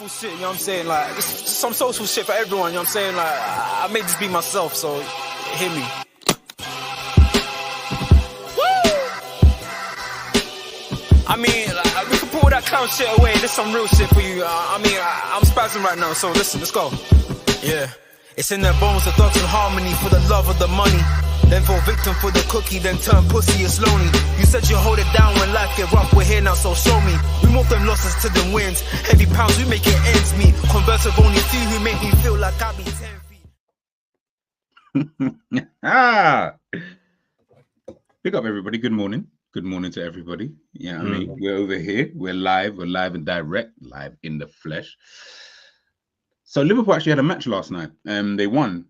Full shit, you know what I'm saying? Like, just some social shit for everyone, you know what I'm saying? Like, I made this be myself, so hear me. I mean, like, we can put all that clown shit away. This some real shit for you. I'm spazzing right now, so listen, let's go. Yeah. It's in their bones, the thugs in harmony for the love of the money. Then fall victim for the cookie, then turn pussy, it's lonely. You said you hold it down when life get rough, we're here now, so show me. We move them losses to them wins. Heavy pounds, we make it ends meet. Converse with only a few who make me feel like I be 10 feet. Pick up everybody, good morning. Good morning to everybody. Yeah, I mean, we're over here, we're live and direct, live in the flesh. So Liverpool actually had a match last night. They won.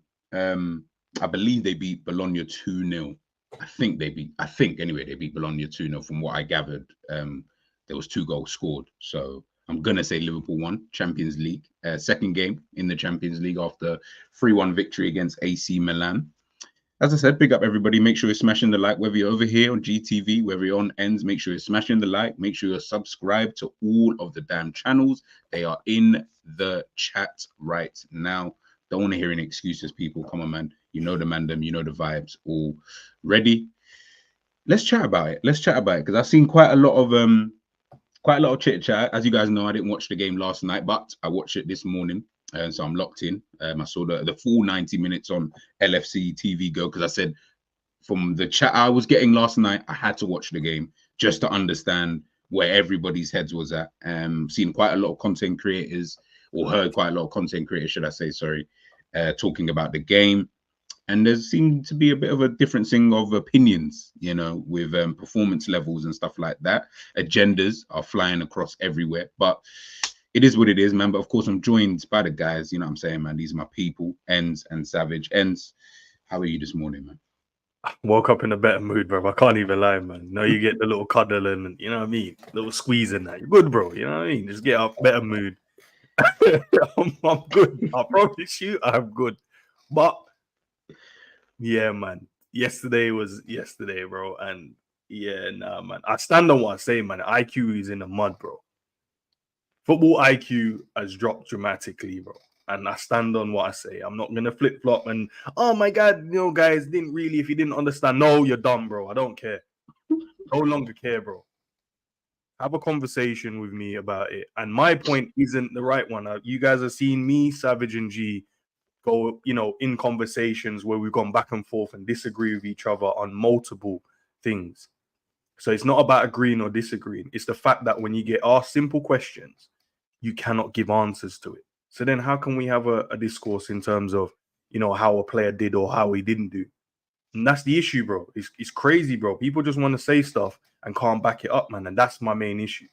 I believe they beat Bologna 2-0. I think they beat Bologna 2-0 from what I gathered. There was 2 goals scored. So I'm going to say Liverpool won Champions League. Second game in the Champions League after 3-1 victory against AC Milan. As I said, big up everybody. Make sure you're smashing the like, whether you're over here on GTV, whether you're on ENDZ, make sure you're smashing the like. Make sure you're subscribed to all of the damn channels. They are in the chat right now. Don't want to hear any excuses, people. Come on, man. You know the mandem, you know the vibes. All ready? Let's chat about it. Because I've seen quite a lot of chit chat. As you guys know, I didn't watch the game last night, but I watched it this morning. And so I'm locked in. I saw the full 90 minutes on LFC TV Go, because I said from the chat I was getting last night, I had to watch the game just to understand where everybody's heads was at. Seen quite a lot of content creators, or heard quite a lot of content creators, should I say, sorry, talking about the game. And there seemed to be a bit of a differencing of opinions, you know, with performance levels and stuff like that. Agendas are flying across everywhere, but it is what it is, man. But of course, I'm joined by the guys. You know what I'm saying, man? These are my people, ENDZ and Savage. ENDZ, how are you this morning, man? I woke up in a better mood, bro. I can't even lie, man. No, you get the little cuddle and, you know what I mean? Little squeeze in that. You're good, bro. You know what I mean? Just get up, better mood. I'm good. I promise you, I'm good. But, yeah, man. Yesterday was yesterday, bro. And, yeah, nah, man. I stand on what I say, man. IQ is in the mud, bro. Football IQ has dropped dramatically, bro. And I stand on what I say. I'm not going to flip-flop and, oh, my God, you know, guys, if you didn't understand, no, you're dumb, bro. I don't care. No longer care, bro. Have a conversation with me about it. And my point isn't the right one. You guys have seen me, Savage, and G go, you know, in conversations where we've gone back and forth and disagree with each other on multiple things. So it's not about agreeing or disagreeing. It's the fact that when you get asked simple questions, you cannot give answers to it. So then how can we have a discourse in terms of, you know, how a player did or how he didn't do? And that's the issue, bro. It's crazy, bro. People just want to say stuff and can't back it up, man. And that's my main issue.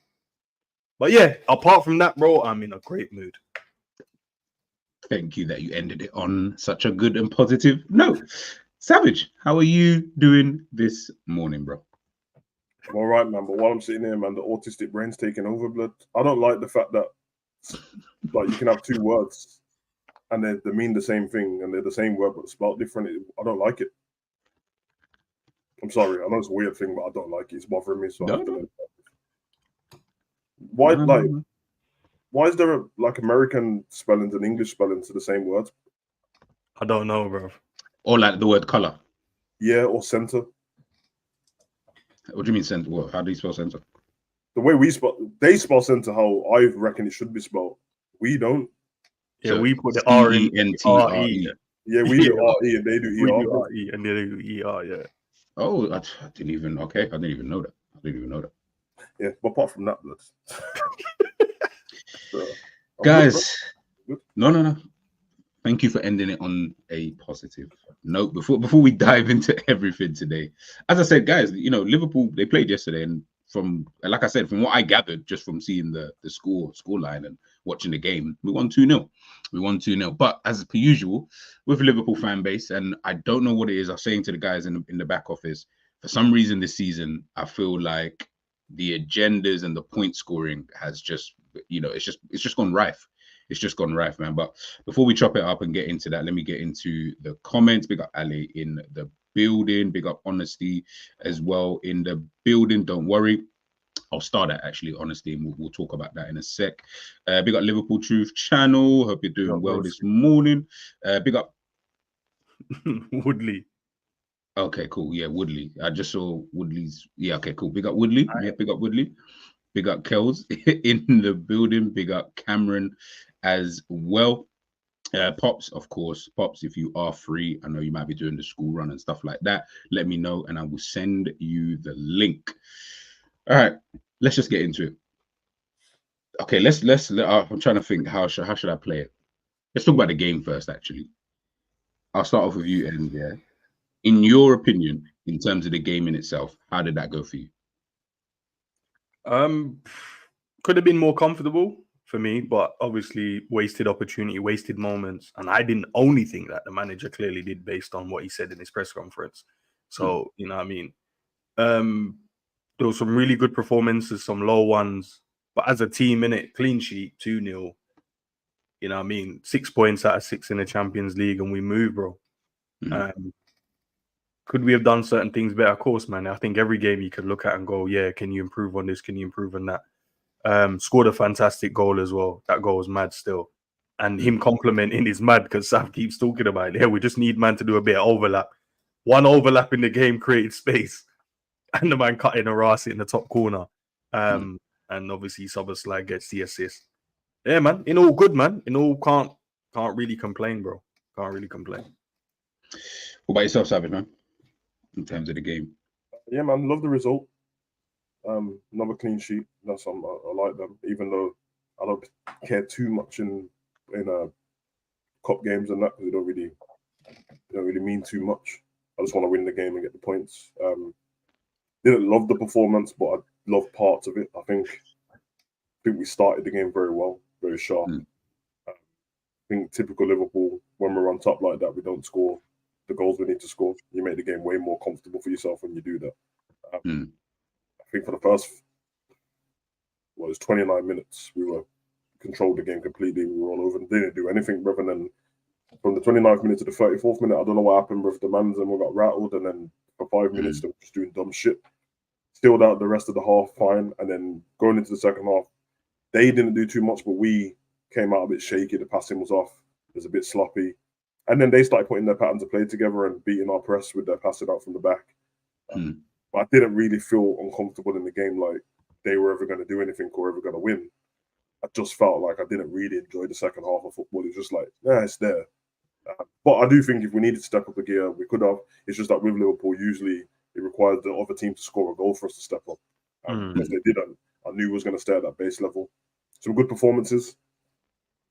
But yeah, apart from that, bro, I'm in a great mood. Thank you that you ended it on such a good and positive note. Savage, how are you doing this morning, bro? I'm all right, man. But while I'm sitting here, man, the autistic brain's taking over, blood. I don't like the fact that, like, you can have 2 words and they mean the same thing and they're the same word but spelled different. I don't like it. I'm sorry. I know it's a weird thing, but I don't like it. It's bothering me. So why is there like American spellings and English spellings to the same words? I don't know, bro. Or like the word color. Yeah, or center. What do you mean center? What? How do you spell center? The way they spell center how I reckon it should be spelled. We don't. Yeah, so we put the R in E-N-T-R-E. Yeah, we do R-E and they do E-R. We do R-E and they do E-R, yeah. Oh, I didn't even know that. Yeah, but apart from that, guys, no. Thank you for ending it on a positive note. Before we dive into everything today, as I said, guys, you know, Liverpool, they played yesterday, and from what I gathered just from seeing the score line and watching the game, we won 2-0. But as per usual with Liverpool fan base, and I don't know what it is, I was saying to the guys in the back office, for some reason this season I feel like the agendas and the point scoring has just, you know, it's just gone rife. It's just gone rife, man. But before we chop it up and get into that, let me get into the comments. Big up Ali in the building. Big up Honesty as well in the building. Don't worry. I'll start that actually, honestly, and we'll talk about that in a sec. Big up Liverpool Truth Channel. Hope you're doing well this morning. Big up Woodley. Okay, cool. Yeah, Woodley. I just saw Woodley's. Yeah, okay, cool. Big up Woodley. Yeah, big up Woodley. Big up Kells in the building. Big up Cameron as well. Pops, of course. Pops, if you are free, I know you might be doing the school run and stuff like that. Let me know and I will send you the link. All right, let's just get into it. Okay, I'm trying to think how should I play it. Let's talk about the game first. Actually, I'll start off with you, and yeah. In your opinion, in terms of the game in itself, how did that go for you? Could have been more comfortable for me, but obviously wasted opportunity, wasted moments. And I didn't only think that the manager clearly did based on what he said in his press conference. So, you know what I mean? There were some really good performances, some low ones. But as a team, innit, clean sheet, 2-0. You know what I mean? 6 points out of 6 in the Champions League and we move, bro. Could we have done certain things better? Of course, man. I think every game you could look at and go, yeah, can you improve on this? Can you improve on that? Scored a fantastic goal as well. That goal was mad still. And him complimenting is mad because Sav keeps talking about it. Yeah, we just need man to do a bit of overlap. One overlap in the game created space. And the man cutting a ass in the top corner. And obviously Soboslai gets the assist. Yeah, man. In all good, man. In all can't really complain, bro. Can't really complain. What about yourself, Savage, man? In terms of the game? Yeah, man, love the result. Another clean sheet. That's I like them, even though I don't care too much in cup games and that because they don't really mean too much. I just want to win the game and get the points. Didn't love the performance, but I love parts of it. I think we started the game very well, very sharp. I think typical Liverpool, when we're on top like that, we don't score the goals we need to score. You make the game way more comfortable for yourself when you do that. I think for the first, it was 29 minutes, we controlled the game completely. We were all over and didn't do anything rather than from the 29th minute to the 34th minute. I don't know what happened with the mans and we got rattled, and then for 5 minutes they were just doing dumb shit. Stilled out the rest of the half fine, and then going into the second half, they didn't do too much, but we came out a bit shaky. The passing was off. It was a bit sloppy. And then they started putting their patterns of play together and beating our press with their passing out from the back. But I didn't really feel uncomfortable in the game, like they were ever going to do anything or ever going to win. I just felt like I didn't really enjoy the second half of football. It was just like, yeah, it's there. But I do think if we needed to step up a gear, we could have. It's just that with Liverpool, usually it required the other team to score a goal for us to step up. Because they didn't. I knew we was going to stay at that base level. Some good performances.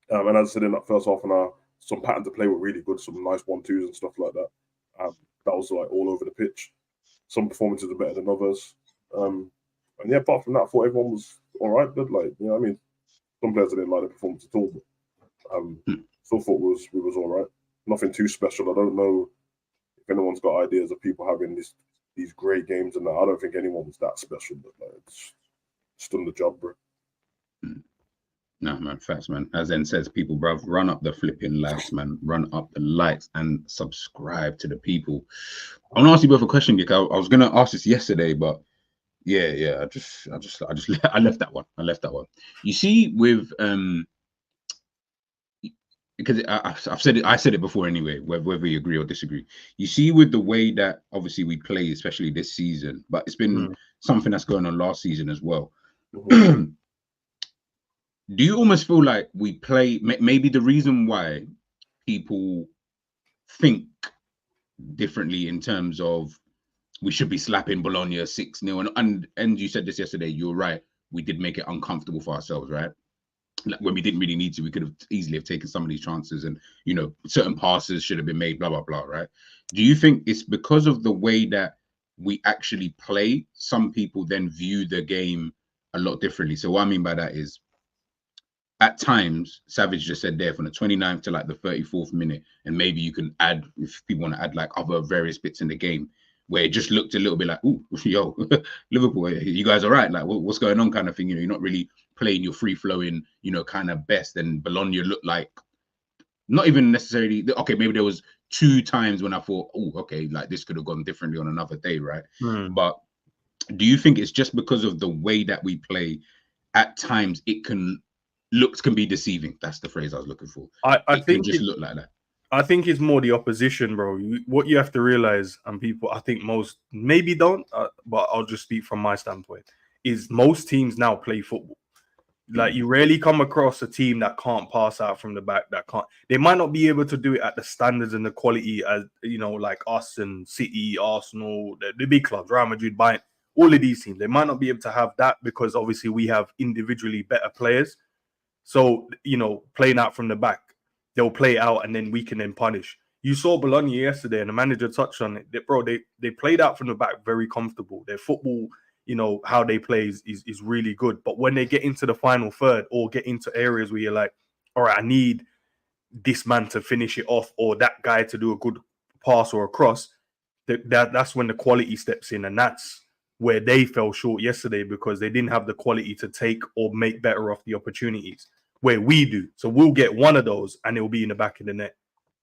And as I said in that first half an hour, some patterns to play were really good, some nice 1-2s and stuff like that. That was like all over the pitch. Some performances are better than others. And yeah, apart from that, I thought everyone was all right. But like, you know what I mean? Some players didn't like the performance at all. But still thought we was all right. Nothing too special. I don't know if anyone's got ideas of people having these great games and that. I don't think anyone was that special. But like, it's done the job, bro. No, man, facts, man. As Zen says, people, bruv, run up the flipping lights, man. Run up the lights and subscribe to the people. I want to ask you both a question, Gick. I was gonna ask this yesterday, but yeah, I left that one. You see, with because I said it before anyway, whether you agree or disagree. You see, with the way that obviously we play, especially this season, but it's been something that's going on last season as well. Do you almost feel like we play, maybe the reason why people think differently in terms of we should be slapping Bologna 6-0, and you said this yesterday, you're right, we did make it uncomfortable for ourselves, right? Like when we didn't really need to, we could have easily have taken some of these chances, and you know, certain passes should have been made, blah, blah, blah, right? Do you think it's because of the way that we actually play, some people then view the game a lot differently? So what I mean by that is, at times, Savage just said there from the 29th to like the 34th minute, and maybe you can add, if people want to add like other various bits in the game, where it just looked a little bit like, ooh, yo, Liverpool, you guys are right, like what's going on kind of thing, you know, you're not really playing your free-flowing, you know, kind of best. And Bologna looked like, not even necessarily, okay, maybe there was 2 times when I thought, oh, okay, like this could have gone differently on another day, right? But do you think it's just because of the way that we play? At times, it can be deceiving. That's the phrase I was looking for. I think just look like that. I think it's more the opposition, bro. What you have to realize, and people, I think most maybe don't, but I'll just speak from my standpoint, is most teams now play football. Like, you rarely come across a team that can't pass out from the back, they might not be able to do it at the standards and the quality as, you know, like us and City, Arsenal, the big clubs, Real Madrid, Bayern, all of these teams. They might not be able to have that because obviously we have individually better players. So, you know, playing out from the back, they'll play out and then we can then punish. You saw Bologna yesterday and the manager touched on it. They played out from the back very comfortable. Their football, you know, how they play is really good. But when they get into the final third or get into areas where you're like, all right, I need this man to finish it off or that guy to do a good pass or a cross, that's when the quality steps in. And that's where they fell short yesterday because they didn't have the quality to take or make better off the opportunities where we do. So we'll get one of those and it'll be in the back of the net.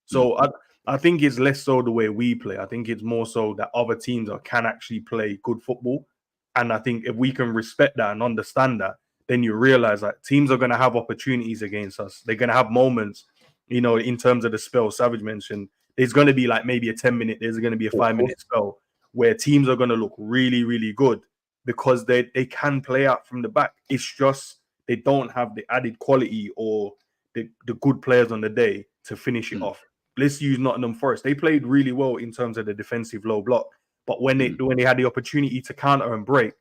So I think it's less so the way we play. I think it's more so that other teams can actually play good football. And I think if we can respect that and understand that, then you realize that teams are going to have opportunities against us. They're going to have moments, you know, in terms of the spell Savage mentioned. There's going to be like maybe a 10-minute, there's going to be a 5-minute spell where teams are going to look really, really good because they can play out from the back. It's just they don't have the added quality or the good players on the day to finish it off. Let's use Nottingham Forest. They played really well in terms of the defensive low block. But when they had the opportunity to counter and break,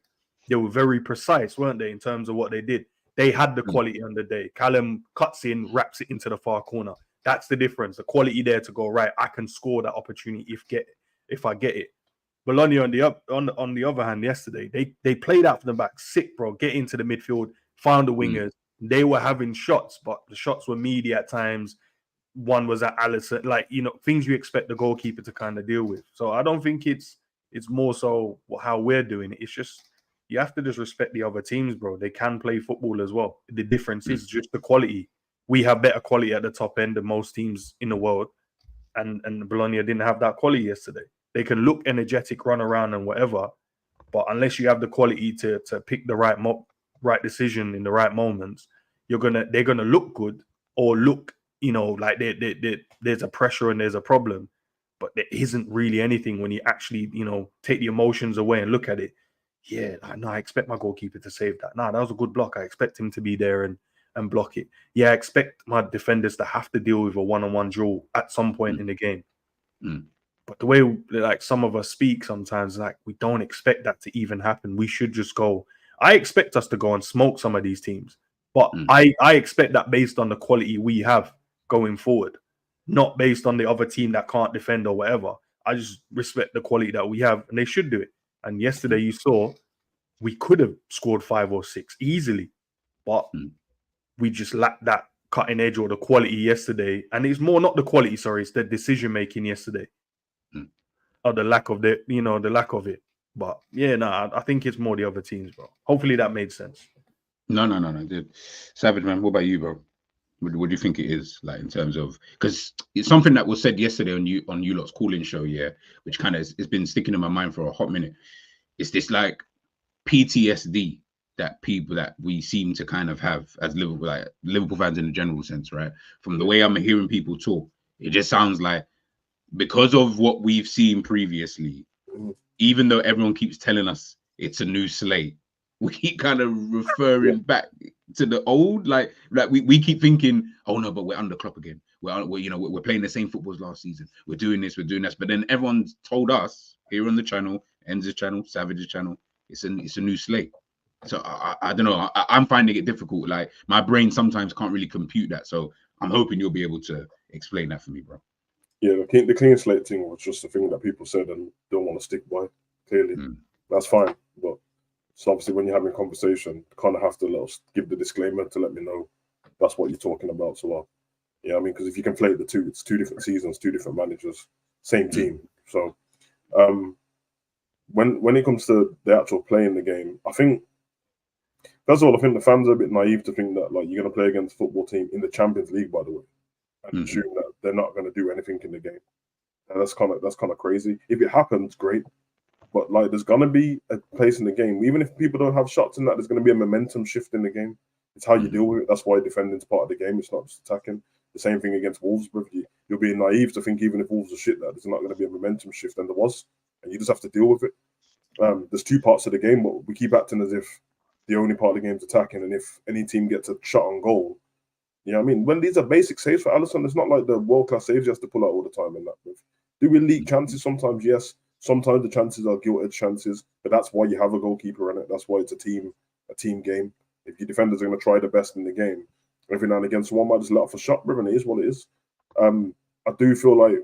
they were very precise, weren't they, in terms of what they did? They had the quality on the day. Callum cuts in, wraps it into the far corner. That's the difference. The quality there to go, right, I can score that opportunity if I get it. Bologna on the other hand, yesterday, they played out from the back, sick, bro. Get into the midfield, found the wingers. They were having shots, but the shots were meaty at times. One was at Alisson, like, you know, things you expect the goalkeeper to kind of deal with. So I don't think it's more so how we're doing it. It's just you have to just respect the other teams, bro. They can play football as well. The difference is just the quality. We have better quality at the top end than most teams in the world, and Bologna didn't have that quality yesterday. They can look energetic, run around and whatever, but unless you have the quality to pick the right decision in the right moments, they're gonna look good or look, you know, like there's a pressure and there's a problem. But there isn't really anything when you actually, you know, take the emotions away and look at it. Yeah, no, I expect my goalkeeper to save that. No, that was a good block. I expect him to be there and block it. Yeah, I expect my defenders to have to deal with a one-on-one duel at some point in the game. But the way like some of us speak sometimes, like we don't expect that to even happen. We should just go. I expect us to go and smoke some of these teams, but I expect that based on the quality we have going forward. Not based on the other team that can't defend or whatever. I just respect the quality that we have, and they should do it. And yesterday you saw we could have scored 5 or 6 easily, but we just lacked that cutting edge or the quality yesterday. And it's more not the quality, sorry, it's the decision making yesterday, or the lack of the lack of it. But yeah, no, I think it's more the other teams, bro. Hopefully that made sense. No, dude. Savage, man, what about you, bro? What do you think it is, like, in terms of, because it's something that was said yesterday on you lot's calling show, yeah, which kind of it's been sticking in my mind for a hot minute. It's this like PTSD that we seem to kind of have as Liverpool fans in the general sense, right? From the way I'm hearing people talk, it just sounds like because of what we've seen previously, even though everyone keeps telling us it's a new slate, we keep kind of referring back to the old, like we keep thinking, oh no, but we're under Klopp again. We're playing the same football as last season. We're doing this. But then everyone's told us here on the channel, ENDZ channel, Savage's channel, it's a new slate. So I don't know. I'm finding it difficult. Like my brain sometimes can't really compute that. So I'm hoping you'll be able to explain that for me, bro. Yeah, the clean slate thing was just a thing that people said and don't want to stick by. Clearly, that's fine, but. So obviously, when you're having a conversation, you kind of have to give the disclaimer to let me know that's what you're talking about. So, yeah, I mean, because if you conflate the two, it's 2 different seasons, 2 different managers, same team. So, when it comes to the actual play in the game, I think first of all, I think the fans are a bit naive to think that like you're going to play against a football team in the Champions League, by the way, and assume that they're not going to do anything in the game. And that's kind of crazy. If it happens, great. But like, there's gonna be a place in the game, even if people don't have shots in that. There's gonna be a momentum shift in the game. It's how you deal with it. That's why defending's part of the game. It's not just attacking. The same thing against Wolves, bro. You're being naive to think even if Wolves are shit, that there's not going to be a momentum shift, and there was, and you just have to deal with it. There's two parts of the game, but we keep acting as if the only part of the game is attacking, and if any team gets a shot on goal, you know what I mean? When these are basic saves for Alisson, it's not like the world-class saves he has to pull out all the time and that. Bro. Do we leak chances sometimes? Yes. Sometimes the chances are gilt-edged chances, but that's why you have a goalkeeper in it. That's why it's a team game. If your defenders are going to try the best in the game, every now and again, someone might just let off a shot, bro, and it is what it is. I do feel like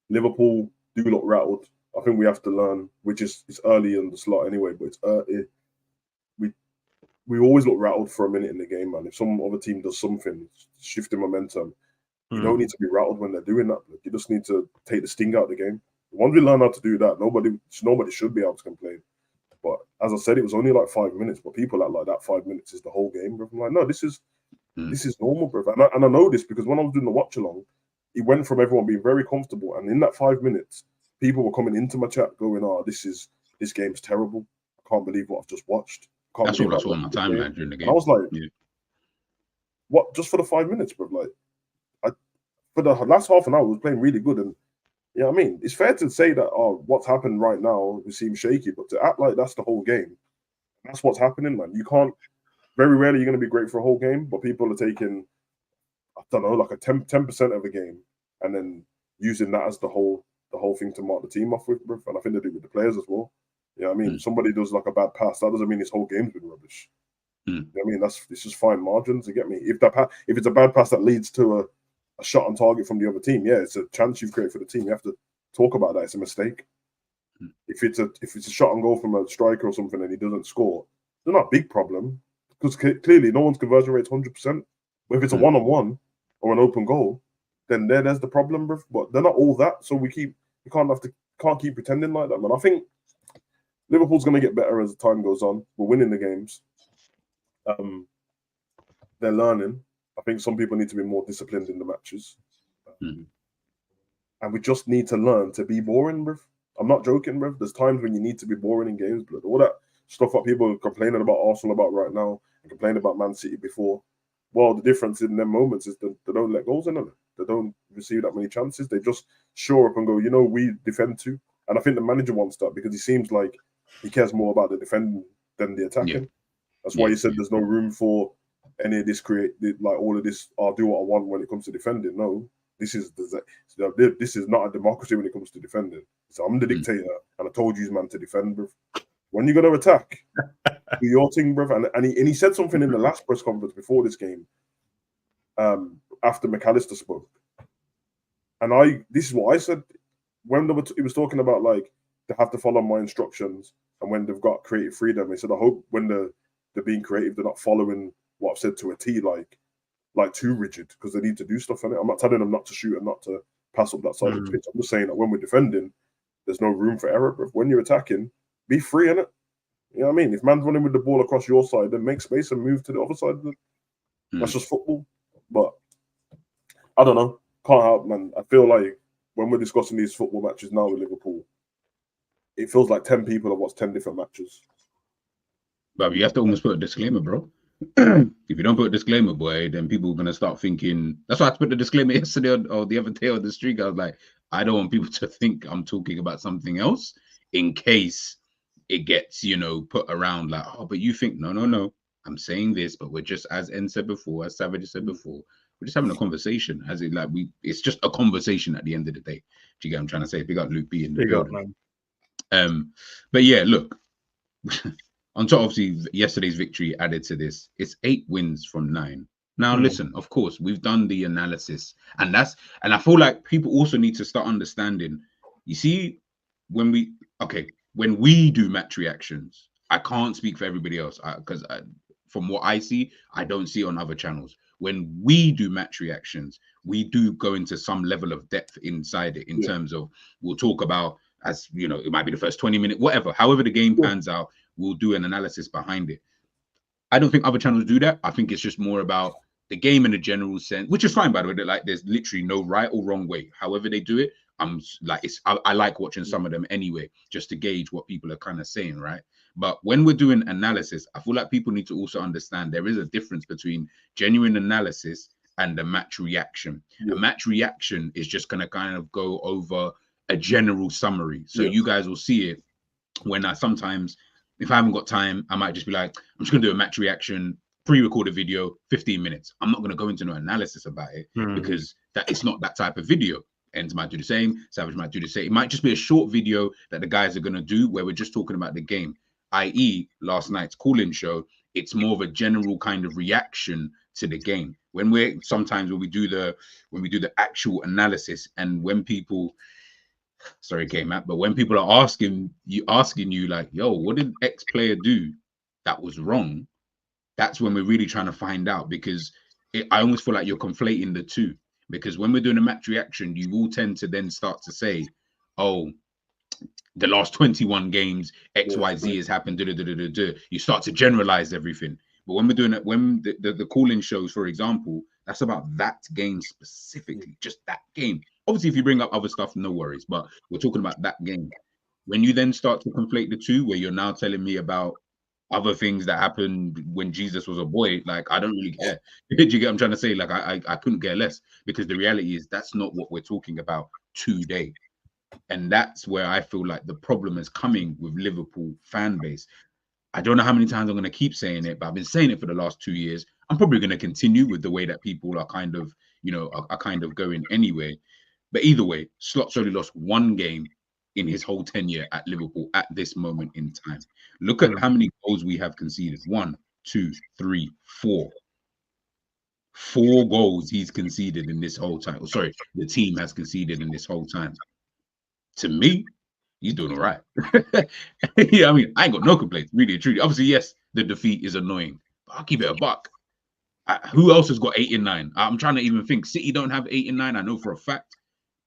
Liverpool do look rattled. I think we have to learn, which is it's early in the slot anyway, but we always look rattled for a minute in the game, man. If some other team does something, shifting momentum, you don't need to be rattled when they're doing that. You just need to take the sting out of the game. Once we learn how to do that, nobody should be able to complain. But as I said, it was only like 5 minutes, but people act like that 5 minutes is the whole game, bro. I'm like, no, this is normal, bro. And I know this because when I was doing the watch along, it went from everyone being very comfortable, and in that 5 minutes, people were coming into my chat going, "Oh, this game's terrible. I can't believe what I've just watched." That's all I saw on my timeline during the game. And I was like, "What? Just for the 5 minutes, bro?" Like, for the last half an hour, I was playing really good, and you know what I mean? It's fair to say that, what's happened right now, we seem shaky, but to act like that's the whole game, that's what's happening, man. You can't, very rarely you're going to be great for a whole game, but people are taking, I don't know, like a 10% of a game and then using that as the whole thing to mark the team off with, bro. And I think they do with the players as well. You know what I mean? Somebody does like a bad pass, that doesn't mean his whole game's been rubbish. You know what I mean? It's just fine margins, you get me? If it's a bad pass that leads to a shot on target from the other team, yeah, it's a chance you've created for the team. You have to talk about that. It's a mistake. If it's a shot on goal from a striker or something and he doesn't score, it's not a big problem because clearly no one's conversion rate's 100%. But if it's a one-on-one or an open goal, then there's the problem, bro. But they're not all that, so we can't keep pretending like that, man. I think Liverpool's going to get better as the time goes on. We're winning the games. They're learning. I think some people need to be more disciplined in the matches. And we just need to learn to be boring, bruv. I'm not joking, bruv. There's times when you need to be boring in games, blood. All that stuff that people are complaining about Arsenal about right now and complaining about Man City before. Well, the difference in them moments is that they don't let goals in them. They don't receive that many chances. They just shore up and go, we defend too. And I think the manager wants that because he seems like he cares more about the defending than the attacking. Yeah. That's why he said there's no room for any of this all of this, I'll do what I want when it comes to defending. No, this is not a democracy when it comes to defending. So I'm the dictator, and I told you, man, to defend, bruv. When you're going to attack, do your thing, bruv. And he said something in the last press conference before this game, after McAllister spoke. And this is what I said. When he was talking about, like, they have to follow my instructions, and when they've got creative freedom, he said, I hope when they're being creative, they're not following what I've said to a T, like too rigid, because they need to do stuff on it. I'm not telling them not to shoot and not to pass up that side of the pitch. I'm just saying that when we're defending, there's no room for error. But when you're attacking, be free in it. You know what I mean? If man's running with the ball across your side, then make space and move to the other side. That's just football. But I don't know. Can't help, man. I feel like when we're discussing these football matches now with Liverpool, it feels like 10 people have watched 10 different matches. But you have to almost put a disclaimer, bro. If you don't put a disclaimer, boy, then people are going to start thinking. That's why I put the disclaimer yesterday or the other day on the street. I was like, I don't want people to think I'm talking about something else in case it gets, put around like, oh, but you think, no. I'm saying this, but we're just, as En said before, as Savage said before, we're just having a conversation. It's just a conversation at the end of the day. Do you get what I'm trying to say? Big up Luke B in the building. But yeah, look. On top, obviously, yesterday's victory added to this. It's 8 wins from 9. Now, listen, of course, we've done the analysis. And I feel like people also need to start understanding. You see, when we do match reactions, I can't speak for everybody else because from what I see, I don't see it on other channels. When we do match reactions, we do go into some level of depth inside it in terms of, we'll talk about, as you know, it might be the first 20 minutes, whatever, however the game pans out. We'll do an analysis behind it. I don't think other channels do that. I think it's just more about the game in a general sense, which is fine, by the way. Like, there's literally no right or wrong way. However they do it, I'm like, I like watching some of them anyway, just to gauge what people are kind of saying, right? But when we're doing analysis, I feel like people need to also understand there is a difference between genuine analysis and the match reaction. A match reaction is just going to kind of go over a general summary. So you guys will see it when I sometimes, if I haven't got time, I might just be like, I'm just going to do a match reaction, pre-record a video, 15 minutes. I'm not going to go into no analysis about it because that it's not that type of video. ENDZ might do the same, Savage might do the same. It might just be a short video that the guys are going to do where we're just talking about the game, i.e. last night's call-in show. It's more of a general kind of reaction to the game. When we do the actual analysis, and when people, sorry, K-Matt, but when people are asking you like, yo, what did X player do that was wrong? That's when we're really trying to find out, because I almost feel like you're conflating the two. Because when we're doing a match reaction, you will tend to then start to say, oh, the last 21 games, XYZ has happened. You start to generalize everything. But when we're doing it, when the call-in shows, for example, that's about that game specifically, just that game. Obviously, if you bring up other stuff, no worries. But we're talking about that game. When you then start to conflate the two, where you're now telling me about other things that happened when Jesus was a boy, like, I don't really care. Do you get what I'm trying to say? Like, I couldn't care less, because the reality is that's not what we're talking about today. And that's where I feel like the problem is coming with Liverpool fan base. I don't know how many times I'm going to keep saying it, but I've been saying it for the last 2 years. I'm probably going to continue with the way that people are kind of, are kind of going anyway. But either way, Slot's only lost one game in his whole tenure at Liverpool at this moment in time. Look at how many goals we have conceded. 1, 2, 3, 4. 4 goals he's conceded in this whole time. Sorry, the team has conceded in this whole time. To me, he's doing all right. Yeah, I mean, I ain't got no complaints, really and truly. Obviously, yes, the defeat is annoying, but I'll keep it a buck. Who else has got 8 and 9? I'm trying to even think. City don't have 8 and 9. I know for a fact,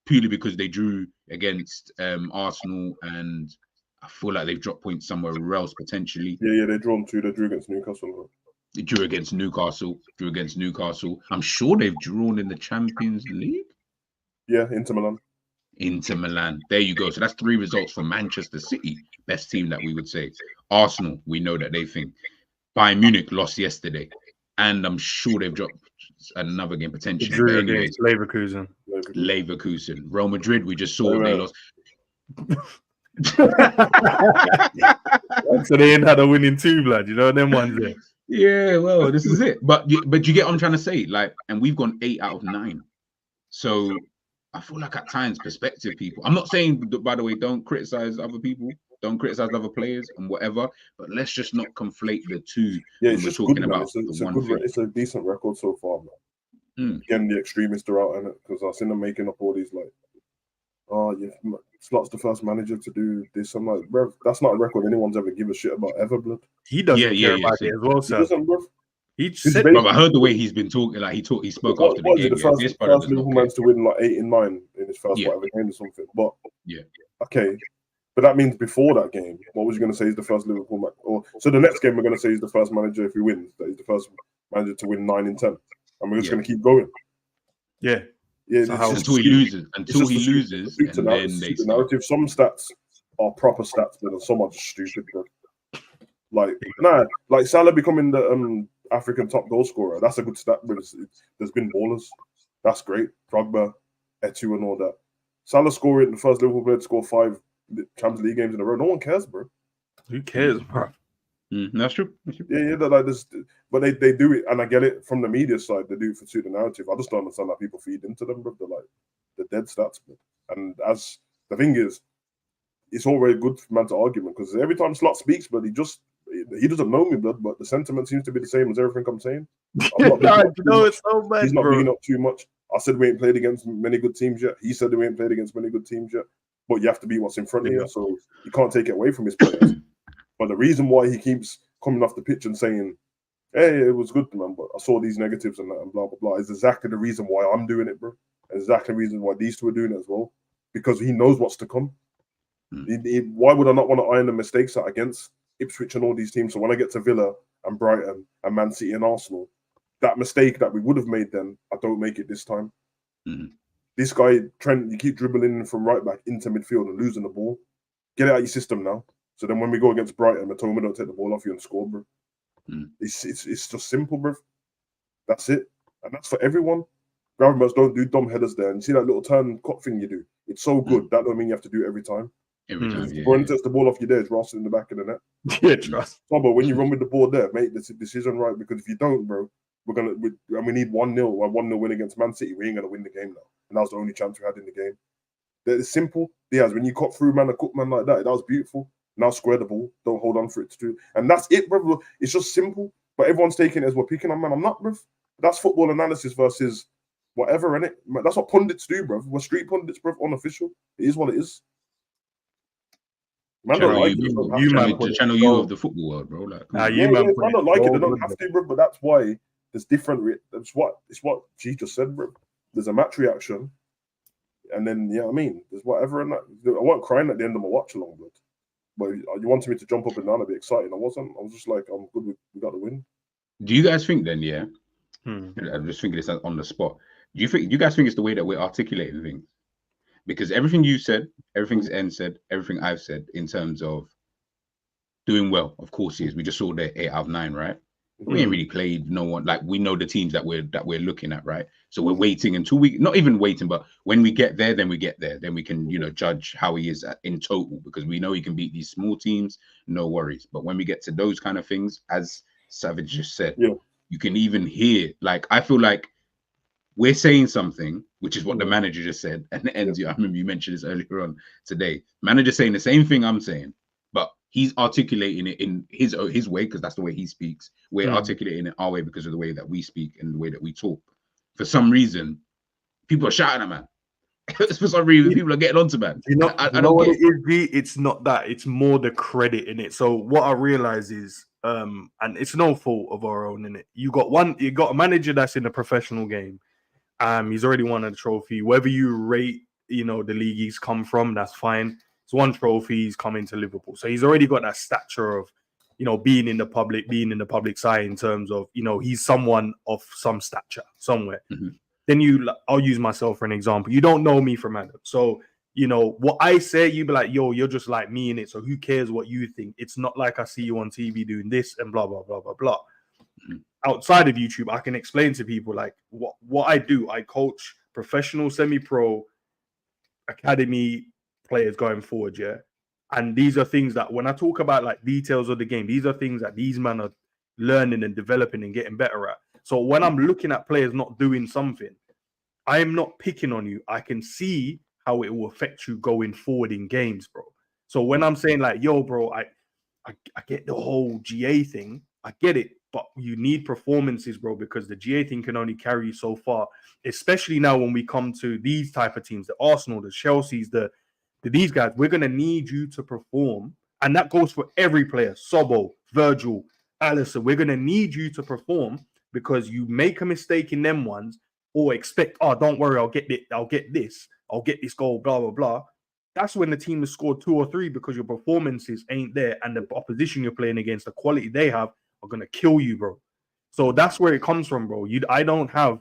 purely because they drew against Arsenal, and I feel like they've dropped points somewhere else potentially. Yeah, they drawn 2. They drew against Newcastle. They drew against Newcastle. I'm sure they've drawn in the Champions League. Yeah, Inter Milan. There you go. So that's 3 results from Manchester City, best team that we would say. Arsenal, we know that they think. Bayern Munich lost yesterday, and I'm sure they've dropped another game potentially. Drew against Leverkusen. Real Madrid, we just saw they lost. So they ain't had a winning 2, blood. You know them ones there. Yeah, well, this is it. But you get what I'm trying to say. Like, and we've gone 8 out of 9. So I feel like at times, perspective people. I'm not saying, by the way, don't criticize other people, don't criticize other players and whatever. But let's just not conflate the two. Yeah, when we're talking about it's a decent record so far, man. Again, the extremists are out in it, because I've seen them making up all these like, Slot's the first manager to do this. I'm like, bro, that's not a record anyone's ever give a shit about ever, blood. He doesn't care about it as well, sir. He said, I heard the way he's been talking. Like, he spoke after the game. The first Liverpool man to win like 8 and 9 in his first whatever game or something. But okay, but that means before that game, what was you going to say is the first Liverpool man? Or so the next game we're going to say is the first manager if he wins. That he's the first manager to win 9 and 10, and we're just going to keep going. Yeah. So until he loses, and then they narrative. Some stats are proper stats, but some are just stupid. Bro. Like Salah becoming the African top goal scorer. That's a good stat, but there's been ballers. That's great. Drogba, Etu, and all that. Salah scoring the first Liverpool player to score 5 Champions League games in a row. No one cares, bro. Who cares, bro? That's true. Yeah, like this, but they do it, and I get it from the media side. They do it for suit the narrative. I just don't understand how people feed into them, bro. They're like the dead stats, bro. And as the thing is, it's all very good for man to argument, because every time Slot speaks, but he doesn't know me, blood. But the sentiment seems to be the same as everything I'm saying. It's so bad. He's not bigging up too much. I said we ain't played against many good teams yet. He said we ain't played against many good teams yet. But you have to be what's in front of you, so you can't take it away from his players. But the reason why he keeps coming off the pitch and saying, hey, it was good, man, but I saw these negatives and that and blah, blah, blah, is exactly the reason why I'm doing it, bro. Exactly the reason why these two are doing it as well. Because he knows what's to come. Why would I not want to iron the mistakes out against Ipswich and all these teams? So when I get to Villa and Brighton and Man City and Arsenal, that mistake that we would have made then, I don't make it this time. Mhm. This guy, Trent, you keep dribbling from right back into midfield and losing the ball. Get it out of your system now. So then when we go against Brighton, Matoma don't take the ball off you and score, bro. It's just simple, bro. That's it. And that's for everyone. Gravenbergs don't do dumb headers there. And you see that little turn cut thing you do? It's so good. That don't mean you have to do it every time. Every time, yeah. When he takes the ball off you there, it's Ross in the back of the net. Yeah, trust. So, but when you run with the ball there, make the decision right. Because if you don't, bro, we need 1-0, a 1-0 win against Man City. We ain't gonna win the game now. And that was the only chance we had in the game. It's simple. Diaz, when you cut through man and cook man like that was beautiful. Now square the ball. Don't hold on for it to do. And that's it, bro. It's just simple. But everyone's taking it as we're picking on man. I'm not, bro. That's football analysis versus whatever, innit? That's what pundits do, bro. We're street pundits, bro. Unofficial. It is what it is. Man, Channel like channel you of the football world, bro. Like, man don't like it. They don't have to, bro. But that's why there's different. It's what G just said, bro. There's a match reaction, and then I mean, there's whatever. And that I wasn't crying at the end of my watch along, but you wanted me to jump up and down and be excited. I wasn't. I was just like, I'm good. We got the win. Do you guys think then? Yeah, I'm just thinking this on the spot. Do you guys think it's the way that we're articulating things? Because everything you said, everything N said, everything I've said in terms of doing well, of course, is we just saw the 8 out of 9, right? We ain't really played no one. Like, we know the teams that we're looking at, right? So we're waiting until we not even waiting, but when we get there, then we get there. Then we can, judge how he is in total, because we know he can beat these small teams, no worries. But when we get to those kind of things, as Savage just said, you can even hear, like, I feel like we're saying something, which is what the manager just said. And the ENDZ, I remember you mentioned this earlier on today. Manager saying the same thing I'm saying, but he's articulating it in his way, because that's the way he speaks. We're articulating it our way because of the way that we speak and the way that we talk. For some reason, people are shouting at man. For some reason, people are getting onto man. I know what it is, B. It's not that. It's more the credit in it. So what I realize is, and it's no fault of our own in it. You got a manager that's in a professional game. He's already won a trophy. Whether you rate, the league he's come from, that's fine. It's one trophy. He's coming to Liverpool, so he's already got that stature of, being in the public's eye in terms of, he's someone of some stature somewhere. Then I'll use myself for an example. You don't know me from Adam, so what I say, you be like, yo, you're just like me in it. So who cares what you think? It's not like I see you on TV doing this and blah blah blah blah blah. Outside of YouTube, I can explain to people like what I do. I coach professional, semi-pro, academy players going forward, yeah. And these are things that when I talk about like details of the game, these are things that these men are learning and developing and getting better at. So when I'm looking at players not doing something, I am not picking on you. I can see how it will affect you going forward in games, bro. So when I'm saying like, yo, bro, I get the whole GA thing. I get it. But you need performances, bro, because the GA thing can only carry you so far, especially now when we come to these type of teams, the Arsenal, the Chelsea's, these guys. We're going to need you to perform. And that goes for every player, Sobo, Virgil, Alisson. We're going to need you to perform, because you make a mistake in them ones or expect, don't worry, I'll get this goal, blah, blah, blah. That's when the team has scored 2 or 3 because your performances ain't there and the opposition you're playing against, the quality they have, are gonna kill you, bro. So that's where it comes from, bro. I don't have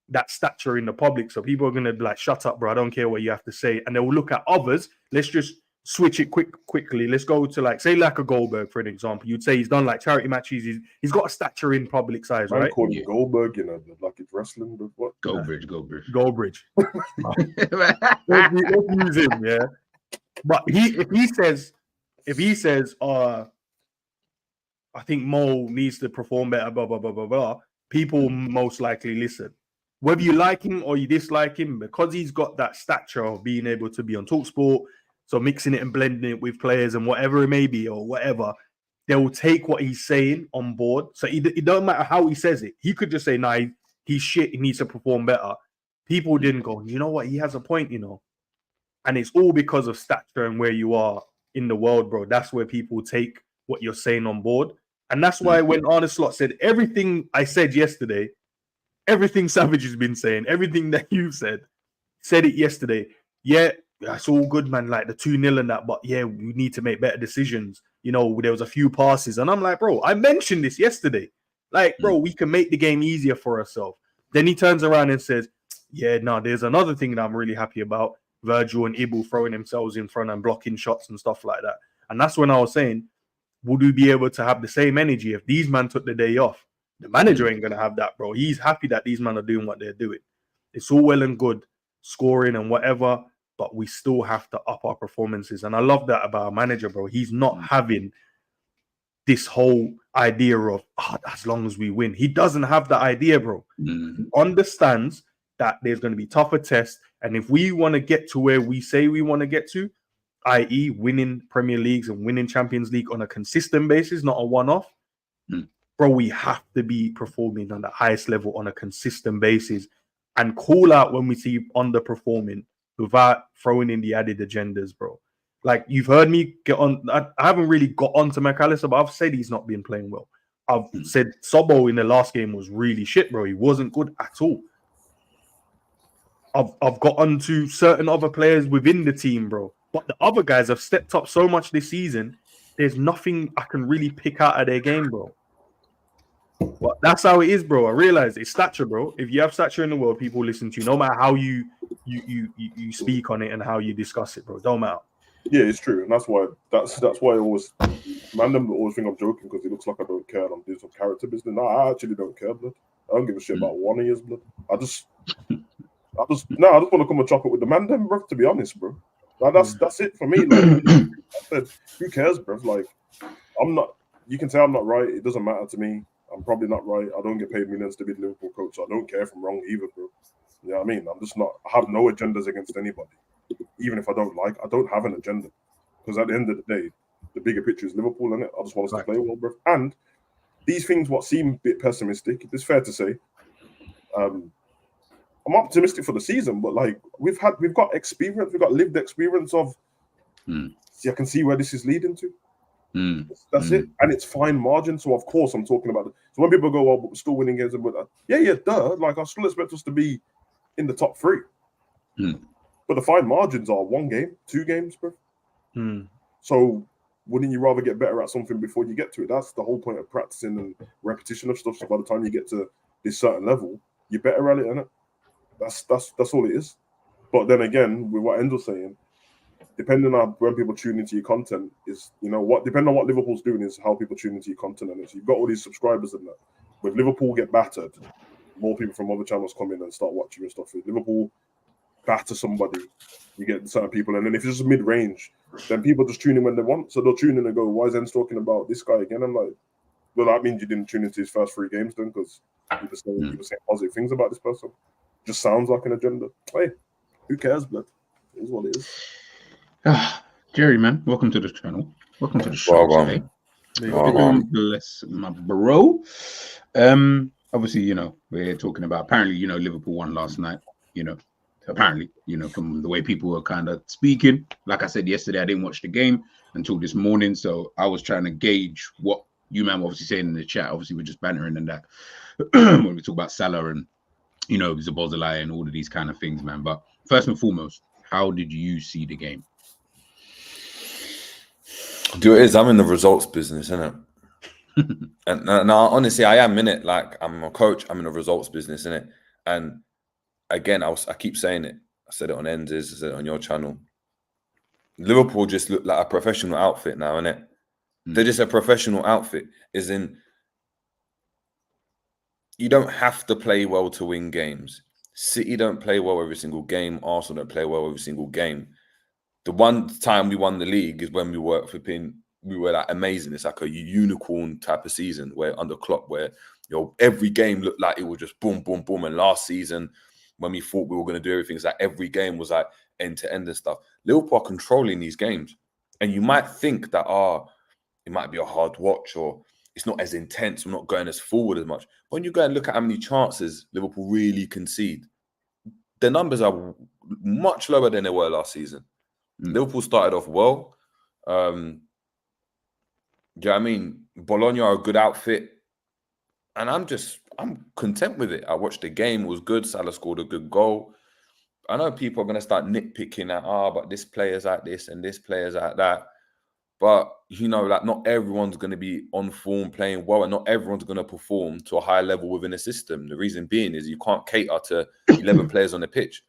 that stature in the public, so people are gonna be like, "Shut up, bro. I don't care what you have to say," and they will look at others. Let's just switch it quickly. Let's go to like, say, like a Goldberg, for an example. You'd say he's done like charity matches. He's got a stature in public size, right? Call him Goldberg, like it's wrestling, but what? Goldbridge. Let's use him, yeah. But if he says, I think Mo needs to perform better, blah, blah, blah, blah, blah, people most likely listen. Whether you like him or you dislike him, because he's got that stature of being able to be on TalkSport, so mixing it and blending it with players and whatever it may be or whatever, they will take what he's saying on board. So it don't matter how he says it. He could just say, nah, he's shit, he needs to perform better. People didn't go, you know what, he has a point, And it's all because of stature and where you are in the world, bro. That's where people take what you're saying on board. And that's why when Arne Slot said everything I said yesterday, everything Savage has been saying, everything that you've said it yesterday. Yeah, it's all good, man, like the 2-0 and that, but yeah, we need to make better decisions. There was a few passes. And I'm like, bro, I mentioned this yesterday. Like, bro, we can make the game easier for ourselves. Then he turns around and says, yeah, no, there's another thing that I'm really happy about. Virgil and Ibu throwing themselves in front and blocking shots and stuff like that. And that's when I was saying, would we be able to have the same energy if these men took the day off? The manager ain't going to have that, bro. He's happy that these men are doing what they're doing. It's all well and good scoring and whatever, but we still have to up our performances. And I love that about our manager, bro. He's not having this whole idea of, as long as we win. He doesn't have the idea, bro. He understands that there's going to be tougher tests. And if we want to get to where we say we want to get to, i.e. winning Premier Leagues and winning Champions League on a consistent basis, not a one-off, bro, we have to be performing on the highest level on a consistent basis and call out when we see underperforming without throwing in the added agendas, bro. Like, you've heard me get on. I haven't really got on to McAllister, but I've said he's not been playing well. I've said Sobo in the last game was really shit, bro. He wasn't good at all. I've got onto certain other players within the team, bro. But the other guys have stepped up so much this season. There's nothing I can really pick out of their game, bro. But that's how it is, bro. I realize it's stature, bro. If you have stature in the world, people listen to you, no matter how you speak on it and how you discuss it, bro. Don't matter. Yeah, it's true, and that's why I always them always think I'm joking because it looks like I don't care and I'm doing some character business. No, I actually don't care, blood. I don't give a shit about one of yours, blood. I just want to come and chop it with the them, bro. To be honest, bro. Like, that's it for me. Like, I said, who cares, bro? Like, I'm not. You can say I'm not right. It doesn't matter to me. I'm probably not right. I don't get paid millions to be the Liverpool coach. So I don't care if I'm wrong either, bro. You know what I mean? I'm just not. I have no agendas against anybody. Even if I don't have an agenda. Because at the end of the day, the bigger picture is Liverpool, innit? I just want us to play well, bro. And these things, what seem a bit pessimistic, it's fair to say. I'm optimistic for the season, but like we've got experience, we've got lived experience of. See, I can see where this is leading to. That's it, and it's fine margin. So of course, I'm talking about it. So when people go, "Well, but we're still winning games," but duh. Like I still expect us to be in the top 3. But the fine margins are 1 game, 2 games, bro. So wouldn't you rather get better at something before you get to it? That's the whole point of practicing and repetition of stuff. So by the time you get to this certain level, you're better at it, innit? That's all it is. But then again, with what Enzo's saying, depending on when people tune into your content is, depending on what Liverpool's doing is how people tune into your content. And so you've got all these subscribers in that. With Liverpool get battered, more people from other channels come in and start watching your stuff. If Liverpool batter somebody, you get certain people. And then if it's just mid-range, then people just tune in when they want. So they'll tune in and go, why is Enz talking about this guy again? I'm like, well, that means you didn't tune into his first 3 games then, because you were saying positive things about this person. Just sounds like an agenda. Hey, who cares, blood? It is what it is. Jerry, man, welcome to the channel. Welcome to the show today. Bless my bro. Obviously, we're talking about, apparently, Liverpool won last night, apparently, from the way people were kind of speaking. Like I said yesterday, I didn't watch the game until this morning, so I was trying to gauge what you, man, were obviously saying in the chat. Obviously, we're just bantering and that when we talk about Salah and, Zabozalai and all of these kind of things, man. But first and foremost, how did you see the game? Do it is. I'm in the results business, innit? And no, honestly, I am in it. Like, I'm a coach. I'm in the results business, innit? And again, I keep saying it. I said it on ENDZ. I said it on your channel. Liverpool just look like a professional outfit now, innit? They're just a professional outfit. As in, you don't have to play well to win games. City don't play well every single game. Arsenal don't play well every single game. The one time we won the league is when we were like amazing. It's like a unicorn type of season where under Klopp, where every game looked like it was just boom, boom, boom. And last season, when we thought we were going to do everything, it's like every game was like end to end and stuff. Liverpool are controlling these games, and you might think that it might be a hard watch or it's not as intense. We're not going as forward as much. When you go and look at how many chances Liverpool really concede, the numbers are much lower than they were last season. Liverpool started off well. Do you know what I mean? Bologna are a good outfit. And I'm content with it. I watched the game. It was good. Salah scored a good goal. I know people are going to start nitpicking at, but this player's like this and this player's like that. But, you know, like not everyone's going to be on form playing well, and not everyone's going to perform to a high level within a system. The reason being is you can't cater to 11 players on the pitch.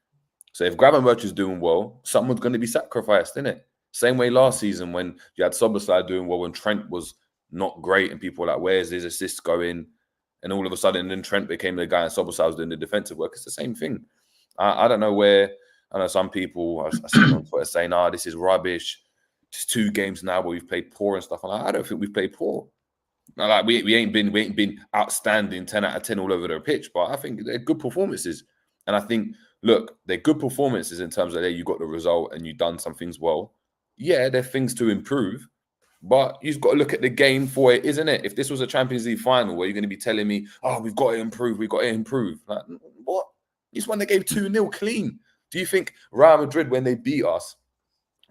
So if Gravenberch is doing well, someone's going to be sacrificed, innit? Same way last season when you had SALAH doing well when Trent was not great and people were like, where's his assists going? And all of a sudden then Trent became the guy and SALAH was doing the defensive work. It's the same thing. I don't know where, I know some people are sitting on Twitter saying, this is rubbish. It's 2 games now where we've played poor and stuff. I don't think we've played poor. Like we ain't been outstanding 10 out of 10 all over the pitch, but I think they're good performances. And I think, look, they're good performances in terms of you got the result and you've done some things well. Yeah, there are things to improve, but you've got to look at the game for it, isn't it? If this was a Champions League final where you're going to be telling me, we've got to improve, like, what? You just won the game 2-0 clean. Do you think Real Madrid, when they beat us,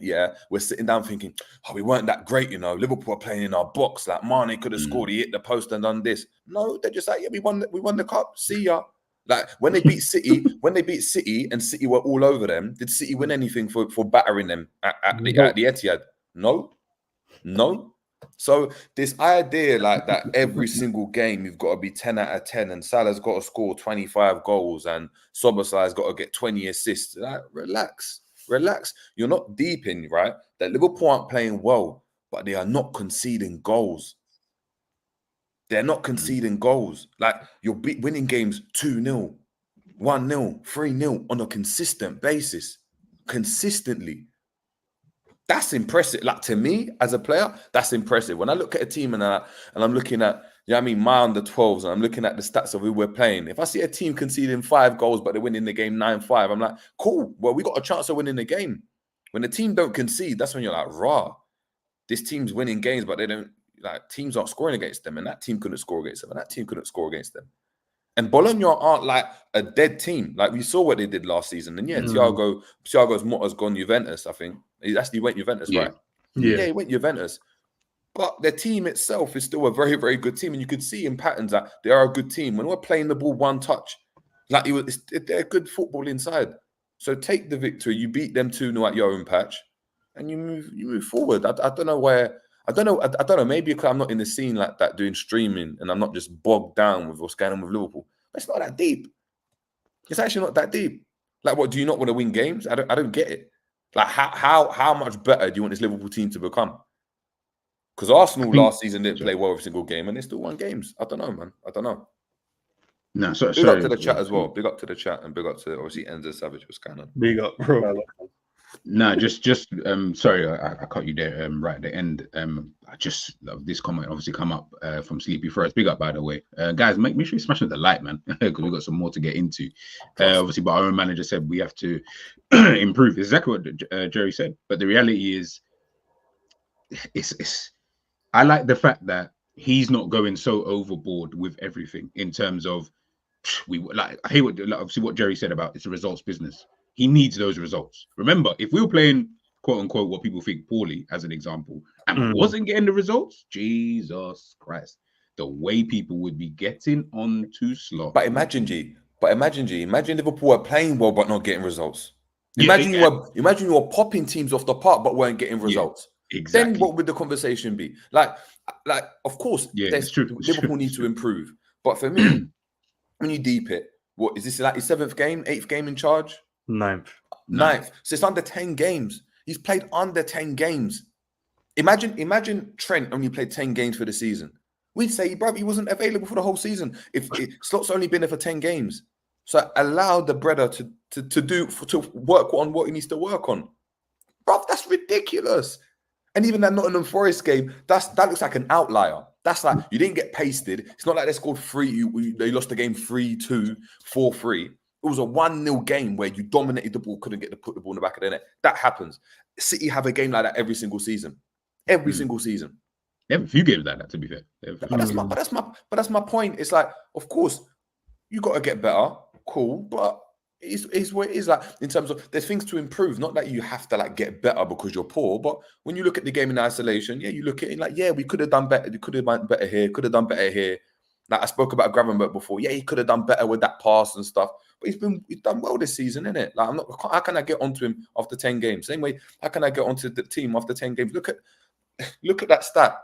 we're sitting down thinking, we weren't that great, you know. Liverpool are playing in our box. Like, Mane could have scored, he hit the post and done this. No, they're just like, we won the cup. See ya. Like, when they beat City, and City were all over them, did City win anything for battering them at the Etihad? No. So this idea like that every single game you've got to be 10 out of 10 and Salah's got to score 25 goals and SALAH's got to get 20 assists. Like, relax. You're not deep in, right? That Liverpool aren't playing well, but they are not conceding goals. They're not conceding goals. Like, you're winning games 2-0, 1-0, 3-0 on a consistent basis. Consistently. That's impressive. Like, to me, as a player, that's impressive. When I look at a team and I'm looking at, my under 12s, and I'm looking at the stats of who we're playing. If I see a team conceding 5 goals, but they're winning the game 9-5, I'm like, cool. Well, we got a chance of winning the game. When the team don't concede, that's when you're like, rah. This team's winning games, but they don't, like, teams aren't scoring against them, and that team couldn't score against them, and that team couldn't score against them. And Bologna aren't like a dead team. Like, we saw what they did last season. And Thiago's motto's gone Juventus, I think. He actually went Juventus, right? Yeah, he went Juventus. But their team itself is still a very, very good team. And you could see in patterns that they are a good team. When we're playing the ball one touch, like, they're good football inside. So take the victory. You beat them 2-0 at your own patch, and you move forward. I don't know where. I don't know. Maybe because I'm not in the scene like that doing streaming, and I'm not just bogged down with what's going on with Liverpool. But it's not that deep. It's actually not that deep. Like, what, do you not want to win games? I don't get it. Like, how much better do you want this Liverpool team to become? Because Arsenal last season didn't play well every single game, and they still won games. I don't know, man. I don't know. No, big up to the chat as well. Big up to the chat, and big up to obviously ENDZ Savage. What's going on? Big up, bro. No, just sorry, I caught you there right at the end. I just love this comment obviously come up from Sleepy First. Big up, by the way. Guys, make sure you smash the like, man, because we've got some more to get into. Obviously, but our own manager said we have to improve. It's exactly what Jerry said. But the reality is, it's I like the fact that he's not going so overboard with everything in terms of I hear obviously what Jerry said about it's a results business. He needs those results. Remember, if we were playing quote unquote what people think poorly, as an example, and wasn't getting the results, Jesus Christ, the way people would be getting on to slot. But imagine Liverpool are playing well but not getting results. Imagine you were popping teams off the park but weren't getting results. Yeah, exactly. Then what would the conversation be? Like of course, it's true. Liverpool need to improve. But for me, when you deep it, what is this, like his 7th game, 8th game in charge? 9th. So it's under 10 games. He's played under 10 games. Imagine Trent only played 10 games for the season. We'd say, bro, he wasn't available for the whole season. If Slot's only been there for 10 games. So allow the brother to work on what he needs to work on. Bro, that's ridiculous. And even that Nottingham Forest game, that looks like an outlier. That's like, you didn't get pasted. It's not like they scored 3. They lost the game 3-2, 4-3. It was a 1-0 game where you dominated the ball, couldn't put the ball in the back of the net. That happens. City have a game like that every single season. Every single season. They have a few games like that, to be fair. But that's my point. It's like, of course, you got to get better. Cool, but it's what it is. Like, in terms of, there's things to improve. Not that you have to like get better because you're poor, but when you look at the game in isolation, you look at it like, we could have done better. We could have done better here. Could have done better here. Like I spoke about Gravenberch before. He could have done better with that pass and stuff. But he's done well this season, isn't it? Like, how can I get onto him after 10 games? Same way, how can I get onto the team after 10 games? Look at Look at that stat.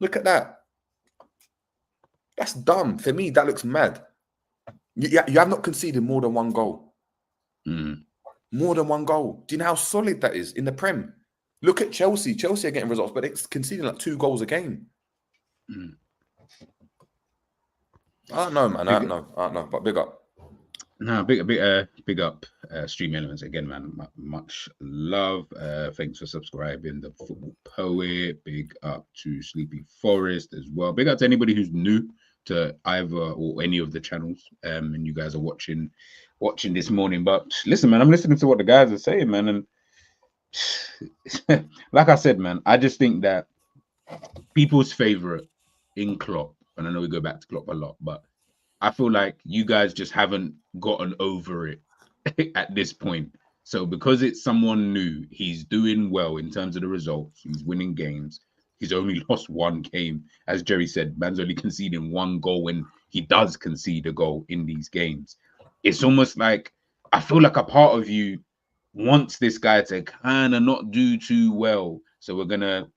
Look at that. That's dumb. For me, that looks mad. You have not conceded more than one goal. More than one goal. Do you know how solid that is in the Prem? Look at Chelsea. Chelsea are getting results, but it's conceding like 2 goals a game. I don't know, man. I don't know. But big up. No, big up Stream Elements again, man. Much love. Thanks for subscribing. The Football Poet. Big up to Sleepy Forest as well. Big up to anybody who's new to either or any of the channels. And you guys are watching this morning. But listen, man, I'm listening to what the guys are saying, man. And like I said, man, I just think that people's favorite in Klopp, and I know we go back to Klopp a lot, but I feel like you guys just haven't gotten over it at this point. So because it's someone new, he's doing well in terms of the results. He's winning games. He's only lost 1 game. As Jerry said, man's only conceding 1 goal when he does concede a goal in these games. It's almost like I feel like a part of you wants this guy to kind of not do too well. So we're going to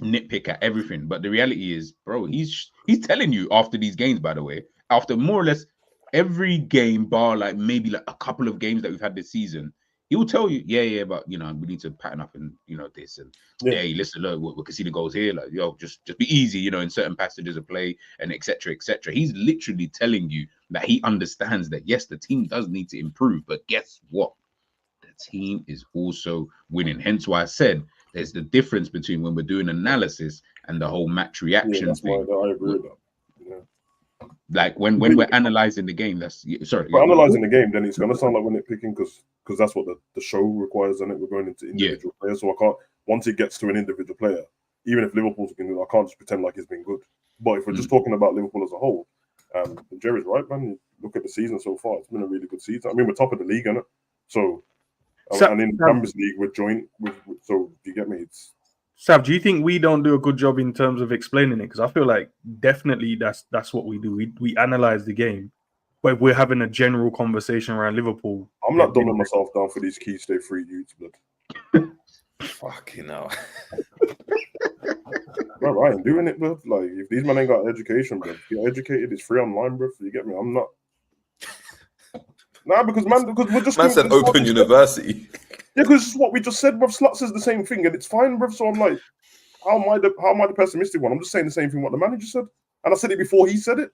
nitpick at everything. But the reality is, bro, he's telling you after these games, by the way, after more or less every game, bar like maybe like a couple of games that we've had this season, he will tell you, yeah, but we need to pattern up and this and listen, look, we can see the goals here, like just be easy, in certain passages of play and etc. etc. He's literally telling you that he understands that yes, the team does need to improve, but guess what? The team is also winning. Hence why I said there's the difference between when we're doing analysis and the whole match reaction thing. I agree with that. Like when we're analyzing the game, we're analyzing the game, then it's gonna sound like we're nitpicking because that's what the show requires, and we're going into individual players. So I can't, once it gets to an individual player, even if Liverpool's been good, I can't just pretend like he's been good. But if we're just talking about Liverpool as a whole, Jerry's right, man. Look at the season so far; it's been a really good season. I mean, we're top of the league, innit? So and in the Champions League, we're joint. So do you get me? It's Sav, do you think we don't do a good job in terms of explaining it? Because I feel like definitely that's what we do. We analyze the game, but if we're having a general conversation around Liverpool, I'm not dumbing myself down for these key stay free youths, blood. Fucking hell. Bro, I ain't doing it, bro. Like, if these men ain't got education, bro, if you're educated, it's free online, bro. You get me? I'm not. Nah, because we're just. Man said open university. Yeah, because it's what we just said, bro. Slut says the same thing, and it's fine, bro. So I'm like, how am I the pessimistic one? I'm just saying the same thing what the manager said, and I said it before he said it.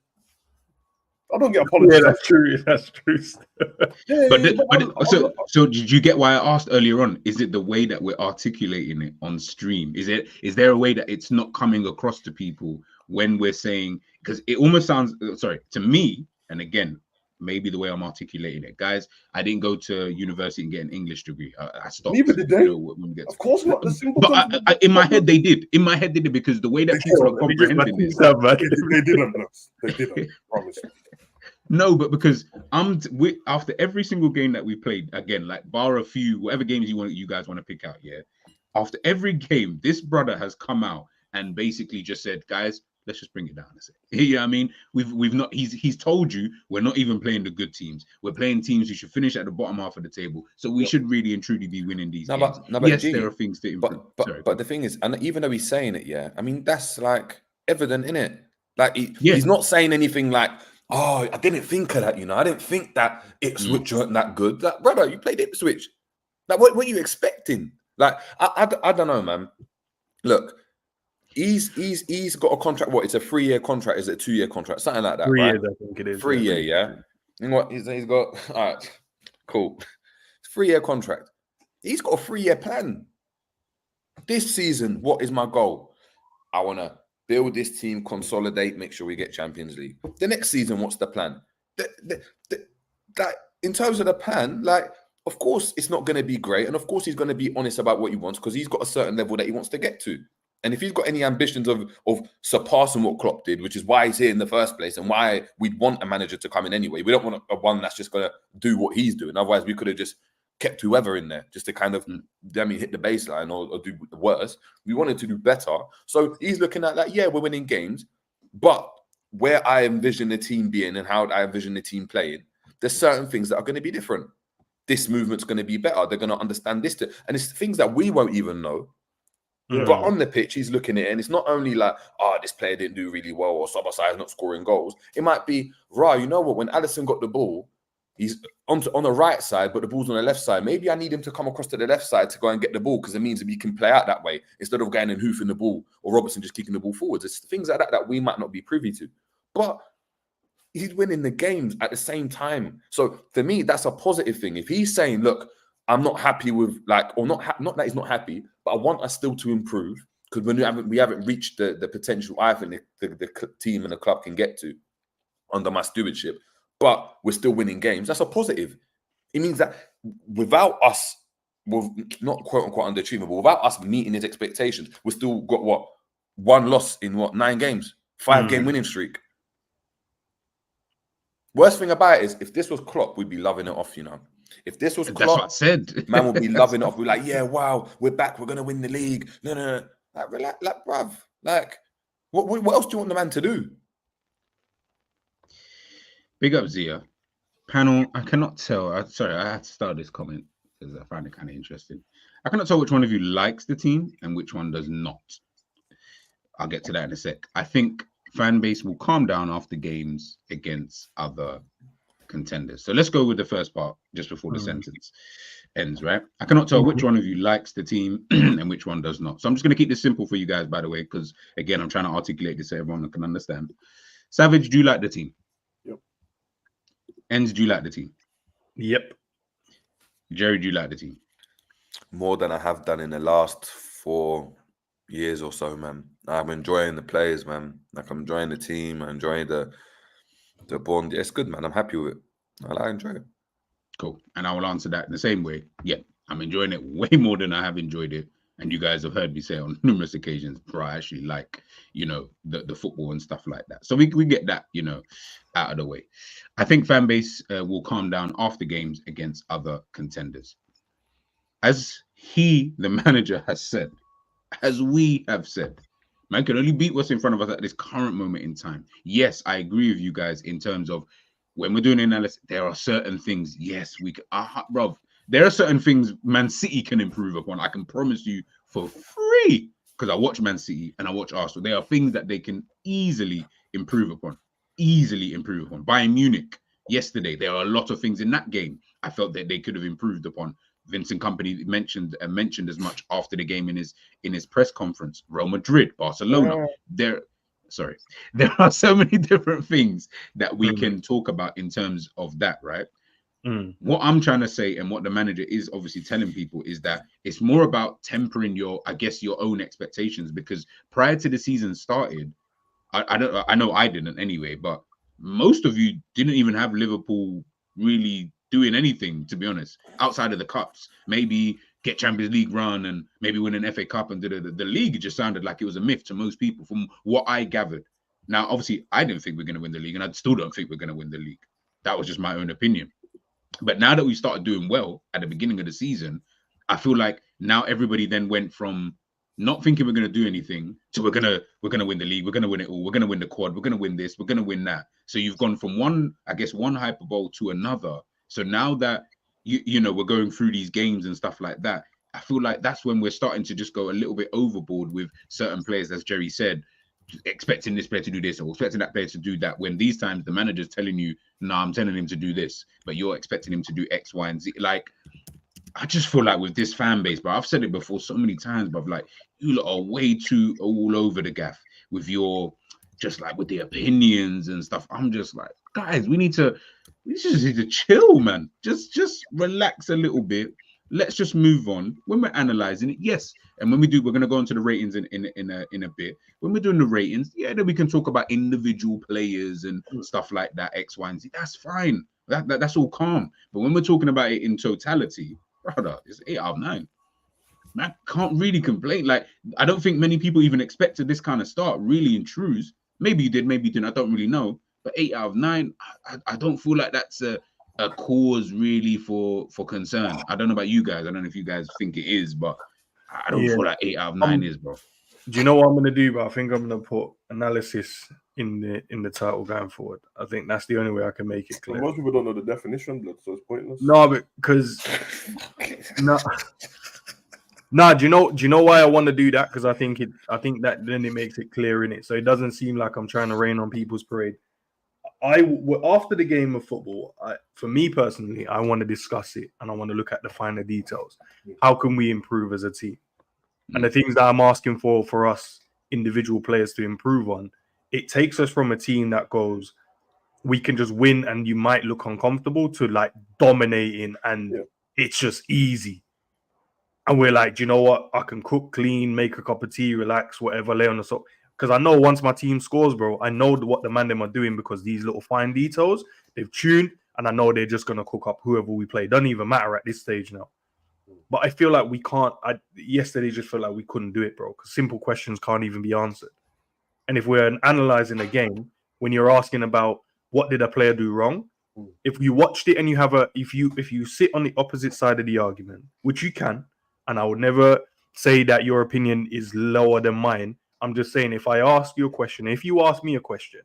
I don't get apologies. Yeah, that's true. That's true. So did you get why I asked earlier on? Is it the way that we're articulating it on stream? Is there a way that it's not coming across to people when we're saying? Because it almost sounds to me, and again, maybe the way I'm articulating it, guys. I didn't go to university and get an English degree. I stopped. Neither did they. Of course not. But in my head, they did. In my head, they did because the way that people are comprehending this. They didn't. They didn't. Promise. No, but because after every single game that we played, again, like bar a few, whatever games you guys want to pick out, yeah. After every game, this brother has come out and basically just said, guys, let's just bring it down a second. You know what I mean? We've not. He's told you we're not even playing the good teams. We're playing teams who should finish at the bottom half of the table. So we should really and truly be winning these games. But yes, there are things to improve. But the thing is, and even though he's saying it, yeah, I mean that's like evident, innit? Like he's not saying anything like, oh, I didn't think of that. I didn't think that Ipswich weren't that good. Like, brother, you played Ipswich. Like, what are you expecting? Like, I don't know, man. Look. He's got a contract. What? It's a 3-year contract. Is it a 2-year contract? Something like that. 3 right? years, I think it is. 3 year, yeah. And what he's got? All right, cool. 3-year contract. He's got a 3-year plan. This season, what is my goal? I want to build this team, consolidate, make sure we get Champions League. The next season, what's the plan? That in terms of the plan, like, of course, it's not going to be great, and of course, he's going to be honest about what he wants because he's got a certain level that he wants to get to. And if he's got any ambitions of surpassing what Klopp did, which is why he's here in the first place and why we'd want a manager to come in anyway, we don't want a one that's just going to do what he's doing. Otherwise, we could have just kept whoever in there just to kind of hit the baseline or do worse. We wanted to do better. So he's looking at like, yeah, we're winning games, but where I envision the team being and how I envision the team playing, there's certain things that are going to be different. This movement's going to be better. They're going to understand this. And it's things that we won't even know. But on the pitch, he's looking at it, and it's not only like, this player didn't do really well, or Szoboszlai is not scoring goals. It might be, you know what? When Alisson got the ball, he's on the right side, but the ball's on the left side. Maybe I need him to come across to the left side to go and get the ball, because it means that he can play out that way instead of going and hoofing the ball, or Robertson just kicking the ball forwards. It's things like that that we might not be privy to. But he's winning the games at the same time. So for me, that's a positive thing. If he's saying, look, I'm not happy with, not that he's not happy, but I want us still to improve, because we haven't reached the potential I think the team and the club can get to under my stewardship, but we're still winning games. That's a positive. It means that without us, not quote unquote underachieving, but without us meeting his expectations, we've still got one loss in 9 games, 5-game winning streak. Worst thing about it is, if this was Klopp, we'd be loving it off, you know. If this was Klopp, that's what I said. Man would be loving it off. We're like, yeah, wow, we're back. We're gonna win the league. No. Like, relax, bruv. Like, what else do you want the man to do? Big up Zia. Panel, I cannot tell. I had to start this comment because I find it kind of interesting. I cannot tell which one of you likes the team and which one does not. I'll get to that in a sec. I think fan base will calm down after games against other contenders. So let's go with the first part just before the sentence ends, right? I cannot tell which one of you likes the team and which one does not. So I'm just going to keep this simple for you guys, by the way, because again, I'm trying to articulate this so everyone can understand. Savage, do you like the team? Yep. ENDZ, do you like the team? Yep. Jerry, do you like the team? More than I have done in the last 4 years or so, man. I'm enjoying the players, man. Like, I'm enjoying the team. I'm enjoying the bond. Yeah, it's good, man. I'm happy with it. I enjoy it. Cool. And I will answer that in the same way. Yeah, I'm enjoying it way more than I have enjoyed it. And you guys have heard me say on numerous occasions, bro, I actually like, you know, the football and stuff like that. So we get that, you know, out of the way. I think fan base will calm down after games against other contenders. As the manager, has said, as we have said, man can only beat what's in front of us at this current moment in time. Yes, I agree with you guys in terms of when we're doing analysis, there are certain things, yes, we can, bro, there are certain things Man City can improve upon. I can promise you for free, because I watch Man City and I watch Arsenal. There are things that they can easily improve upon. Bayern Munich, yesterday, there are a lot of things in that game I felt that they could have improved upon. Vincent Kompany mentioned as much after the game in his press conference. Real Madrid, Barcelona. There are so many different things that we can talk about in terms of that, right? What I'm trying to say, and what the manager is obviously telling people, is that it's more about tempering your own expectations, because prior to the season started, I know I didn't anyway, but most of you didn't even have Liverpool really doing anything, to be honest, outside of the cups. Maybe get Champions League run and maybe win an FA Cup, and the league. It just sounded like it was a myth to most people from what I gathered. Now, obviously, I didn't think we're going to win the league, and I still don't think we're going to win the league. That was just my own opinion. But now that we started doing well at the beginning of the season, I feel like now everybody then went from not thinking we're going to do anything to we're gonna win the league, we're going to win it all, we're going to win the quad, we're going to win this, we're going to win that. So you've gone from one hyperbole to another. So now that you know we're going through these games and stuff like that, I feel like that's when we're starting to just go a little bit overboard with certain players, as Jerry said, expecting this player to do this or expecting that player to do that, when these times the manager's telling you, no, I'm telling him to do this, but you're expecting him to do X, Y, and Z. Like, I just feel like with this fan base, but I've said it before so many times, but like, you lot are way too all over the gaff with your, just like with the opinions and stuff. I'm just like, guys, we just need to chill, man. Just relax a little bit. Let's just move on. When we're analyzing it, yes. And when we do, we're going to go into the ratings in a bit. When we're doing the ratings, yeah, then we can talk about individual players and stuff like that, X, Y, and Z. That's fine. That's all calm. But when we're talking about it in totality, brother, it's 8 out of 9. Man, can't really complain. Like, I don't think many people even expected this kind of start, really, in truth. Maybe you did, maybe you didn't. I don't really know. But 8 out of 9, I don't feel like that's a cause really for concern. I don't know about you guys. I don't know if you guys think it is, but I don't feel like 8 out of 9 is, bro. Do you know what I'm going to do? But I think I'm going to put analysis in the title going forward. I think that's the only way I can make it clear. Most people don't know the definition, blood, so it's pointless. No, because Nah, do you know why I want to do that? Because I think that then it makes it clear in it, so it doesn't seem like I'm trying to rain on people's parade. After the game of football, for me personally, I want to discuss it and I want to look at the finer details. How can we improve as a team? And the things that I'm asking for us individual players to improve on, it takes us from a team that goes, we can just win and you might look uncomfortable, to like dominating and it's just easy. And we're like, do you know what? I can cook, clean, make a cup of tea, relax, whatever, lay on the sofa. Because I know once my team scores, bro, I know what the man them are doing, because these little fine details, they've tuned, and I know they're just going to cook up whoever we play. Doesn't even matter at this stage now. But I feel like we can't. Yesterday just felt like we couldn't do it, bro, because simple questions can't even be answered. And if we're analyzing a game, when you're asking about what did a player do wrong, if you watched it and you have if you sit on the opposite side of the argument, which you can, and I would never say that your opinion is lower than mine. I'm just saying, if I ask you a question, if you ask me a question,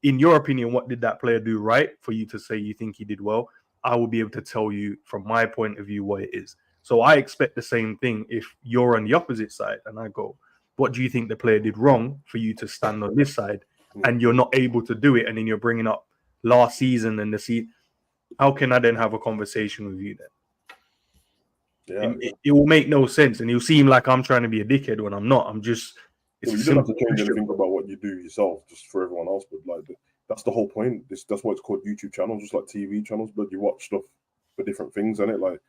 in your opinion, what did that player do right for you to say you think he did well? I will be able to tell you from my point of view what it is. So I expect the same thing if you're on the opposite side and I go, what do you think the player did wrong, for you to stand on this side, and you're not able to do it, and then you're bringing up last season and the season. How can I then have a conversation with you then? It will make no sense, and you'll seem like I'm trying to be a dickhead when I'm not. I'm just. You don't have to change anything about what you do yourself, just for everyone else. But like, that's the whole point. That's why it's called YouTube channels, just like TV channels. But you watch stuff for different things, and it like.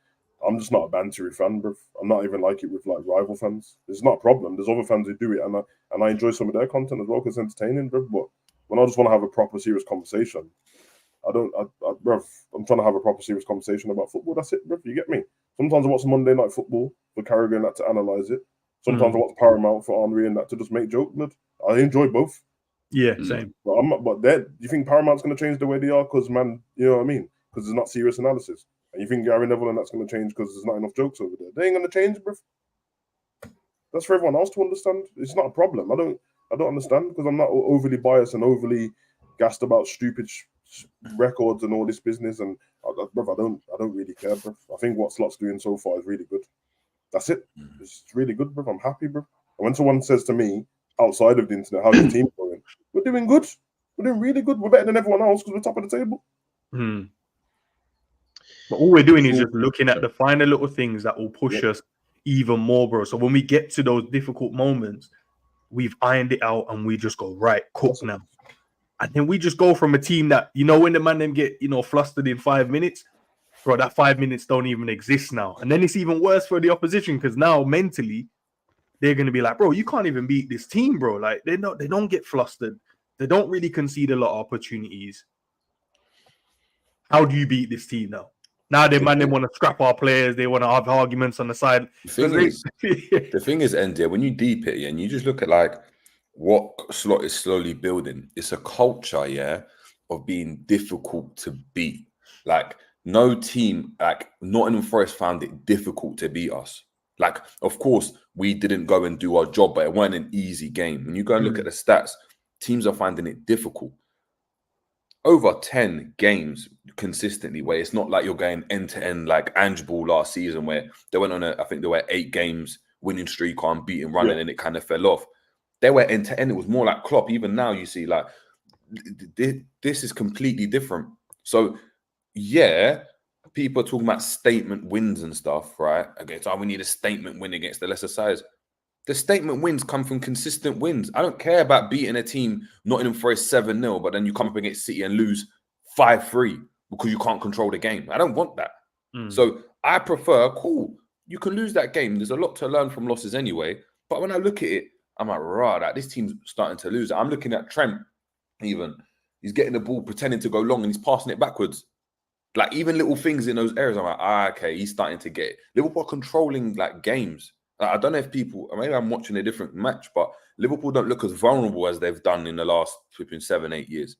I'm just not a bantery fan, bro. I'm not even like it with like rival fans. It's not a problem. There's other fans who do it, and I enjoy some of their content as well because it's entertaining, bro. But when I just want to have a proper, serious conversation, bro, I'm trying to have a proper, serious conversation about football. That's it, bro. You get me? Sometimes I watch Monday Night Football for Carragher and that to analyze it. Sometimes I watch Paramount for Henry and that to just make jokes. I enjoy both. Yeah, same. But I'm not. But do you think Paramount's going to change the way they are? Because man, you know what I mean? Because it's not serious analysis. And you think Gary Neville and that's going to change because there's not enough jokes over there? They ain't going to change, bro. That's for everyone else to understand. It's not a problem. I don't understand because I'm not overly biased and overly gassed about stupid records and all this business. And bro, I don't really care, bro. I think what Slot's doing so far is really good. That's it. It's really good, bro. I'm happy, bro. And when someone says to me outside of the internet, how's your team going? We're doing good. We're doing really good. We're better than everyone else because we're top of the table. But all we're doing is just looking at the finer little things that will push us even more, bro. So when we get to those difficult moments, we've ironed it out and we just go, right, cook now. And then we just go from a team that, you know, when the man them get, you know, flustered in 5 minutes, bro, that 5 minutes don't even exist now. And then it's even worse for the opposition because now mentally they're going to be like, bro, you can't even beat this team, bro. Like they don't get flustered. They don't really concede a lot of opportunities. How do you beat this team now? Now they want to scrap our players. They want to have arguments on the side. The thing is, ND, when you deep it, and you just look at like what Slot is slowly building, it's a culture, of being difficult to beat. Like no team, like Nottingham Forest found it difficult to beat us. Like, of course, we didn't go and do our job, but it wasn't an easy game. When you go and look at the stats, teams are finding it difficult. Over 10 games consistently, where it's not like you're going end to end like Ange Ball last season, where they went on I think there were 8 games winning streak, unbeaten running, and it kind of fell off. They were end to end. It was more like Klopp. Even now, you see, like this is completely different. So, people are talking about statement wins and stuff, right? Okay, so we need a statement win against the lesser sides. The statement wins come from consistent wins. I don't care about beating a team Nottingham Forest 7-0, but then you come up against City and lose 5-3 because you can't control the game. I don't want that. So I prefer, cool, you can lose that game. There's a lot to learn from losses anyway. But when I look at it, I'm like, that this team's starting to lose. I'm looking at Trent even. He's getting the ball, pretending to go long, and he's passing it backwards. Like, even little things in those areas, I'm like, okay, he's starting to get it. Liverpool are controlling, like, games. I don't know if people, maybe I'm watching a different match, but Liverpool don't look as vulnerable as they've done in the last 7-8 years.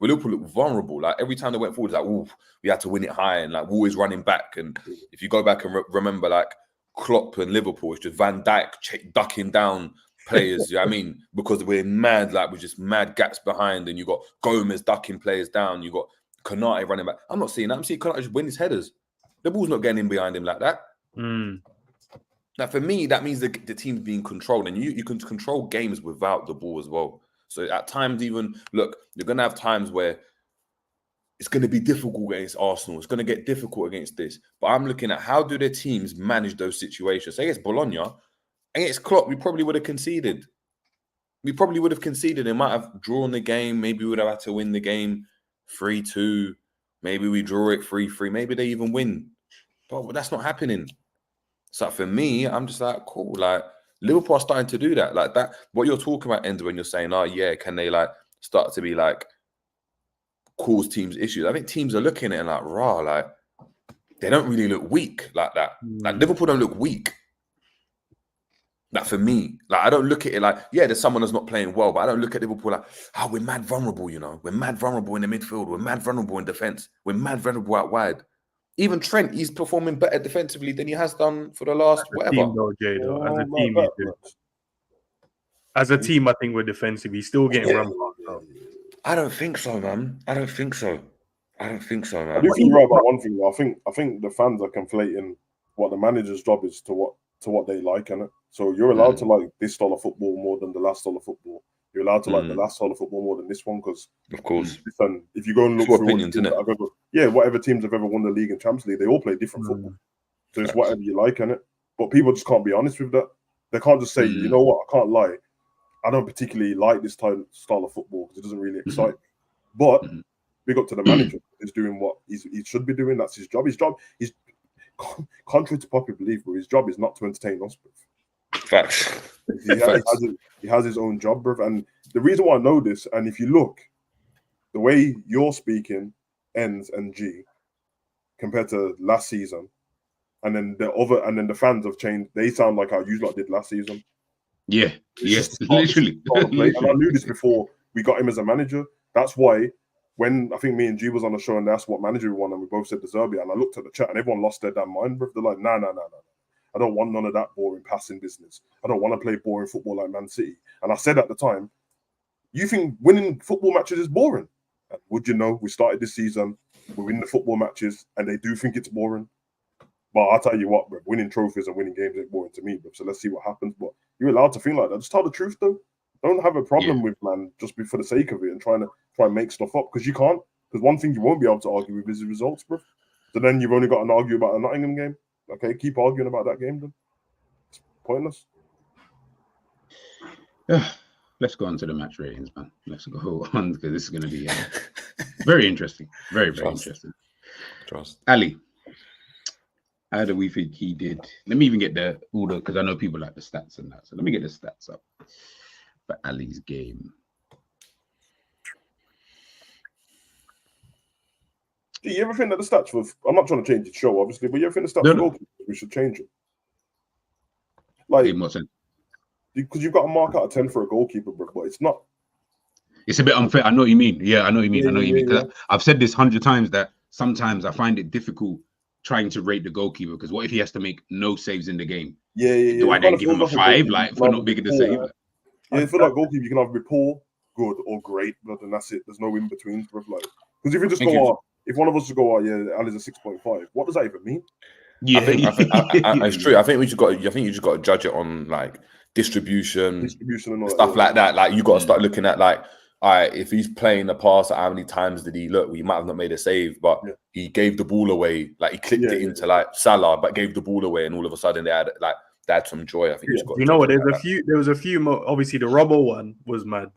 But Liverpool look vulnerable. Like every time they went forward, it's like, we had to win it high, and like we're always running back. And if you go back and remember, like Klopp and Liverpool, it's just Van Dijk ducking down players. You know what I mean? Because we're mad, like we're just mad gaps behind, and you got Gomez ducking players down. You got Konate running back. I'm not seeing that. I'm seeing Konate just win his headers. The ball's not getting in behind him like that. Now, for me, that means the team's being controlled, and you can control games without the ball as well. So at times, even look, you're gonna have times where it's going to be difficult against Arsenal. It's going to get difficult against this. But I'm looking at how do their teams manage those situations. So against Bologna, against Klopp, we probably would have conceded. We probably would have conceded. They might have drawn the game. Maybe we would have had to win the game 3-2. Maybe we draw it 3-3. Maybe they even win. But that's not happening. So for me, I'm just like, cool. Like, Liverpool are starting to do that. Like that, what you're talking about, Enzo, when you're saying, oh, yeah, can they like start to be like, cause teams issues? I think teams are looking at it like, like, they don't really look weak like that. Like, Liverpool don't look weak. Like, for me, like, I don't look at it like, yeah, there's someone that's not playing well, but I don't look at Liverpool like, oh, we're mad vulnerable, you know? We're mad vulnerable in the midfield. We're mad vulnerable in defence. We're mad vulnerable out wide. Even Trent, he's performing better defensively than he has done for the last whatever. Team, though, Jay, though. As a team, as a team, I think we're defensive. He's still getting run. I don't think so, man. I don't think so, man. I do think you're right about one thing, though. I think the fans are conflating what the manager's job is to what they like, innit? So you're allowed to like this style of football more than the last style of football. You're allowed to like the last style of football more than this one, because of course, if you go and look through opinions, whatever teams have ever won the league and Champions League, they all play different football. So it's whatever you like, innit? But people just can't be honest with that. They can't just say, you know what, I can't lie, I don't particularly like this style of football because it doesn't really excite me. But big up to the manager. He's doing what he should be doing. That's his job. His job is, contrary to popular belief, but his job is not to entertain us. Facts. He has his own job, bruv. And the reason why I know this, and if you look, the way you're speaking, ENNZ and G, compared to last season, and then the fans have changed. They sound like how you lot did last season. Yeah, yes, literally. And I knew this before we got him as a manager. That's why when I think me and G was on the show and they asked what manager we want, and we both said De Zerbi, and I looked at the chat and everyone lost their damn mind, bro. They're like, no. I don't want none of that boring passing business. I don't want to play boring football like Man City. And I said at the time, you think winning football matches is boring? And would you know, we started this season, we win the football matches, and they do think it's boring. But I'll tell you what, bro, winning trophies and winning games ain't boring to me, bro. So let's see what happens. But you're allowed to think like that. Just tell the truth, though. Don't have a problem with, man, just be for the sake of it and try and make stuff up, because you can't. Because one thing you won't be able to argue with is the results, bro. So then you've only got to argue about a Nottingham game. Okay, keep arguing about that game then. It's pointless. Let's go on to the match ratings, man. Let's go on, because this is going to be very interesting. Very, very interesting. Ali, how do we think he did? Let me even get the order, because I know people like the stats and that. So let me get the stats up for Ali's game. Do you ever think that the stats for? I'm not trying to change the show, obviously, but you ever think the stats for goalkeepers, we should change it? Like, in what sense? Because you've got a mark out of 10 for a goalkeeper, bro, but it's not. It's a bit unfair. I know what you mean. Yeah, I know what you mean. Because I've said this 100 times that sometimes I find it difficult trying to rate the goalkeeper, because what if he has to make no saves in the game? Do I then give him a 5, like, for not making the save? Yeah, I feel like goalkeeper, you can either be poor, good, or great, but then that's it. There's no in betweens, bro. Like, because if you just go, if one of us to go, Ali's a 6.5, what does that even mean? Yeah, I think it's true. I think you just got to judge it on like distribution and all stuff like that. Like, you got to start looking at like, all right, if he's playing the pass, how many times did he look? We might have not made a save, but he gave the ball away. Like, he clipped it into like Salah, but gave the ball away, and all of a sudden they had some joy. I think you know what? There was a few more. Obviously, the Robbo one was mad,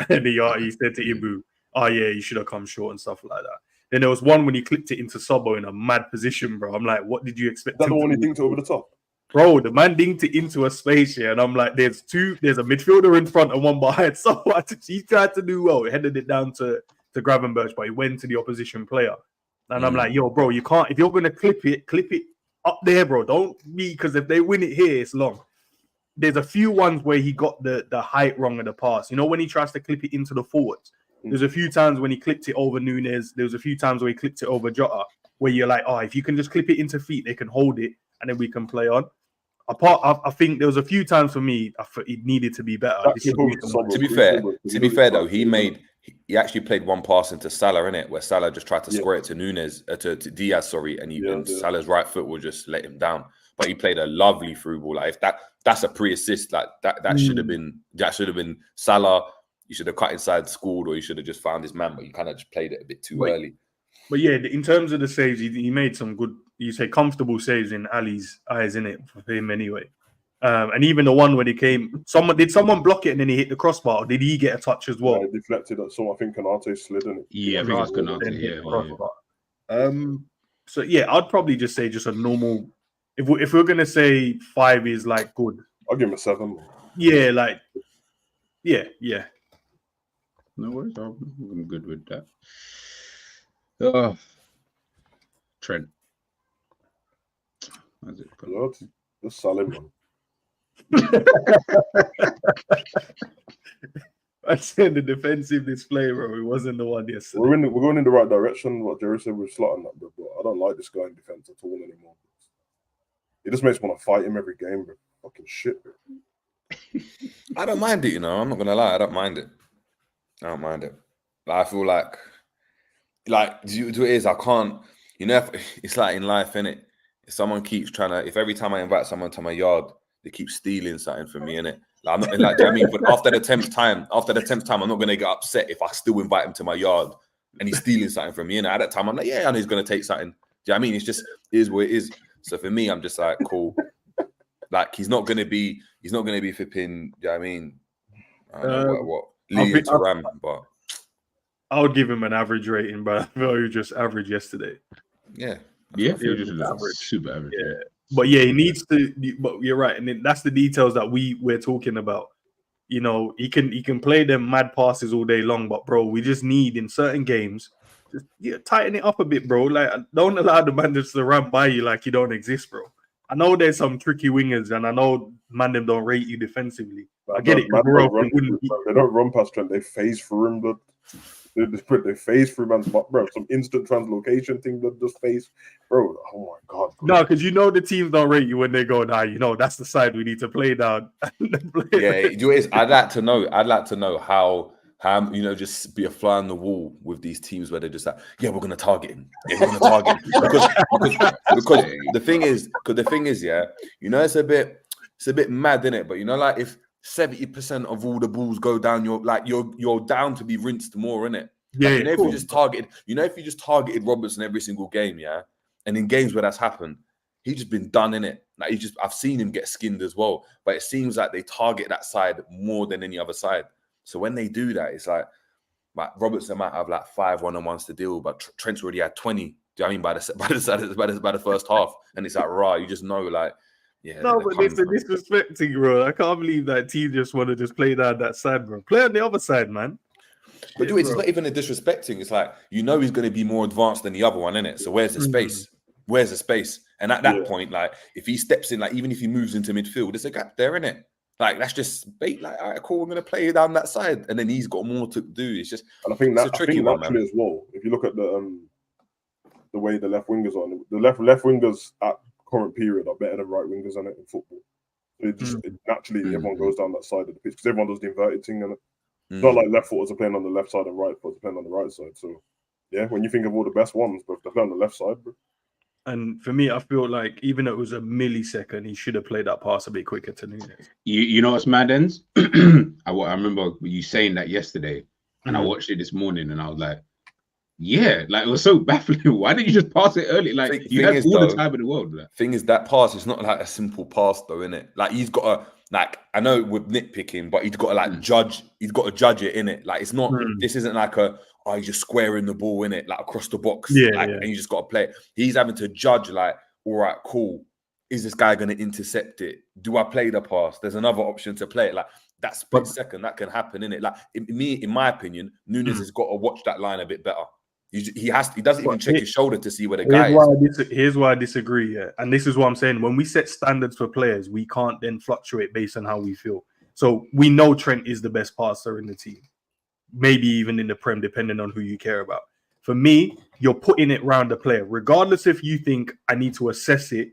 and he said to Ibu, "Oh yeah, you should have come short" and stuff like that. Then there was one when he clipped it into Sobbo in a mad position, bro. I'm like, what did you expect? That's the one he dinked over the top. Bro, the man dinked it into a space here, and I'm like, there's a midfielder in front and one behind. So he tried to do well. He headed it down to Gravenberch, but he went to the opposition player. And I'm like, yo, bro, you can't, if you're going to clip it up there, bro. Don't be, because if they win it here, it's long. There's a few ones where he got the height wrong of the pass. You know, when he tries to clip it into the forwards, there's a few times when he clipped it over Nunes. There was a few times where he clipped it over Jota, where you're like, oh, if you can just clip it into feet, they can hold it, and then we can play on. I think there was a few times for me it needed to be better. To be fair though, he actually played one pass into Salah, innit, where Salah just tried to square it to Nunes, to Diaz, and Salah's right foot will just let him down. but he played a lovely through ball. Like if that's a pre-assist, like that should have been Salah. You should have cut inside, scored, or you should have just found his man, but you kind of just played it a bit too early. But yeah, in terms of the saves, he made some good, you say comfortable saves in Ali's eyes, in it for him anyway. And even the one when he came, did someone block it and then he hit the crossbar, or did he get a touch as well? Yeah, deflected at I think Konate slid in it. Yeah, I think it's Konate. Yeah. So yeah, I'd probably just say just a normal. If we're gonna say 5 is like good, I'll give him a 7. Yeah, like yeah. No worries, I'm good with that. Oh, Trent. How's it going? Just Salah, man. I said the defensive display, bro. It wasn't the one yesterday. We're going in the right direction. What Jerry said, we're slotting that, bro. But I don't like this guy in defense at all anymore. It just makes me want to fight him every game, bro. Fucking shit, bro. I don't mind it, you know. I'm not gonna lie. I don't mind it. Like, I feel like do it is I can't. You know, it's like in life, innit? If someone keeps if every time I invite someone to my yard, they keep stealing something from me, innit? Like, I'm not like, do you know what I mean? But after the 10th time, I'm not gonna get upset if I still invite him to my yard and he's stealing something from me. And at that time, I'm like, yeah, I know he's gonna take something. Do you know what I mean? It's just it is what it is. So for me, I'm just like, cool. Like he's not gonna be flipping. Do you know what I mean? I don't know what leading to Ram, but I would give him an average rating, but I felt he was just average yesterday. Yeah, he was just average, super average. Yeah. But yeah, he needs to. But you're right, and that's the details that we're talking about. You know, he can play them mad passes all day long, but bro, we just need in certain games, just tighten it up a bit, bro. Like, don't allow the man just to run by you like you don't exist, bro. I know there's some tricky wingers, and I know man them don't rate you defensively. I get it. They don't run past Trent. They phase through him, but they phase through man's butt, bro. Some instant translocation thing that just phase, bro. Oh my god. Bro. No, because you know the teams don't rate you when they go down. You know that's the side we need to play down. I'd like to know how you know, just be a fly on the wall with these teams where they're just like, yeah, we're gonna target him. Yeah, we're gonna target him. because the thing is, yeah, you know, it's a bit mad, isn't it? But you know, like if 70% of all the balls go down, you're down to be rinsed more, innit? Yeah. Like, if you just targeted Robertson every single game, yeah, and in games where that's happened, he's just been done, innit? Like I've seen him get skinned as well. But it seems like they target that side more than any other side. So when they do that, it's like Robertson might have like 5 1-on-1s to deal, but Trent's already had 20. Do you know what I mean? By the first half, and it's like, right, you just know, like, yeah. No, but it's a disrespecting, bro. I can't believe that team just want to just play down that side, bro. Play on the other side, man. But dude, it's not even a disrespecting. It's like, you know, he's going to be more advanced than the other one, innit? So where's the space? Where's the space? And at that point, like, if he steps in, like, even if he moves into midfield, there's a gap there, innit? Like, that's just bait. Like, all right, cool, we're going to play down that side. And then he's got more to do. It's just, and I think it's a tricky one, man. As well, if you look at the way the left wingers are, the left wingers at current period are better than right wingers in football. So it naturally, everyone goes down that side of the pitch because everyone does the inverted thing. And it's not like left footers are playing on the left side and right footers are playing on the right side. So, yeah, when you think of all the best ones, but they're playing on the left side, bro. And for me, I feel like even though it was a millisecond, he should have played that pass a bit quicker to Nunez. You know what's mad, Ends? I remember you saying that yesterday, and I watched it this morning, and I was like, yeah, like it was so baffling. Why didn't you just pass it early? Like you had all the time in the world. Like. Thing is, that pass is not like a simple pass, though, innit? Like he's got to, like, I know with nitpicking, but he's got to like judge. He's got to judge it, innit? Like it's not. This isn't like you're just squaring the ball in it, like across the box, and you just got to play it. He's having to judge, like, all right, cool. Is this guy going to intercept it? Do I play the pass? There's another option to play it. Like that split second, that can happen, innit? Like in my opinion, Nunez has got to watch that line a bit better. He doesn't even check his shoulder to see where the guy is. Here's why I disagree, yeah. And this is what I'm saying. When we set standards for players, we can't then fluctuate based on how we feel. So we know Trent is the best passer in the team. Maybe even in the Prem, depending on who you care about. For me, you're putting it round the player. Regardless if you think I need to assess it,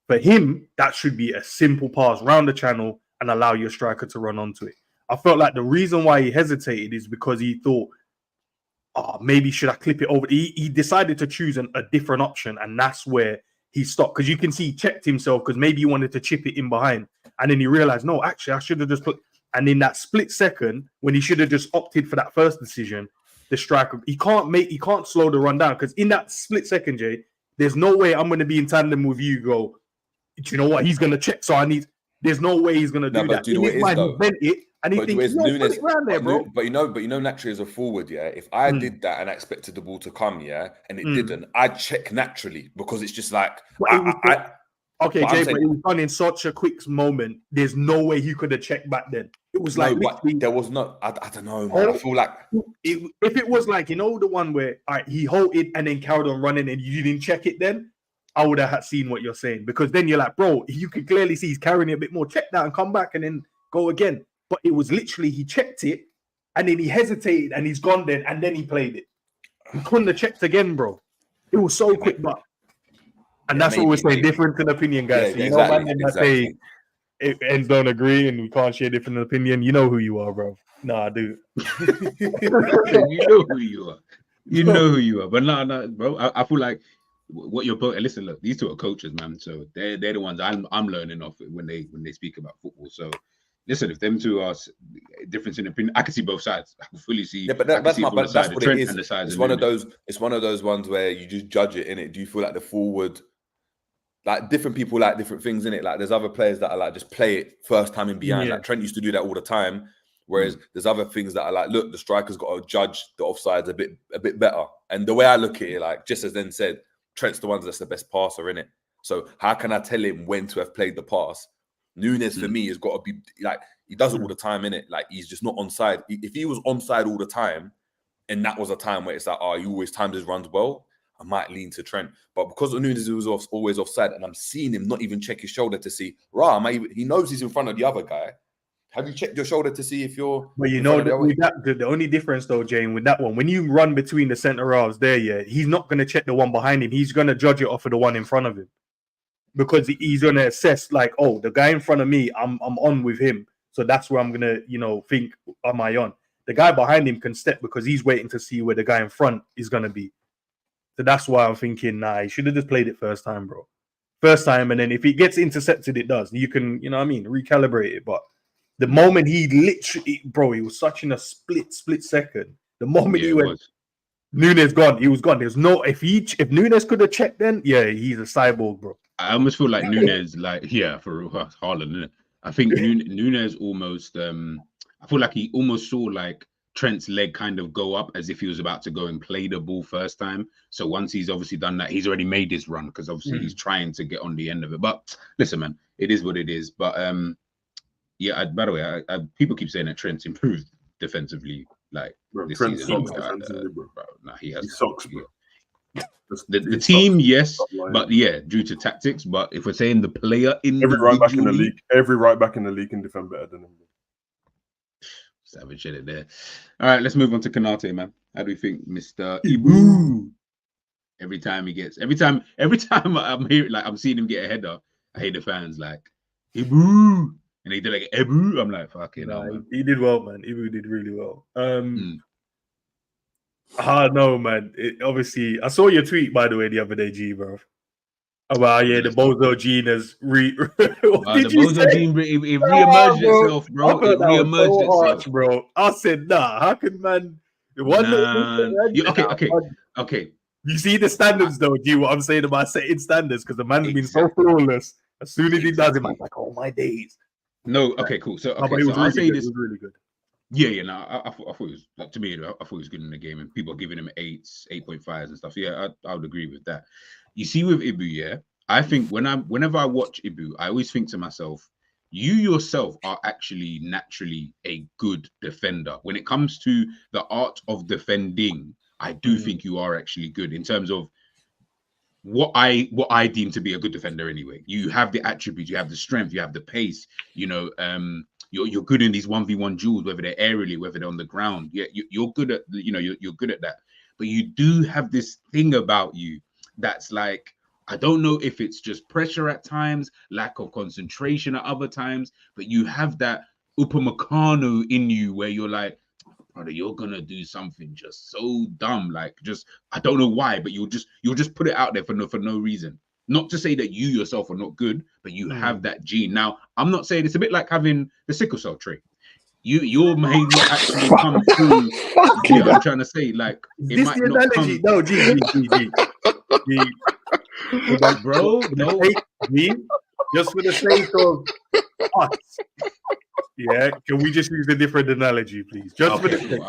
for him, that should be a simple pass round the channel and allow your striker to run onto it. I felt like the reason why he hesitated is because he thought, maybe should I clip it over? He decided to choose a different option, and that's where he stopped because you can see he checked himself because maybe he wanted to chip it in behind, and then he realized, no, actually, I should have just put. And in that split second, when he should have just opted for that first decision, the striker he can't slow the run down because in that split second, Jay, there's no way I'm going to be in tandem with you. Go, do you know what? He's going to check, so I need. There's no way he's going to do that. Do you know what it is though? He bent it, and he thinks, no, put it around there, bro. But you know, naturally as a forward, yeah, if I did that and I expected the ball to come, yeah, and it didn't, I'd check naturally because it's just like okay, Jay, but it was done in such a quick moment. There's no way he could have checked back then. It was like there was not. I don't know, man. I feel like if it was like, you know, the one where he halted and then carried on running and you didn't check it, then I would have seen what you're saying, because then you're like, bro, you can clearly see he's carrying it a bit more. Check that and come back and then go again. But it was literally he checked it and then he hesitated and he's gone then and then he played it. He couldn't have checked again, bro. It was so quick, and that's what we're saying. Difference in opinion, guys. Yeah, so you exactly, know, man, say if ends don't agree and we can't share different opinion. You know who you are, bro. No, I do. You know who you are. You know who you are. But no, bro. I feel like what you're both. Listen, look, these two are coaches, man. So they're the ones I'm learning off when they speak about football. So listen, if them two are difference in opinion, I can see both sides. I can fully see. Yeah, but that's what it is. It's one of those ones where you just judge it in it. Do you feel like the forward? Like different people like different things in it. Like there's other players that are like just play it first time in behind. Yeah. Like Trent used to do that all the time. Whereas there's other things that are like, look, the striker's got to judge the offsides a bit better. And the way I look at it, like just as then said, Trent's the one that's the best passer in it. So how can I tell him when to have played the pass? Nunes for me has got to be like he does it all the time in it. Like he's just not onside. If he was onside all the time, and that was a time where it's like, he always timed his runs well, I might lean to Trent. But because Nunes was always offside, and I'm seeing him not even check his shoulder to see, he knows he's in front of the other guy. Have you checked your shoulder to see if you're? Well, you know, the only difference though, Jane, with that one, when you run between the centre halves there, yeah, he's not going to check the one behind him. He's going to judge it off of the one in front of him, because he's going to assess like, oh, the guy in front of me, I'm on with him, so that's where I'm going to, think, am I on? The guy behind him can step because he's waiting to see where the guy in front is going to be. So that's why I'm thinking, he should have just played it first time, bro. First time, and then if it gets intercepted, it does. You can, recalibrate it. But the moment he literally, bro, he was such in a split second. The moment he went, Nunes gone, he was gone. There's no, if Nunes could have checked then, he's a cyborg, bro. I almost feel like Nunes, for real, Haaland, isn't it? I think Nunes almost, I feel like he almost saw like Trent's leg kind of go up as if he was about to go and play the ball first time. So once he's obviously done that, he's already made his run because obviously he's trying to get on the end of it. But listen, man, it is what it is. But by the way, people keep saying that Trent's improved defensively, like this season. He has. He sucks, bro. The team, yes, but due to tactics. But if we're saying the player in every right back in the league can defend better than him. Savage it there. All right, let's move on to Kanate, man. How do you think, Mr. Ibu? Every time I'm hearing, like, I'm seeing him get a header, I hate the fans like Ibu, and they did like Ibu. I'm like, fucking hell. He did well, man. Ibu did really well. No, man. Obviously, I saw your tweet, by the way, the other day, G, bro. About the Bozo gene has the Bozo gene it re-emerged itself, bro. It re-emerged itself, bro. I said, how can man? Okay. You see the standards, though. Do you what I'm saying about setting standards? Because the man's been so flawless. As soon as he does it, I'm like, oh my days. No, okay, cool. So I'll say this. It was really good. I thought it was, like, to me, I thought he was good in the game, and people are giving him 8s, 8.5s and stuff. Yeah, I would agree with that. You see, with Ibu, I think whenever I watch Ibu, I always think to myself, you yourself are actually naturally a good defender. When it comes to the art of defending, I do think you are actually good in terms of what I deem to be a good defender anyway. You have the attributes, you have the strength, you have the pace, you're good in these 1v1 duels, whether they're aerially, whether they're on the ground. Yeah, you're good at you're good at that. But you do have this thing about you that's like, I don't know if it's just pressure at times, lack of concentration at other times, but you have that Upamecano in you where you're like, brother, you're gonna do something just so dumb, like, just I don't know why, but you'll just put it out there for no reason. Not to say that you yourself are not good, but you have that gene. Now, I'm not saying it's a bit like having the sickle cell trait. You may not actually come through. Yeah, I'm trying to say, like, it This might the not analogy. come. No, G. Bro, no. Just for the sake of us. Yeah, can we just use a different analogy, please? Just for the Okay, sake.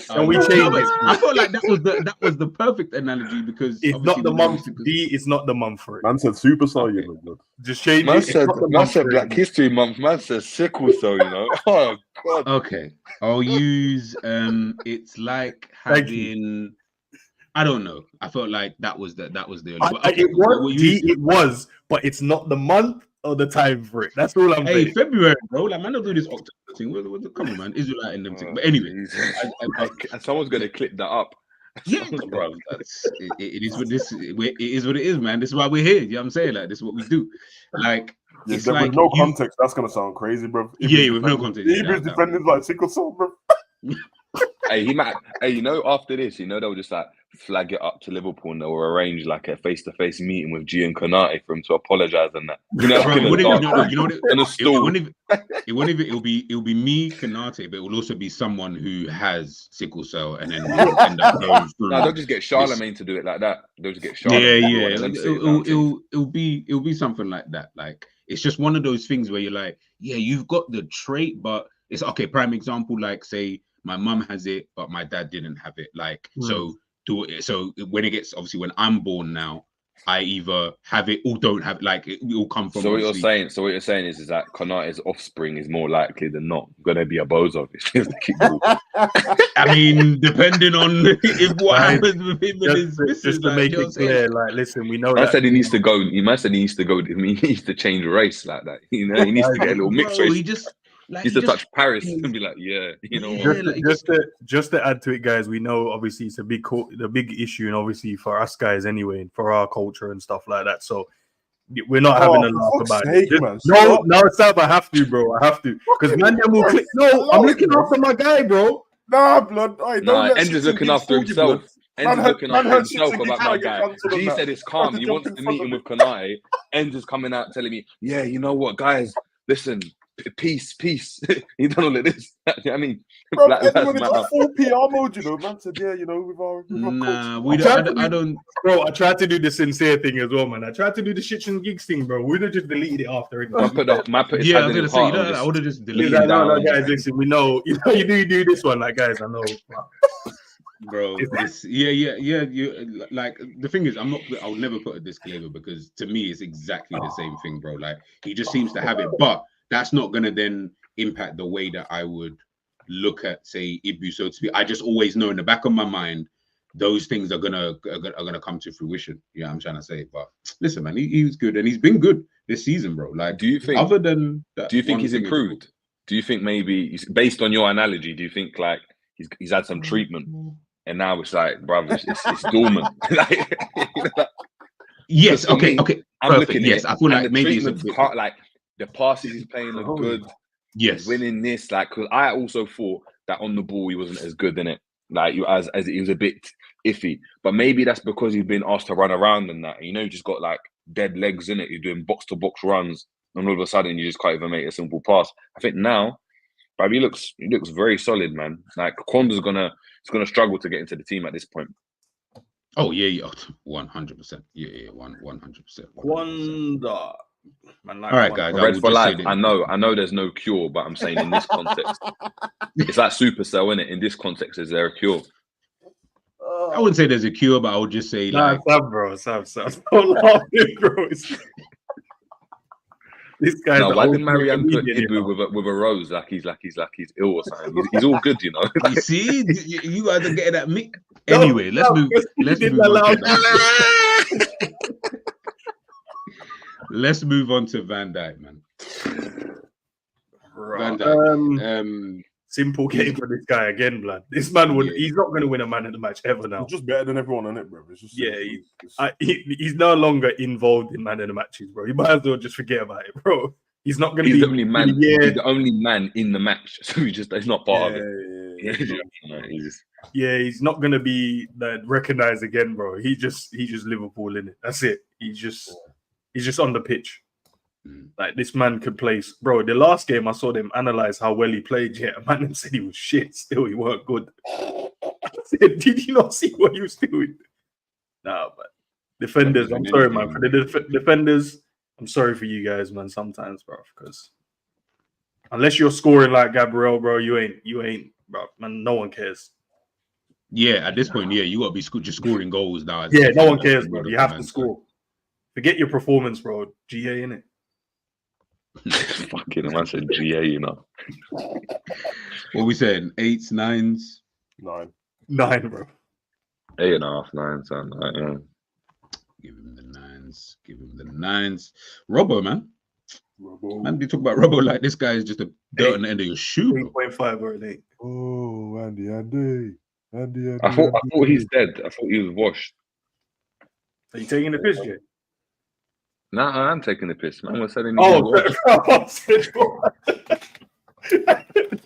cool. Can we change it? I felt like that was the perfect analogy because It's not obviously the we know month. sickle- D is not the month for it. Man said supercellular, blood. Just change Man it. It's said, not the man month said for Black it. History Month. Man says sickle cell. You know. Oh God. Okay, I'll use it's like Thank you. having. I don't know. I felt like that was the okay, It cool. was, We'll D, use- it was, but it's not the month or the time for it. That's all I'm Hey, saying. February, bro. Like, man, don't do this October thing. Come on, man. Israelite in them thing. But anyway, And someone's gonna clip that up. yeah, bro. It is what this. It is what it is, man. This is why we're here. You know what I'm saying? Like, this is what we do. Like, Yeah, it's with like no you- context, that's gonna sound crazy, bro. Yeah, with no context. Yeah, Hebrews that- defending like sickle cell, bro. Hey, he might. Hey, you know, after this, you know, they'll just like flag it up to Liverpool and they'll arrange like a face-to-face meeting with G and Konate for him to apologize and that. You know, Bro, like, it wouldn't even, no, you know what? on a stool. It'll be me, Konate, but it will also be someone who has sickle cell, and then we'll end up going through. No, they'll just get Charlemagne to do it like that. They'll just get Charlemagne. It'll be something like that. Like, it's just one of those things where you're like, yeah, you've got the trait, but it's okay. Prime example, like, say my mum has it, but my dad didn't have it. Like, so when it gets, obviously when I'm born now, I either have it or don't have it. Like, it will come from. So what you're saying is that Konate's offspring is more likely than not going to be a bozo. I mean, depending on if what happens with him and his missus, just to like, make you know it clear, like, listen, we know I that said he needs to go. He needs to change race like that. You know, he needs to get a little mixed race. He needs to touch Paris and be like, yeah, you know. Just to add to it, guys, we know obviously it's a big issue, and obviously for us guys anyway, and for our culture and stuff like that. So we're not having a laugh about it. No, Sam, I have to, bro. I have to, because man, then will click. No, I'm looking after my guy, bro. Nah, blood. Enzo's looking after himself. Enzo's looking after himself about my guy. G said it's calm. He wants to meet him with Konate. Enzo's coming out telling me, yeah, you know what, guys, listen. Peace. You done all of this. You know what I mean? Bro, everyone is a full PR mode, you know. Man said, yeah, you know, with our I don't. Bro, I tried to do the sincere thing as well, man. I tried to do the shits and gigs thing, bro. We'd have just deleted it after. I was gonna say, I would have just deleted it. it. No, guys, listen, we know. You do this one, like, guys, I know. Bro, you like, the thing is, I'll never put a disclaimer, because to me it's exactly the same thing, bro. Like, he just seems to have it, but that's not gonna then impact the way that I would look at, say, Ibu, so to speak. I just always know in the back of my mind those things are gonna come to fruition. Yeah, I'm trying to say. But listen, man, he was good, and he's been good this season, bro. Like, do you think, other than that, do you think he's improved? Do you think maybe, based on your analogy, do you think like he's had some treatment and now it's like, brother, it's dormant? Yes. Okay. I'm looking. Yes, I feel like maybe it's a bit like the passes he's playing are good. Yes, he's winning this. Like, because I also thought that on the ball he wasn't as good in it. Like, as he was a bit iffy. But maybe that's because he's been asked to run around and that. You know, he just got like dead legs in it. He's doing box to box runs, and all of a sudden you just can't even make a simple pass. I think now, but he looks very solid, man. Like, Kwanda's gonna struggle to get into the team at this point. Oh yeah, 100%. Yeah, 100%. Kwanda. Man, like, all right, guys. Red for life. I know there's no cure, but I'm saying in this context, it's like Supercell, innit? In this context, is there a cure? I wouldn't say there's a cure, but I would just say, like, Sam. Don't laugh, bro. This guy. No, why did Marianne put Ibu with a rose like he's ill or something? He's all good, you know. You see, you guys are getting at me. Anyway, let's move. Let's move on to Van Dijk, man. Right. Van Dijk. Simple game for this guy again, blood. This man he's not going to win a man of the match ever now. He's just better than everyone on it, bro. It's just, he's no longer involved in man of the matches, bro. You might as well just forget about it, bro. He's not going to be the only man. He's the only man in the match, so he's not part of it. He's not going to be recognized again, bro. He's just Liverpool in it. That's it. He's just on the pitch. Mm. Like, this man could play. Bro, the last game I saw them analyze how well he played. Yeah, man said he was shit. Still, he weren't good. I said, did you not see what he was doing? Nah, but defenders, I'm sorry, man. For the defenders, I'm sorry for you guys, man. Sometimes, bro, because unless you're scoring like Gabriel, bro, you ain't, bro, man. No one cares. Yeah, at this point, yeah, you got to be just scoring goals now. Yeah, no one cares, bro. You have to score. Forget your performance, bro. GA, innit? Fucking man said GA, you know. What we saying? 8s, 9s? 9. 9, bro. 8.5, 9, something like that. Give him the 9s. Give him the 9s. Robbo, man. Robo. Man, you talk about Robbo like this guy is just a dirt on the end of your shoe. 8.5 or an 8. Oh, Andy. I thought he's dead. I thought he was washed. Are you taking the piss, Jay? Nah, I'm taking the piss, man. We're selling. Oh,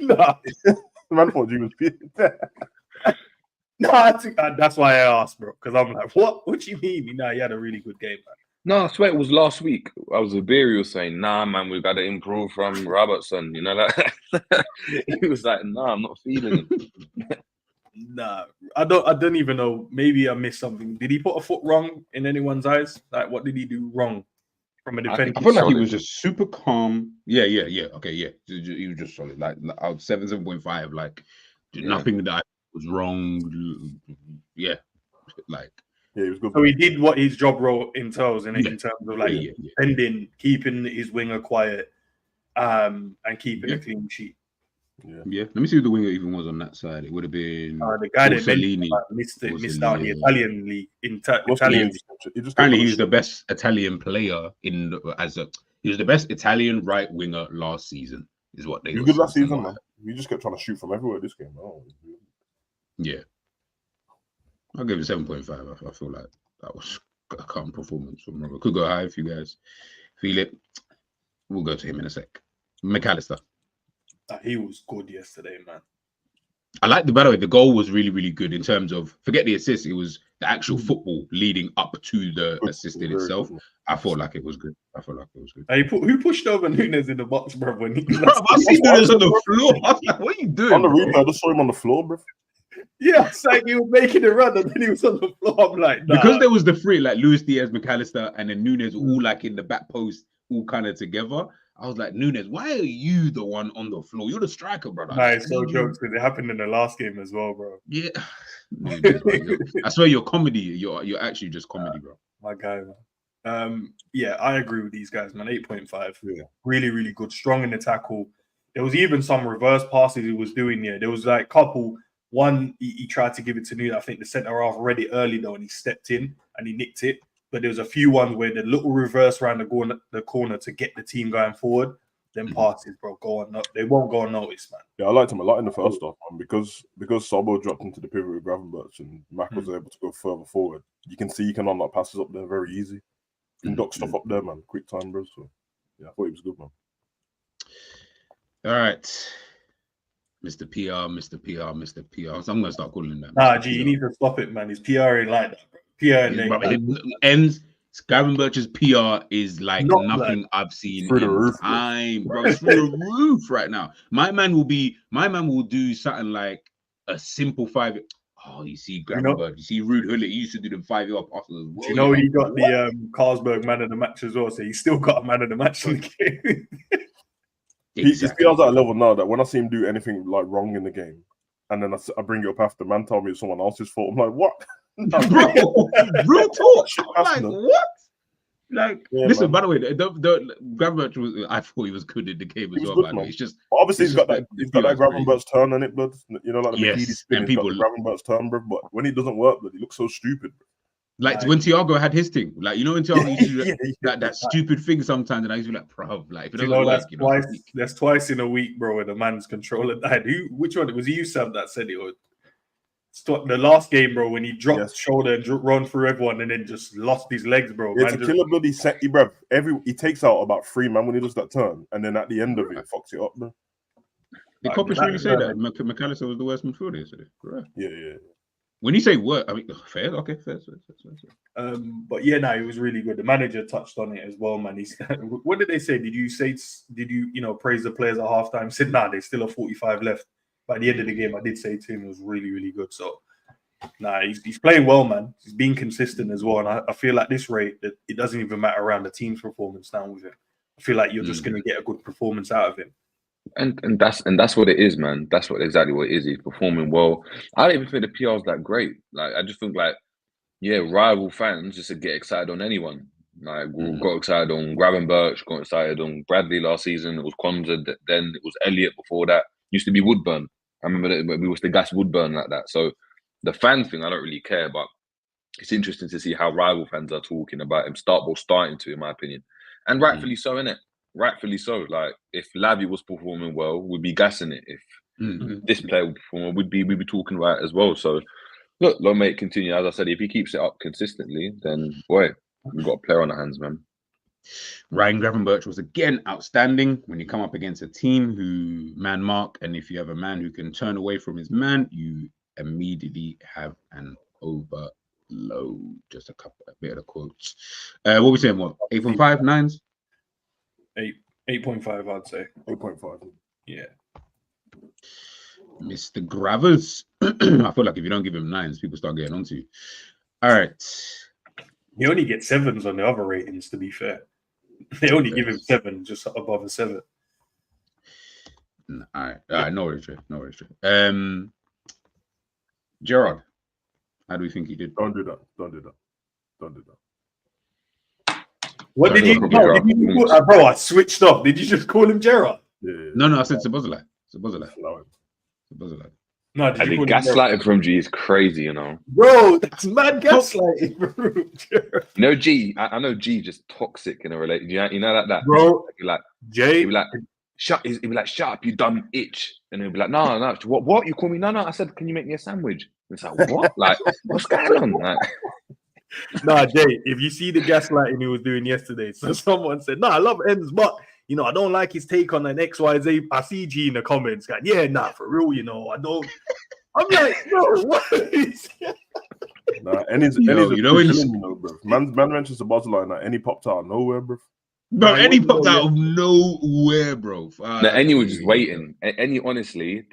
nah. Man thought you was dead. No, I think that's why I asked, bro. Because I'm like, what? What do you mean? Nah, he had a really good game, man. No, I swear it was last week. I was with Beery was saying, nah, man, we've got to improve from Robertson. You know, like he was like, nah, I'm not feeling it. Nah, I don't even know. Maybe I missed something. Did he put a foot wrong in anyone's eyes? Like, what did he do wrong from a defense? I feel like he was just super calm. Yeah. Okay, yeah. He was just solid. Like out 7.5. Like nothing that was wrong. Yeah, like. Yeah, he was good. So he did what his job role entails in terms of like defending, keeping his winger quiet, and keeping a clean sheet. Yeah. Let me see who the winger even was on that side. It would have been the guy that missed out in the Italian league. Apparently, he was the best Italian player he was the best Italian right winger last season. Is what they. He was good last season, man. We just kept trying to shoot from everywhere this game. Yeah. I'll give it 7.5. I feel like that was a calm performance from Robert. Could go high if you guys feel it. We'll go to him in a sec. McAllister. He was good yesterday, man. I like by the way, the goal was really, really good in terms of forget the assist. It was the actual football leading up to the assist in itself. I felt like it was good. Who pushed over Nunes in the box, bro? When he I see Nunes on the floor. I was like, what are you doing? On the replay, I just saw him on the floor, bro. Yeah, it's like he was making a run and then he was on the floor. I'm like, nah. Because there was the three, like Luis Diaz, McAllister, and then Nunes all like in the back post, all kind of together. I was like, Nunes, why are you the one on the floor? You're the striker, brother. Nah, it's so jokes because it happened in the last game as well, bro. Yeah. Nunes, I swear you're comedy. You're actually just comedy, bro. My guy, man. Yeah, I agree with these guys, man. 8.5. Yeah. Really, really good. Strong in the tackle. There was even some reverse passes he was doing here. There was like a couple. One, he tried to give it to Nunes. I think the centre half read it early though, and he stepped in and he nicked it. But there was a few ones where the little reverse around the corner to get the team going forward. Them passes, bro, they won't go unnoticed, man. Yeah, I liked him a lot in the first half, man, because Sabo dropped into the pivot with Gravenberch and Mac was able to go further forward. You can see you can unlock passes up there very easy. You can dock stuff up there, man. Quick time, bro. So yeah, I thought he was good, man. All right. Mr. PR. So I'm gonna start calling him that. Nah, G, you need to stop it, man. His PR ain't like that, bro. Gravenberch's PR is like nothing I've seen in time, bro. It's through the roof right now. My man will do something like a simple 5. Oh, you see Gravenberch, you see Ruud Gullit. He used to do them 5-yard passes as well. You know, he got the Carlsberg man of the match as well, so he's still got a man of the match in the game. His PR's at a level now that when I see him do anything like wrong in the game, and then I bring it up after, man tell me it's someone else's fault. I'm like, what? Bro, real talk. I'm like, what? Like, yeah, listen, man. By the way, the Gravenberch was, I thought he was good in the game as well. Good, man. It's just obviously he's got that Gravenberch turn on it, blood. You know, like the McGeady spin. And people Gravenberch turn, bro. But when he doesn't work, blood, he looks so stupid. Bro. Like when Thiago had his thing, like you know when Thiago used to do that stupid thing sometimes, and I used to be like, bro, like if it doesn't work, that's twice in a week, bro, when the man's controller died. Which one was it? You, Sam, that said it? Or the last game, bro, when he dropped shoulder and run through everyone and then just lost his legs, bro. Yeah, to kill a bloody set, bro. He takes out about 3 man when he does that turn, and then at the end of it, fucks it up, bro. Did Coppers really say that McAllister was the worst midfielder yesterday? Correct. Yeah. When you say work, I mean, fair, okay, fair. But yeah, no, it was really good. The manager touched on it as well, man. He's, what did they say? Did you praise the players at halftime? Said, nah, there's still a 45 left. By the end of the game, I did say to him it was really, really good. So, nah, he's playing well, man. He's being consistent as well. And I feel like this rate, that it doesn't even matter around the team's performance now with him. I feel like you're just going to get a good performance out of him. And that's what it is, man. That's exactly what it is. He's performing well. I don't even think the PR's that great. Like, I just think like, yeah, rival fans just to get excited on anyone. Like, we got excited on Gravenberch, got excited on Bradley last season. It was Kwanzaa, then it was Elliott before that. Used to be Woodburn. I remember that we used to gas Woodburn like that. So the fan thing, I don't really care, but it's interesting to see how rival fans are talking about him. Starting to, in my opinion, and rightfully so, innit? Rightfully so. Like, if Lavi was performing well, we'd be gassing it. If this player would perform well, we'd be talking about it as well. So look, long may it continue. As I said, if he keeps it up consistently, then boy, we've got a player on our hands, man. Ryan Gravenberch was again outstanding when you come up against a team who man mark, and if you have a man who can turn away from his man, you immediately have an overload. Just a bit of the quotes. What we saying? What 8.5, 9s? 8.5, I'd say. 8.5. Yeah. Mr. Gravers. I feel like if you don't give him 9s, people start getting onto you. All right. He only gets 7s on the other ratings, to be fair. They only give him 7, just above a 7. All right. No worries, Trey. Gerard, how do we think he did? Don't do that. What did you call? Bro, I switched off. Did you just call him Gerard? Yeah. No, I said Sabozalai. No, I think gaslighting from G is crazy, you know. Bro, that's mad gaslighting, bro. No, G. I know G just toxic in a relationship. You know that bro. He'd be like, Jay, he'd be like, shut up, you dumb itch. And he'll be like, no, what? You call me? No, I said, can you make me a sandwich? And it's like, what? Like, what's going on? Like, nah, Jay, if you see the gaslighting he was doing yesterday, so someone said, I love ENDZ, but I don't like his take on an XYZ. I see G in the comments going, yeah, nah, for real, I don't. I'm like, bro, what is Nah, Enny's bro. Man mentions the bottle line, Enny popped out of nowhere, bro. Bro, Enny popped out of nowhere, bro. No, Enny was just waiting. Enny, honestly,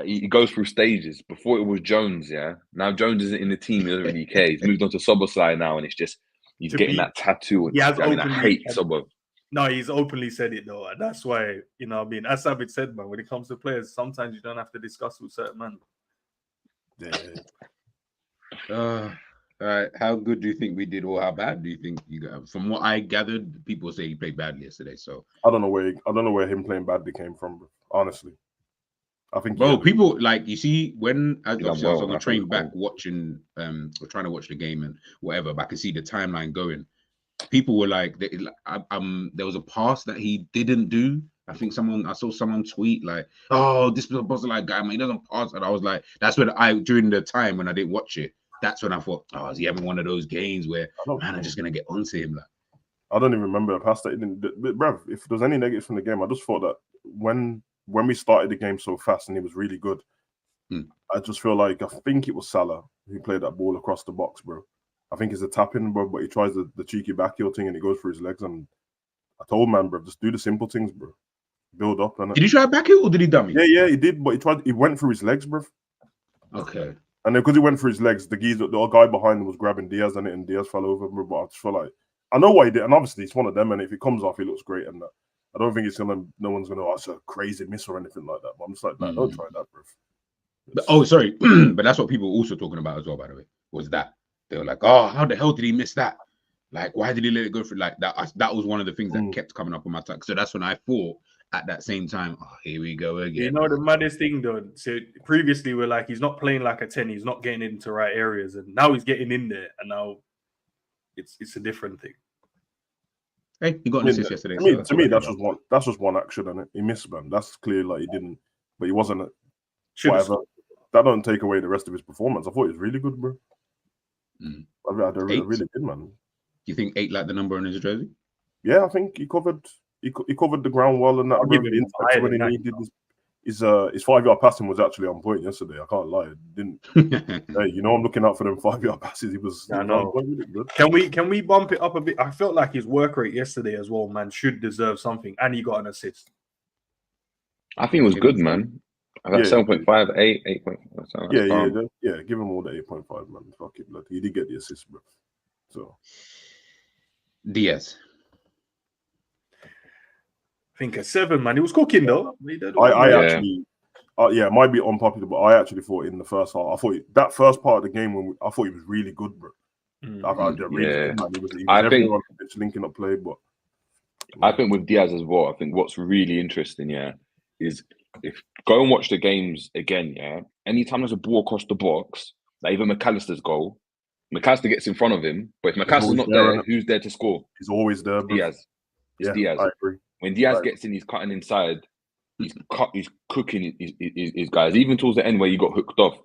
he goes through stages. Before it was Jones, yeah. Now Jones isn't in the team. He doesn't really care. He's moved on to Soboslai now, and it's just he's getting that tattoo. I hate Sobo. No, he's openly said it though, and that's why As Savage said, man, when it comes to players, sometimes you don't have to discuss with certain men. Yeah. All right. How good do you think we did, or how bad do you think you got? From what I gathered, people say he played badly yesterday. So I don't know where him playing badly came from, bro. Honestly. I think people like you see when I was on the train back watching or trying to watch the game and whatever, but I could see the timeline going. People were like, there was a pass that he didn't do. I saw someone tweet like, "Oh, this was a Boston guy, man. He doesn't pass." And I was like, that's when during the time when I didn't watch it, that's when I thought, "Oh, is he having one of those games where I'm just gonna get onto him?" Like, I don't even remember a pass that he didn't. But bruv, if there's any negatives from the game, I just thought that when we started the game so fast and he was really good, I just feel like I think it was Salah who played that ball across the box, bro. I think it's a tap-in, bro, but he tries the cheeky back heel thing and it goes through his legs. And I told man, bro, just do the simple things, bro. Build up. And did he try back heel or did he dummy? Yeah, he did, but he went through his legs, bro. Okay. And then because he went through his legs, the guy behind him was grabbing Diaz on it, and Diaz fell over, bro. But I just feel like I know why he did, and obviously it's one of them. And if it comes off, he looks great. And I don't think no one's gonna it's a crazy miss or anything like that. But I'm just like, don't try that, bro. But, sorry, but that's what people were also talking about as well. By the way, was that. They were like, "Oh, how the hell did he miss that? Like, why did he let it go through like that?" That was one of the things that kept coming up on my talk. So that's when I thought at that same time, "Oh, here we go again." The maddest thing though. So previously we're like, he's not playing like a 10. He's not getting into right areas, and now he's getting in there, and now it's a different thing. Hey, he got an assist yesterday. To me, that's just one action, and he missed, man. That's clear, like he didn't, but he wasn't. Whatever. That don't take away the rest of his performance. I thought he was really good, bro. I really did, man. Do you think 8 like the number on his jersey? Yeah, I think he covered the ground well, and that when he needed this. his 5-yard passing was actually on point yesterday. I can't lie. It didn't. Hey, you know I'm looking out for them 5-yard passes. He was I on know. point with it, bro. Can we bump it up a bit? I felt like his work rate yesterday as well, man, should deserve something, and he got an assist. I think it was good, man. I got 7.5, 8, 8.5. Yeah. Give him all the 8.5, man. Fuck it, blood. He did get the assist, bro. So Diaz. I think a 7, man. He was cooking though. Actually, it might be unpopular, but I actually thought in the first half, I thought that first part of the game I thought he was really good, bro. I think linking up play, but I think with Diaz as well. I think what's really interesting, is if go and watch the games again, anytime there's a ball across the box, like even McAllister's goal, McAllister gets in front of him, but if McAllister's not there, who's there to score? He's always there, bro. Diaz. It's Diaz. I agree. When Diaz gets in, he's cutting inside. He's cooking his guys. Even towards the end where he got hooked off.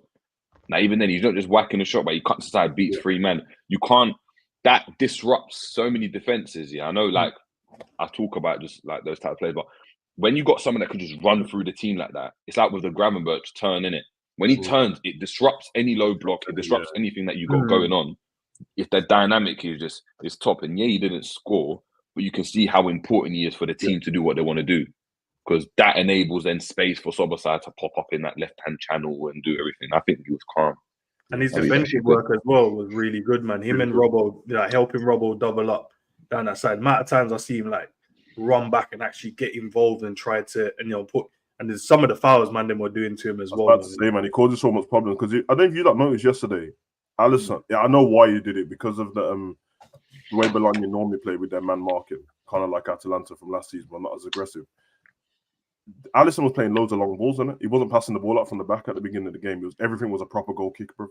Now, even then, he's not just whacking a shot, but he cuts inside, beats 3 men. You can't. That disrupts so many defenses. I know, like I talk about just like those type of players, but when you got someone that could just run through the team like that, it's like with the Gravenberch turn in it. When he turns, it disrupts any low block. It disrupts anything that you got going on. If the dynamic is top, and he didn't score, but you can see how important he is for the team to do what they want to do, because that enables then space for Szoboszlai to pop up in that left-hand channel and do everything. I think he was calm. And his defensive work as well was really good, man. Him and Robbo, helping Robbo double up down that side. Amount of times I see him like run back and actually get involved and try to, put. And there's some of the fouls, man, them were doing to him as well. I was about to say, man, he causes so much problems because I don't know if you noticed yesterday, Alisson. Yeah, I know why you did it because of the way Bologna normally play with their man marking, kind of like Atalanta from last season, but not as aggressive. Alisson was playing loads of long balls on it. He wasn't passing the ball out from the back at the beginning of the game. Everything was a proper goal kick, bro.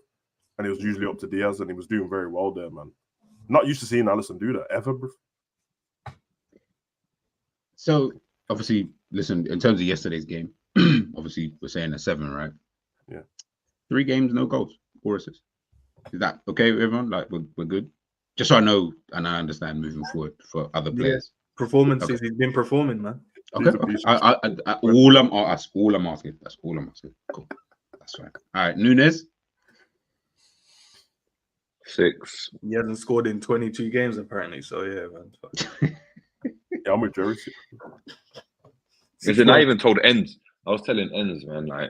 And it was usually up to Diaz, and he was doing very well there, man. Not used to seeing Alisson do that ever, bro. So obviously, listen, in terms of yesterday's game, obviously we're saying a 7, right? Yeah. 3 games, no goals, 4 assists. Is that okay with everyone? Like we're good? Just so I know and I understand moving forward for other players. Performances, he's been performing, man. Okay. All I'm asking. That's all I'm asking. Cool. That's fine. All right, Nunes. 6. He hasn't scored in 22 games apparently. So yeah, man. Yeah, I'm with Jerry. Listen, I even told Ends. I was telling Ends, man, like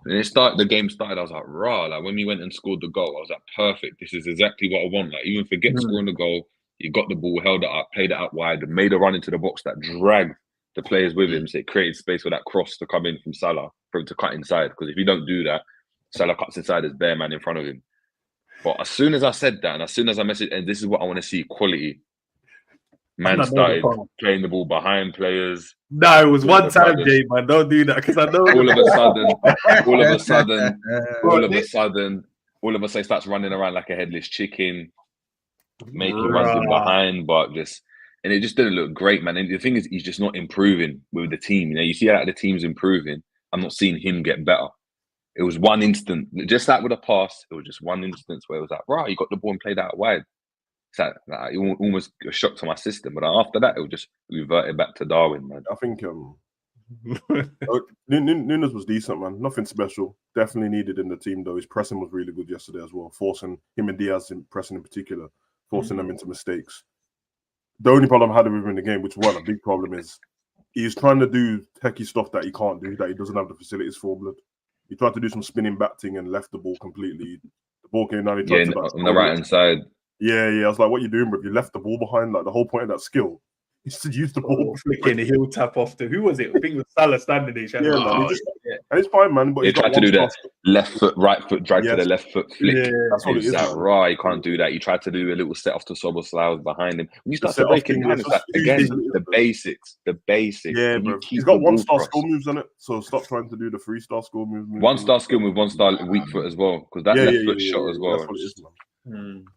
when the game started, I was like, rah, like when we went and scored the goal, I was like, perfect. This is exactly what I want. Like, even forget scoring the goal, he got the ball, held it up, played it out wide, and made a run into the box that dragged the players with him. So it created space for that cross to come in from Salah, for him to cut inside. Because if you don't do that, Salah cuts inside, there's bare man in front of him. But as soon as I said that, and as soon as I messaged, and this is what I want to see, quality, man started playing the ball behind players. No, it was one time, Jay, man. Don't do that because I know. All of a sudden, he starts running around like a headless chicken, making runs in behind, but and it just didn't look great, man. And the thing is, he's just not improving with the team. You see how the team's improving. I'm not seeing him get better. It was one instant, just like with a pass. It was just one instance where it was like, right, you got the ball and played out wide. It's like it almost a shock to my system. But after that, it was just reverted back to Darwin, man. I think Nunes was decent, man. Nothing special. Definitely needed in the team, though. His pressing was really good yesterday as well. Forcing him and Diaz in pressing in particular, forcing them into mistakes. The only problem I had with him in the game, which was a big problem, is he's trying to do techie stuff that he can't do, that he doesn't have the facilities for, blood. He tried to do some spinning back thing and left the ball completely. The ball came down. On the right hand side. Yeah. I was like, what are you doing, bro? You left the ball behind. Like the whole point of that skill is to use the ball. Flicking a heel tap off to who was it? I think it was Salah standing there. And it's fine, man. But he tried to do that left foot, right foot, drag to the left foot flick. Yeah, that's what it is. Like, raw, you can't do that. He tried to do a little set off to Szoboszlai behind him. When you start to break it down, it's like, again, the basics. Yeah, bro. He's got 1-star skill moves on it, so stop trying to do the 3-star skill moves. 1-star skill move, 1-star weak foot as well, because that left foot shot as well. That's what it is, man.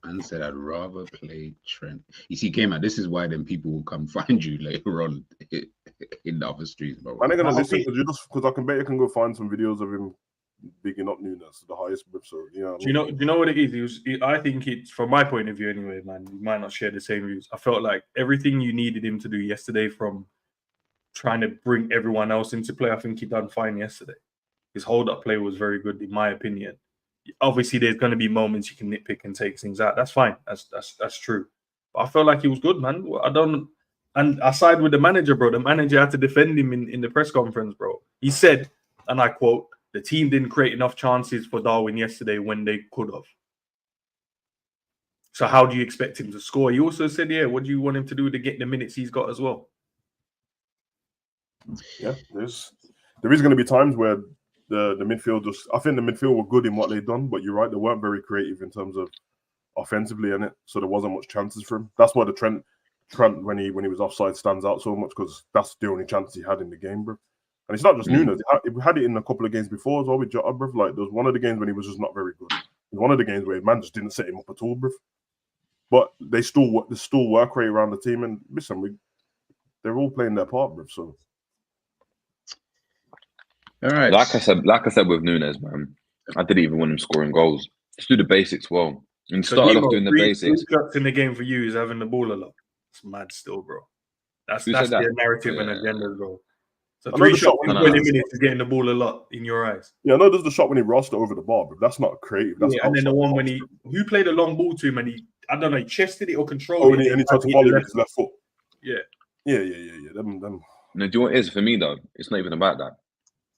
And said I'd rather play Trent. You see, K-Man, this is why then people will come find you later on in the other streets, bro. And they're gonna listen because I can bet you can go find some videos of him bigging up Nunes, the highest grip. So yeah. Do you know what it is? I think it's, from my point of view anyway, man. You might not share the same views. I felt like everything you needed him to do yesterday, from trying to bring everyone else into play. I think he done fine yesterday. His hold-up play was very good, in my opinion. Obviously, there's going to be moments you can nitpick and take things out. That's fine. That's true. But I felt like he was good, man. And I side with the manager, bro. The manager had to defend him in the press conference, bro. He said, and I quote, "The team didn't create enough chances for Darwin yesterday when they could have." So how do you expect him to score? He also said, "Yeah, what do you want him to do to get the minutes he's got as well?" Yeah, there is going to be times where the midfield I think the midfield were good in what they've done, but you're right, they weren't very creative in terms of offensively in it, so there wasn't much chances for him. That's why the Trent when he was offside stands out so much, because that's the only chance he had in the game, bro. And it's not just Nunes; we had it in a couple of games before as well with Jota, bro. Like there was one of the games when he was just not very good. There's one of the games where man just didn't set him up at all, bro. But there's still work rate around the team, and listen, they're all playing their part, bro. So. All right. Like I said with Nunes, man, I didn't even want him scoring goals. Just do the basics well. And started off doing the basics. In the game for you is having the ball a lot. It's mad still, bro. That's their narrative and agenda, bro. So 3 shots in 20 minutes is getting the ball a lot in your eyes. Yeah, I know there's the shot when he rossed over the bar, but that's not creative. That's and then the one when who played a long ball to him and I don't know, he chested it or controlled it. And he tried to volley with his left foot. Yeah. Yeah. Them. No, do you know what it is for me though? It's not even about that.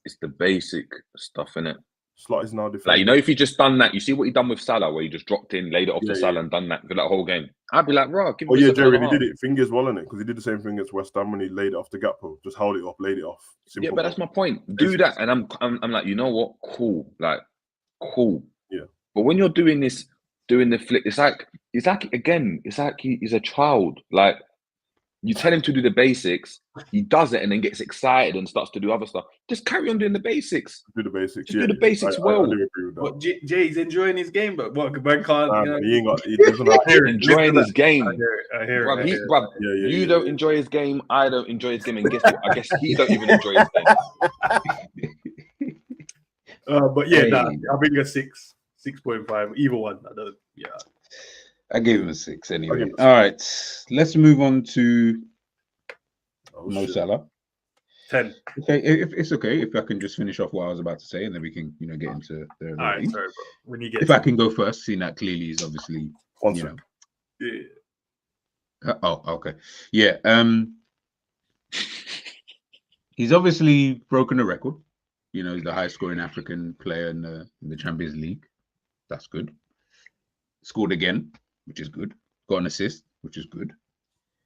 It's the basic stuff, innit? Slot is now defending. Like, you know, if he just done that, you see what he done with Salah, where he just dropped in, laid it off to Salah and done that for that whole game. I'd be like, bro, give me Jerry, he did it fingers well, innit? Because he did the same thing against West Ham when he laid it off the gap post. Just held it up, laid it off. Simple but that's my point. Do that. And I'm like, you know what? Cool. Like, cool. Yeah. But when you're doing this, doing the flick, it's like he's a child. Like, you tell him to do the basics, he does it and then gets excited and starts to do other stuff. Just carry on doing the basics. Do the basics. Do the basics well. I do agree with that. But Jay's enjoying his game, but what? Man can't. He doesn't enjoying his game. I hear it. You don't enjoy his game. I don't enjoy his game, and guess what? I guess he don't even enjoy his game. But yeah, I think a 6.5, either one. I don't. Yeah. I gave him a 6 anyway. All right, let's move on to Mo Salah. 10. Okay, if it's okay, if I can just finish off what I was about to say, and then we can, get into the. All right, sorry, bro. When you get if I can go first, seeing that clearly is obviously, Yeah. Oh, okay. Yeah. He's obviously broken a record. He's the highest scoring African player in the Champions League. That's good. Scored again, which is good. Got an assist, which is good.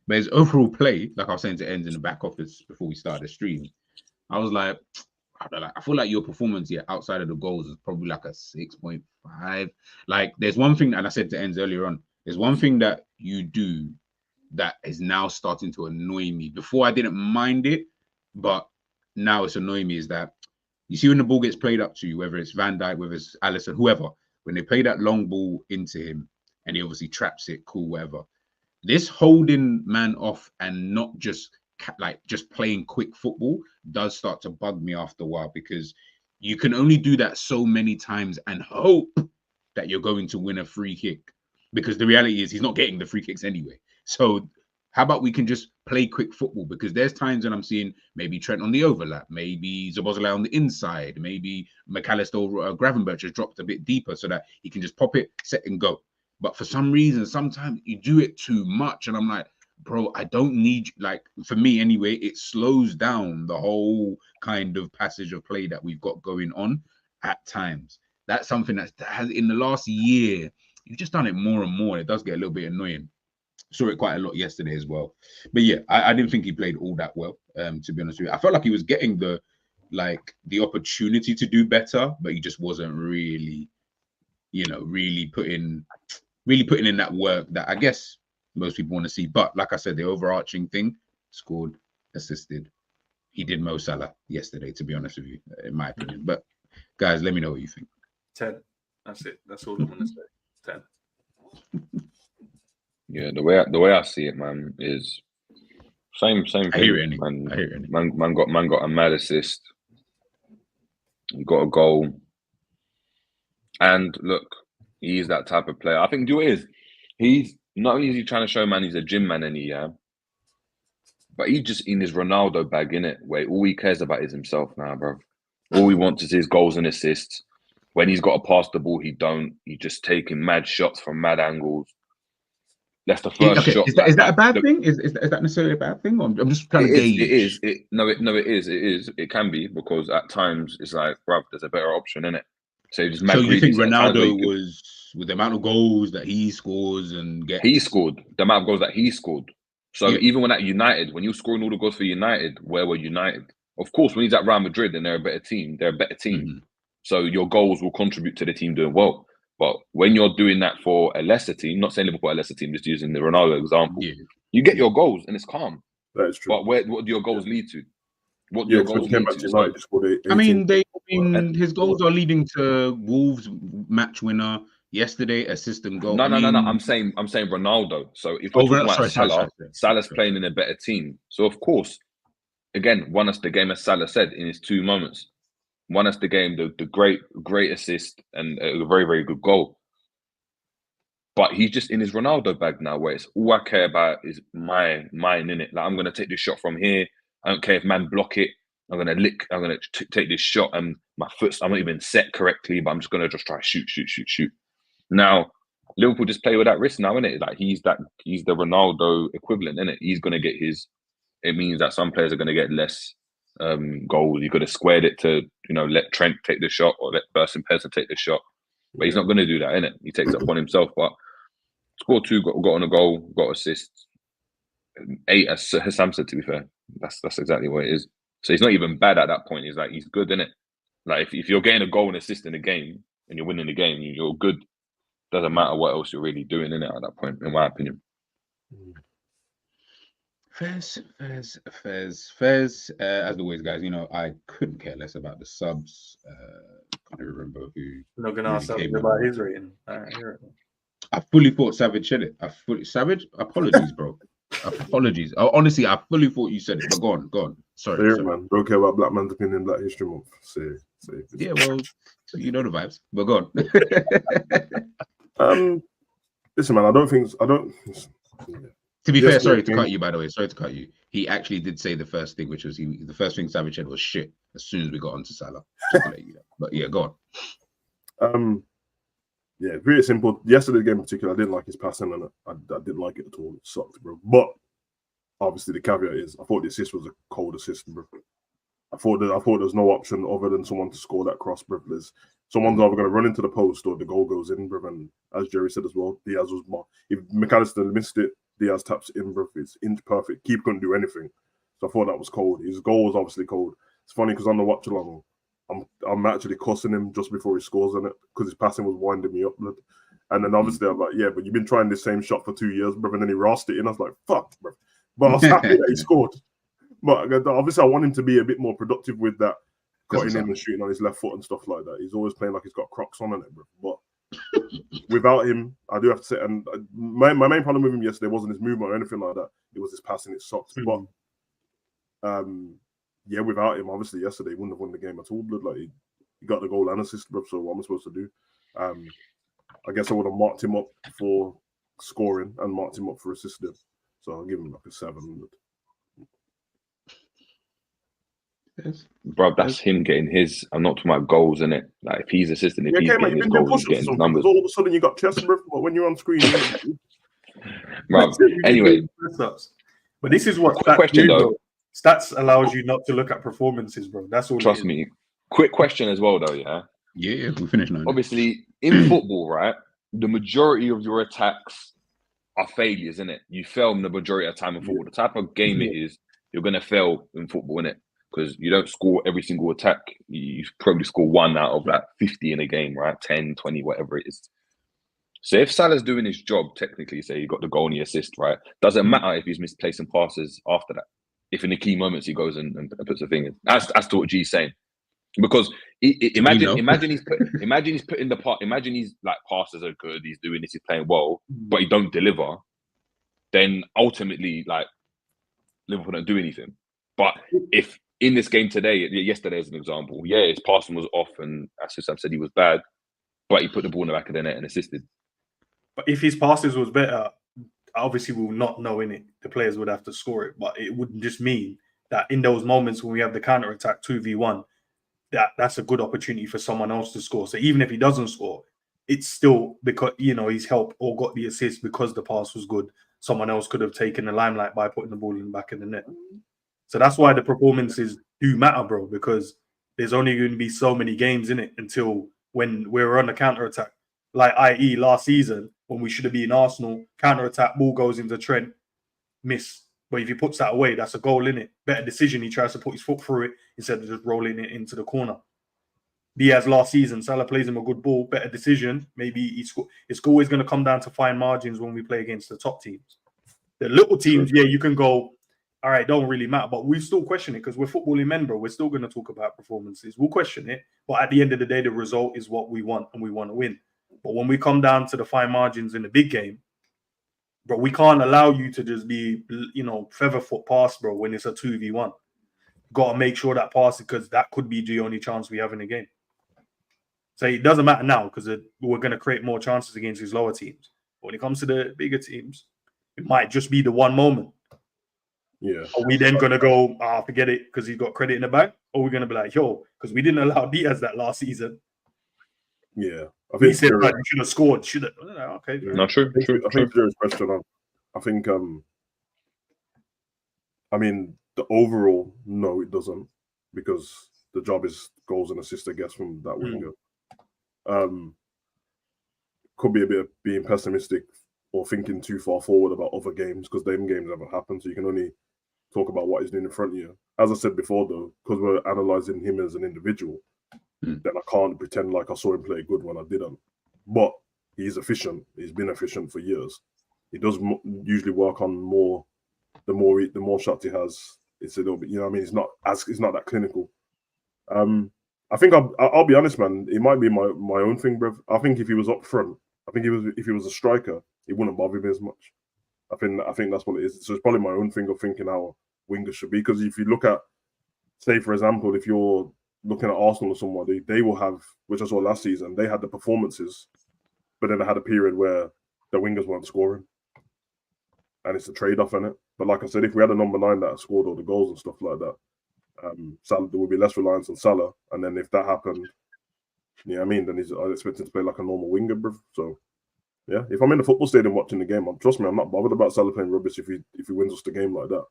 But his overall play, like I was saying to Enz in the back office before we started the stream, I was like, I feel like your performance here outside of the goals is probably like a 6.5. Like, there's one thing, and I said to Enz earlier on, there's one thing that you do that is now starting to annoy me. Before I didn't mind it, but now it's annoying me, is that you see when the ball gets played up to you, whether it's Van Dijk, whether it's Alisson, whoever, when they play that long ball into him and he obviously traps it, cool, whatever. This holding man off and not just playing quick football does start to bug me after a while, because you can only do that so many times and hope that you're going to win a free kick, because the reality is he's not getting the free kicks anyway. So how about we can just play quick football? Because there's times when I'm seeing maybe Trent on the overlap, maybe Szoboszlai on the inside, maybe McAllister or Gravenberch just dropped a bit deeper so that he can just pop it, set and go. But for some reason, sometimes you do it too much. And I'm like, bro, I don't need, like, for me anyway, it slows down the whole kind of passage of play that we've got going on at times. That's something that has, in the last year, you've just done it more and more. It does get a little bit annoying. Saw it quite a lot yesterday as well. But yeah, I didn't think he played all that well, to be honest with you. I felt like he was getting the opportunity to do better, but he just wasn't really, really putting in that work that I guess most people want to see. But like I said, the overarching thing, scored, assisted. He did Mo Salah yesterday, to be honest with you, in my opinion. But guys, let me know what you think. 10. That's it. That's all I'm going to say. 10. Yeah, the way I see it, man, is same thing. I hear it, man got a mad assist. He got a goal. And look, he's that type of player. I think he's not only is he trying to show man he's a gym man, But he's just in his Ronaldo bag, innit? Where all he cares about is himself now, bro. All he wants is his goals and assists. When he's got to pass the ball, he don't. He's just taking mad shots from mad angles. That's the first shot. Is that a bad thing? Is that necessarily a bad thing? I'm just trying to gauge. It is. It is. It is. It can be, because at times it's like, bruv, there's a better option in it. So just mad. So you think Ronaldo was, with the amount of goals that he scores and gets? He scored the amount of goals that he scored. So even when at United, when you were scoring all the goals for United, where were United? Of course, when he's at Real Madrid and they're a better team, So your goals will contribute to the team doing well. But when you're doing that for a lesser team, not saying Liverpool a lesser team, just using the Ronaldo example, you get your goals and it's calm. That is true. But what do your goals lead to? What do your goals lead to? I mean, his goals are leading to Wolves match winner yesterday, a system goal. No. I'm saying Ronaldo. So if we're talking about Salah, Salah's playing in a better team. So of course, again, won us the game, as Salah said in his 2 moments. Won us the game, the great assist and a very, very good goal. But he's just in his Ronaldo bag now, where it's all I care about is mine in it. Like, I'm gonna take this shot from here. I don't care if man block it. I'm gonna take this shot and my foot's, I'm not even set correctly, but I'm just gonna try shoot. Now, Liverpool just play with that risk now, innit? Like he's the Ronaldo equivalent, innit? He's gonna get his. It means that some players are gonna get less goals. You could have squared it to, let Trent take the shot or let Person take the shot, but he's not going to do that, innit? He takes it upon himself. But scored 2, got on a goal, got assists, 8, as Sam said. To be fair, that's exactly what it is. So he's not even bad at that point. He's good, innit? Like if you're getting a goal and assist in the game and you're winning the game, you're good. Doesn't matter what else you're really doing, innit? At that point, in my opinion. Fairs. As always, guys, I couldn't care less about the subs. Can't even remember who. I'm not gonna ask something about his rating. I fully thought Savage said it. Savage, apologies, bro. Apologies. Honestly, I fully thought you said it. But go on. Sorry. Man. Don't care about Black Man's opinion, Black History Month. Yeah, well, you know the vibes. But go on. Listen, man. I don't. To be fair, sorry to cut you, by the way. Sorry to cut you. He actually did say the first thing, which was the first thing Savage said was shit as soon as we got onto Salah. Just to let you know. But yeah, go on. Yeah, very simple. Yesterday's game in particular, I didn't like his passing, and I didn't like it at all. It sucked, bro. But obviously, the caveat is, I thought the assist was a cold assist, bro. I thought there's no option other than someone to score that cross, bro. Someone's either going to run into the post or the goal goes in, bro. And as Jerry said as well, Diaz was more. If McAllister missed it, Diaz taps in, bro. It's inch perfect. Keeper couldn't do anything. So I thought that was cold. His goal was obviously cold. It's funny because on the watch along, I'm actually cussing him just before he scores on it because his passing was winding me up, blood. And then obviously I'm like, yeah, but you've been trying this same shot for 2 years, bro. And then he rossed it in. I was like, fuck, bro. But I was happy that he scored. But obviously I want him to be a bit more productive with that, cutting in and shooting on his left foot and stuff like that. He's always playing like he's got Crocs on it, bro. But without him, I do have to say, and my main problem with him yesterday wasn't his movement or anything like that. It was his passing. It sucked. But yeah, without him, obviously yesterday he wouldn't have won the game at all. Blood, like he got the goal and assist, bro. So what am I supposed to do? I guess I would have marked him up for scoring and marked him up for assisting. So I'll give him like a 7. Bro, that's him getting his. I'm not talking about goals, innit? Like if he's assisting, if he's getting his goals, he's getting his numbers. All of a sudden you got chest, bro. But when you're on screen, bro. Anyway, but this is what stats question do, though. Stats allows you not to look at performances, bro. That's all. Trust me. Quick question as well, though. Yeah. We finished now. Obviously, in football, right, the majority of your attacks are failures, innit? You fail the majority of the time in football. The type of game it is, you're gonna fail in football, innit? Because you don't score every single attack. You probably score 1 out of like 50 in a game, right? 10, 20, whatever it is. So if Salah's doing his job, technically, say he got the goal and the assist, right? Doesn't matter if he's misplacing passes after that. If in the key moments he goes and puts a thing in. As to what G's saying. Because imagine he's putting the part. Imagine he's like passes are good, he's doing this, he's playing well, but he don't deliver. Then ultimately, like Liverpool don't do anything. But if in this game today, yesterday as an example, yeah, his passing was off, and as Sam said, he was bad, but he put the ball in the back of the net and assisted. But if his passes was better, obviously we'll not know in it. The players would have to score it, but it would just mean that in those moments when we have the counter attack 2v1, that's a good opportunity for someone else to score. So even if he doesn't score, it's still because he's helped or got the assist because the pass was good. Someone else could have taken the limelight by putting the ball in the back of the net. So that's why the performances do matter, bro, because there's only going to be so many games in it until when we're on the counter attack. Like, i.e., last season when we should have been Arsenal, counter attack, ball goes into Trent, miss. But if he puts that away, that's a goal in it. Better decision. He tries to put his foot through it instead of just rolling it into the corner. Diaz last season, Salah plays him a good ball, better decision. Maybe it's always going to come down to fine margins when we play against the top teams. The little teams, yeah, you can go, all right, don't really matter. But we still question it because we're footballing men, bro. We're still going to talk about performances. We'll question it. But at the end of the day, the result is what we want and we want to win. But when we come down to the fine margins in the big game, bro, we can't allow you to just be, feather foot pass, bro, when it's a 2v1. Got to make sure that pass, because that could be the only chance we have in the game. So it doesn't matter now because we're going to create more chances against these lower teams. But when it comes to the bigger teams, it might just be the one moment. Yeah. Are we then going to go, forget it because he's got credit in the bank? Or we're going to be like, yo, because we didn't allow Diaz that last season. Yeah. I We think said, you should have scored. Should have. Okay. No, true. I think Jerry's question, I think, I mean, the overall, no, it doesn't, because the job is goals and assists, I guess, from that winger. Could be a bit of being pessimistic or thinking too far forward about other games, because them games haven't happened, so you can only talk about what he's doing in front of you. As I said before, though, because we're analysing him as an individual, then I can't pretend like I saw him play good when I didn't. But he's efficient. He's been efficient for years. He does usually work on more. The more shots he has, it's a little bit. I mean, it's not that clinical. I think I'll be honest, man. It might be my own thing, bro. I think if he was up front, if he was a striker, it wouldn't bother me as much. I think that's what it is. So it's probably my own thing of thinking how wingers should be. Because if you look at, say for example, if you're looking at Arsenal or somebody, they will have, which I saw last season, they had the performances, but then they had a period where the wingers weren't scoring, and it's a trade-off in it. But like I said, if we had a number 9 that scored all the goals and stuff like that, Salah, there would be less reliance on Salah. And then if that happened, then I'd expect him to play like a normal winger, bro. So yeah, if I'm in the football stadium watching the game, trust me, I'm not bothered about Salah playing rubbish if he wins us the game like that.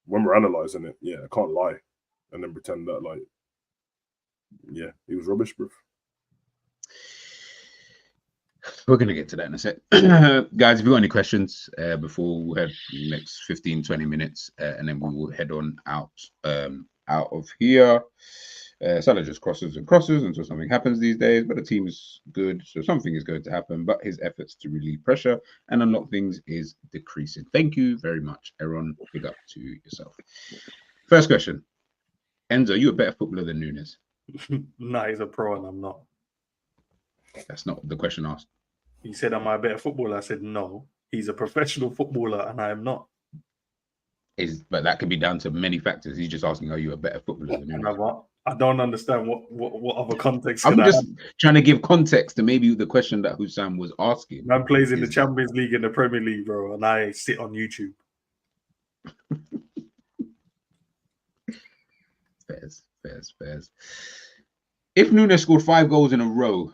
When we're analysing it, yeah, I can't lie and then pretend that he was rubbish, bro. We're going to get to that in a sec. Guys, if you've got any questions before we head the next 15-20 minutes, and then we will head on out of here. Salah just crosses and crosses until something happens these days, but the team is good, so something is going to happen, but his efforts to relieve pressure and unlock things is decreasing. Thank you very much, Aaron. Big up to yourself. First question. Enzo, are you a better footballer than Nunes? No, he's a pro and I'm not. That's not the question asked. He said, am I a better footballer? I said, no. He's a professional footballer and I am not. But that could be down to many factors. He's just asking, are you a better footballer than Nunes? I don't understand what other context. I'm just trying to give context to maybe the question that Hussam was asking. Man plays in the Champions League and the Premier League, bro, and I sit on YouTube. Fairs. If Nunes scored 5 goals in a row,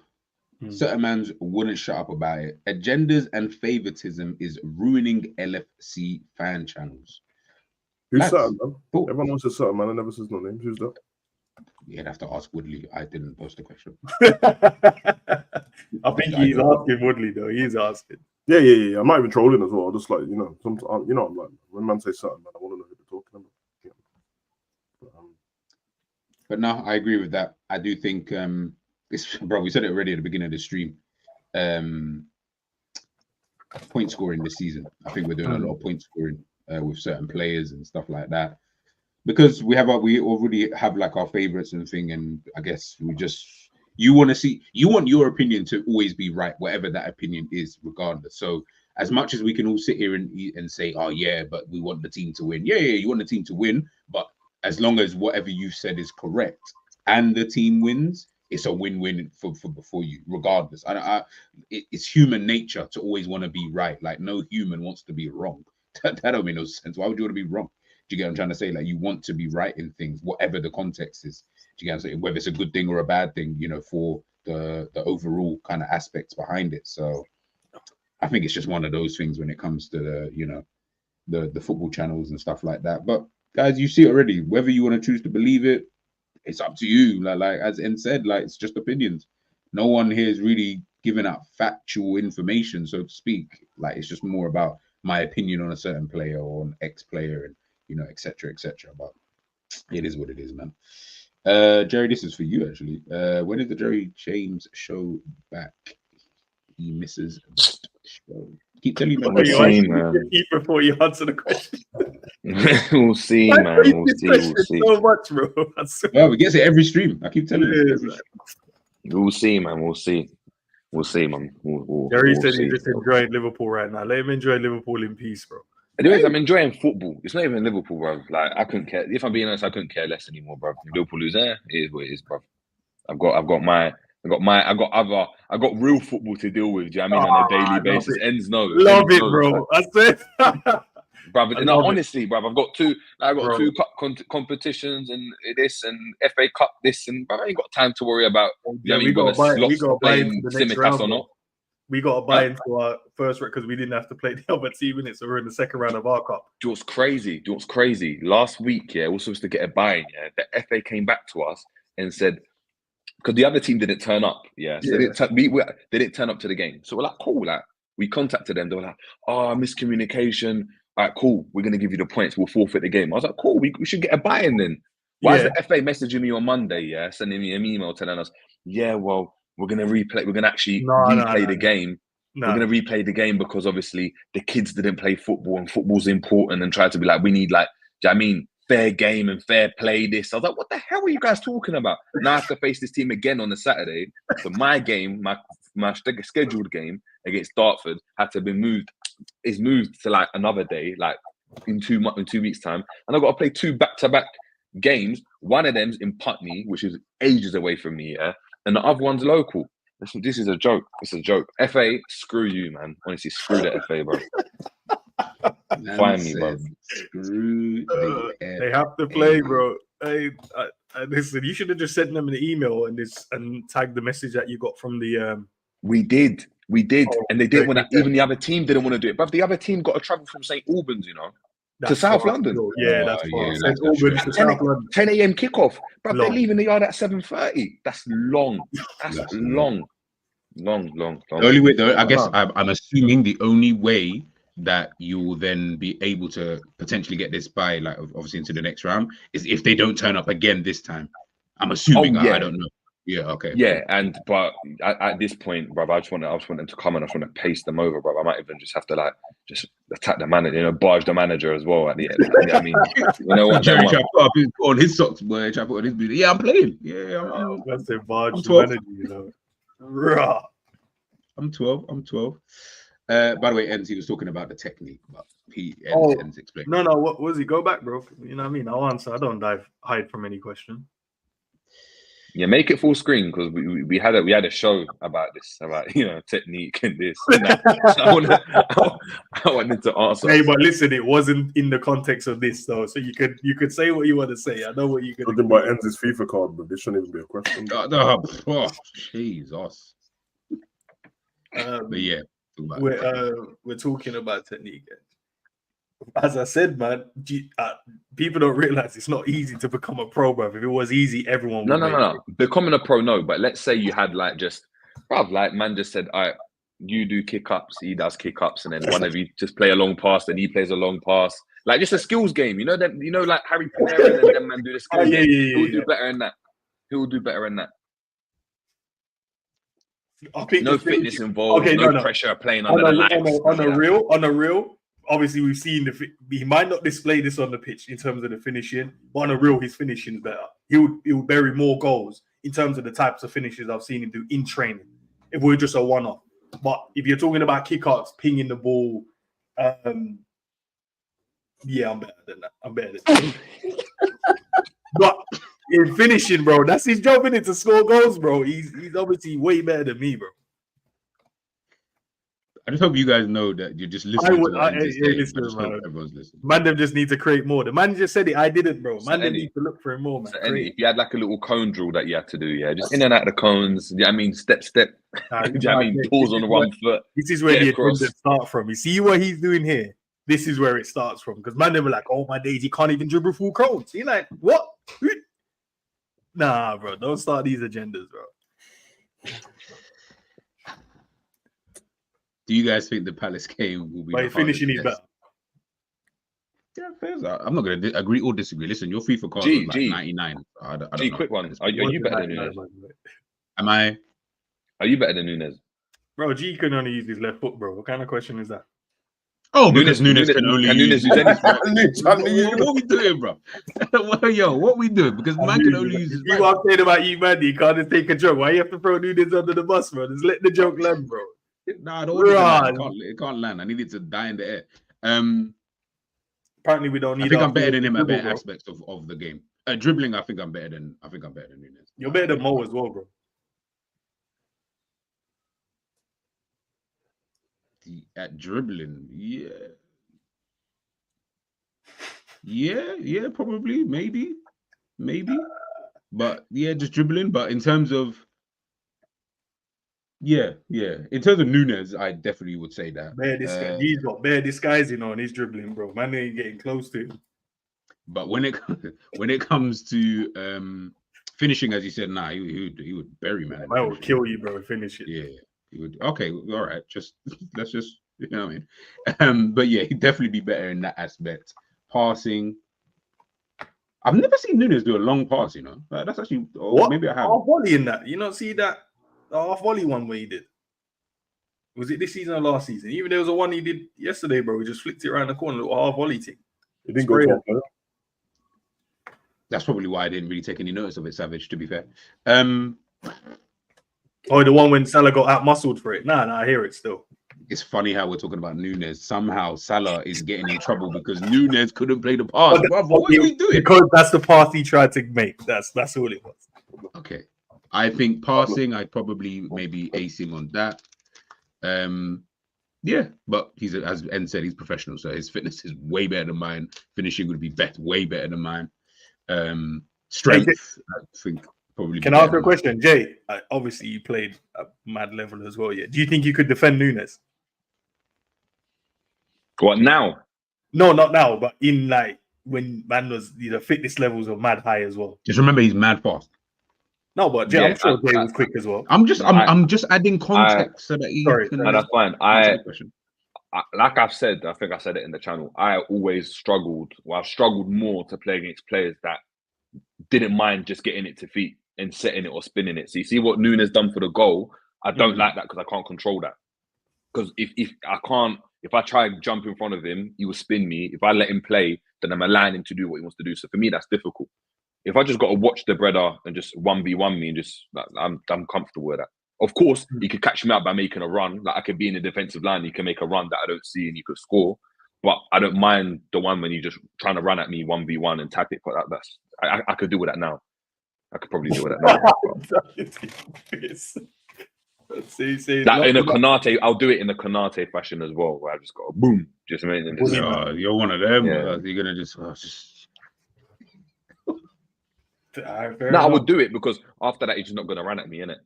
certain mans wouldn't shut up about it. Agendas and favoritism is ruining LFC fan channels. Who's certain, man? Everyone wants a certain man. I never says no names. Who's that? You'd have to ask Woodley. I didn't post the question. I think he's asking Woodley, though. He's asking. Yeah. I'm not even trolling as well. Just like, sometimes, I'm like, when man says certain man, I want to know who they're talking about. But no, I agree with that. I do think we said it already at the beginning of the stream. Point scoring this season. I think we're doing a lot of point scoring with certain players and stuff like that. Because we already have like our favorites and thing, and I guess you want your opinion to always be right, whatever that opinion is, regardless. So as much as we can all sit here and say, oh yeah, but we want the team to win. Yeah, you want the team to win, but as long as whatever you said is correct and the team wins, it's a win-win for you, regardless. It's human nature to always want to be right. Like no human wants to be wrong. That don't make no sense. Why would you want to be wrong? Do you get what I'm trying to say? Like you want to be right in things, whatever the context is. Do you get what I'm saying? Whether it's a good thing or a bad thing, you know, for the overall kind of aspects behind it. So I think it's just one of those things when it comes to the football channels and stuff like that. But guys, you see already, whether you want to choose to believe it, it's up to you. Like as En said, like it's just opinions. No one here is really giving out factual information, so to speak. Like it's just more about my opinion on a certain player or an ex-player, and you know, etc., etc. But it is what it is, man. Jerry, this is for you actually. When is the Jerry James show back? He misses that show. Keep telling me. We'll see, man. Before you answer the question. We'll see, man. We'll see. So much, bro. Well, we get it every stream. I keep telling you. We'll see, man. We'll see. We'll see, man. Jerry said he's just enjoying Liverpool right now. Let him enjoy Liverpool in peace, bro. Anyways, I'm enjoying football. It's not even Liverpool, bro. Like I couldn't care. If I'm being honest, I couldn't care less anymore, bro. Liverpool lose there. It is what it is, bro. I've got real football to deal with. Do you know what I mean? On a daily basis. Ends no. Love it, bro. I said, bro. No, honestly, bro. I've got two cup competitions and this and FA Cup this and bro, I ain't got time to worry about. Yeah, we got to buy into the next round or not. We got to buy into our first round because we didn't have to play the other team in it, so we're in the second round of our cup. Do you know what's crazy? Last week, yeah, we were supposed to get a buy-in. Yeah, the FA came back to us and said, because the other team didn't turn up, so they didn't turn up to the game. So we're like, cool. Like we contacted them. They were like, miscommunication. All right, cool. We're gonna give you the points. We'll forfeit the game. I was like, cool. We should get a buy-in then. Why is the FA messaging me on Monday? Yeah, sending me an email telling us, yeah, well, we're gonna replay. We're gonna actually replay the game. No. We're gonna replay the game because obviously the kids didn't play football and football's important, and try to be like, we need like, do you know what I mean? Fair game and fair play this. I was like, what the hell are you guys talking about? Now I have to face this team again on the Saturday. So my game, my scheduled game against Dartford had to be moved. Is moved to like another day, like in 2 weeks' time. And I've got to play 2 back-to-back games. One of them's in Putney, which is ages away from me, yeah. And the other one's local. This is a joke. It's a joke. FA, screw you, man. Honestly, screw the FA, bro. Find me, bro. They have to play, bro. Hey, listen, you should have just sent them an email and tagged the message that you got from the. We did, and they didn't want to. Even the other team didn't want to do it, but the other team got to travel from St Albans, you know, to South London. Yeah, that's far. St Albans to South London. 10 a.m. kickoff, but they're leaving the yard at 7:30. That's long. That's long. The only way, though, I guess I'm assuming the only way that you will then be able to potentially get this by, like, obviously into the next round is if they don't turn up again this time. I'm assuming. I don't know. Yeah. Okay. Yeah, but at this point, bro, I just want them to come and I just want to paste them over, bro. I might even just have to just attack the manager, you know, barge the manager as well at the end. I mean, you know what? Jerry try to put on his socks, boy. Try to put on his booty. Yeah, I'm playing. Yeah, that's a barge the manager, you know. Raw. I'm 12. By the way, ENDZ was talking about the technique, but ENDZ explained. No, what was he? Go back, bro. You know what I mean? I'll answer. I don't hide from any question. Yeah, make it full screen because we had a show about this, about, you know, technique and this. And that. I wanted to answer. Hey, but listen, it wasn't in the context of this though, so you could say what you want to say. I know what you're gonna. Talking about ENDZ's FIFA card, but this shouldn't even be a question. Jesus. But yeah, we're talking about technique. As I said, man, people don't realize it's not easy to become a pro, bro. If it was easy, everyone would. No. Becoming a pro, no. But let's say you had like just, bruv, like man just said, all right, you do kick ups, he does kick ups, and then one of you just play a long pass, and he plays a long pass. Like just a skills game, you know that, you know, like Harry Potter and them man do the skills game. Who will do better than that? No fitness involved, no pressure playing under the lights. On a real. Obviously, we've seen he might not display this on the pitch in terms of the finishing, but on a real, his finishing is better. He would bury more goals in terms of the types of finishes I've seen him do in training. If we're just a one-off, but if you're talking about kick-outs, pinging the ball, yeah, I'm better than that. But in finishing, bro. That's his job, innit? To score goals, bro. He's obviously way better than me, bro. I just hope you guys know that you're just listening to what I'm just saying. Listen, I just hope man. everyone's listening. Man, them just need to create more. The man just said it. I didn't, bro. So Man, they any- need to look for it more, man. So if you had like a little cone drill that you had to do, yeah, just in and out of the cones. Yeah, I mean, step. Pause on the one foot. This is where get the across. agenda start from. You see what he's doing here? This is where it starts from. Because man, they were like, "Oh my days, he can't even dribble full cones." You're like, what? Nah, bro. Don't start these agendas, bro. Do you guys think the Palace game will be? By finishing his better. Yeah, fair. I'm not going to agree or disagree. Listen, your FIFA card was like 99. I don't know. Quick one. Are you better than Nunes? Am I? Are you better than Nunes? Bro, G can only use his left foot, bro. What kind of question is that? Oh, because Nunes can only Nunes use anything. What we doing, bro? Yo, what we doing? Because man can only use his You what I'm saying about you, man. You can't just take a joke. Why you have to throw Nunes under the bus, bro? Just let the joke land, bro. Nah, I don't want it can't land. I need it to die in the air. Apparently, we don't need. I think I'm better than him at better aspects of the game. Dribbling, I think I'm better than Nunes. You're better than Mo as well, bro. At dribbling, yeah, probably, maybe, but yeah, just dribbling. But in terms of in terms of Nunes, I definitely would say that. He's got bare disguising on his dribbling, bro. Man, ain't getting close to him. But when it comes to finishing, as you said, he would bury man. I would kill you, bro. Finish it. Yeah. He would. Okay, all right. Let's just you know what I mean. But yeah, he'd definitely be better in that aspect. Passing. I've never seen Nunes do a long pass. You know, that's actually. What? Maybe I have. Half volley in that. You know, see that half volley one where he did. Was it this season or last season? Even there was a one he did yesterday, bro. He just flicked it around the corner, little half volley thing. It didn't go top, That's probably why I didn't really take any notice of it, Savage. To be fair. Oh, the one when Salah got out muscled for it. Nah, I hear it still. It's funny how we're talking about Nunes. Somehow Salah is getting in trouble because Nunes couldn't play the pass. Brother, what are we doing? Because that's the pass he tried to make. That's all it was. Okay. I think passing, I'd probably maybe acing on that. Yeah, but he's, as En said, he's professional, so his fitness is way better than mine. Finishing would be way better than mine. Strength, I think. Probably. Can I ask you a question, Jay? Obviously, you played at mad level as well. Yeah. Do you think you could defend Nunes? What now? No, not now, but in like when man was the fitness levels are mad high as well. Just remember, he's mad fast. No, but Jay, I'm sure Jay was quick as well. I'm just adding context so that he. That's fine. Like I've said, I think I said it in the channel. I always struggled. Well, I've struggled more to play against players that didn't mind just getting it to feet and setting it or spinning it. So you see what Nunes done for the goal. I don't like that because I can't control that. Because if I try and jump in front of him, he will spin me. If I let him play, then I'm allowing him to do what he wants to do. So for me, that's difficult. If I just got to watch the brother and just 1v1 me and just I'm comfortable with that. Of course, he could catch me out by making a run. Like I could be in the defensive line, he can make a run that I don't see and he could score. But I don't mind the one when you're just trying to run at me 1v1 and tap it. But I could do with that now. I could probably do with that now. See, like in a Konate, I'll do it in a Konate fashion as well, where I just go boom, just amazing. You're one of them. Yeah. You're gonna just. I would do it because after that, he's just not gonna run at me, innit?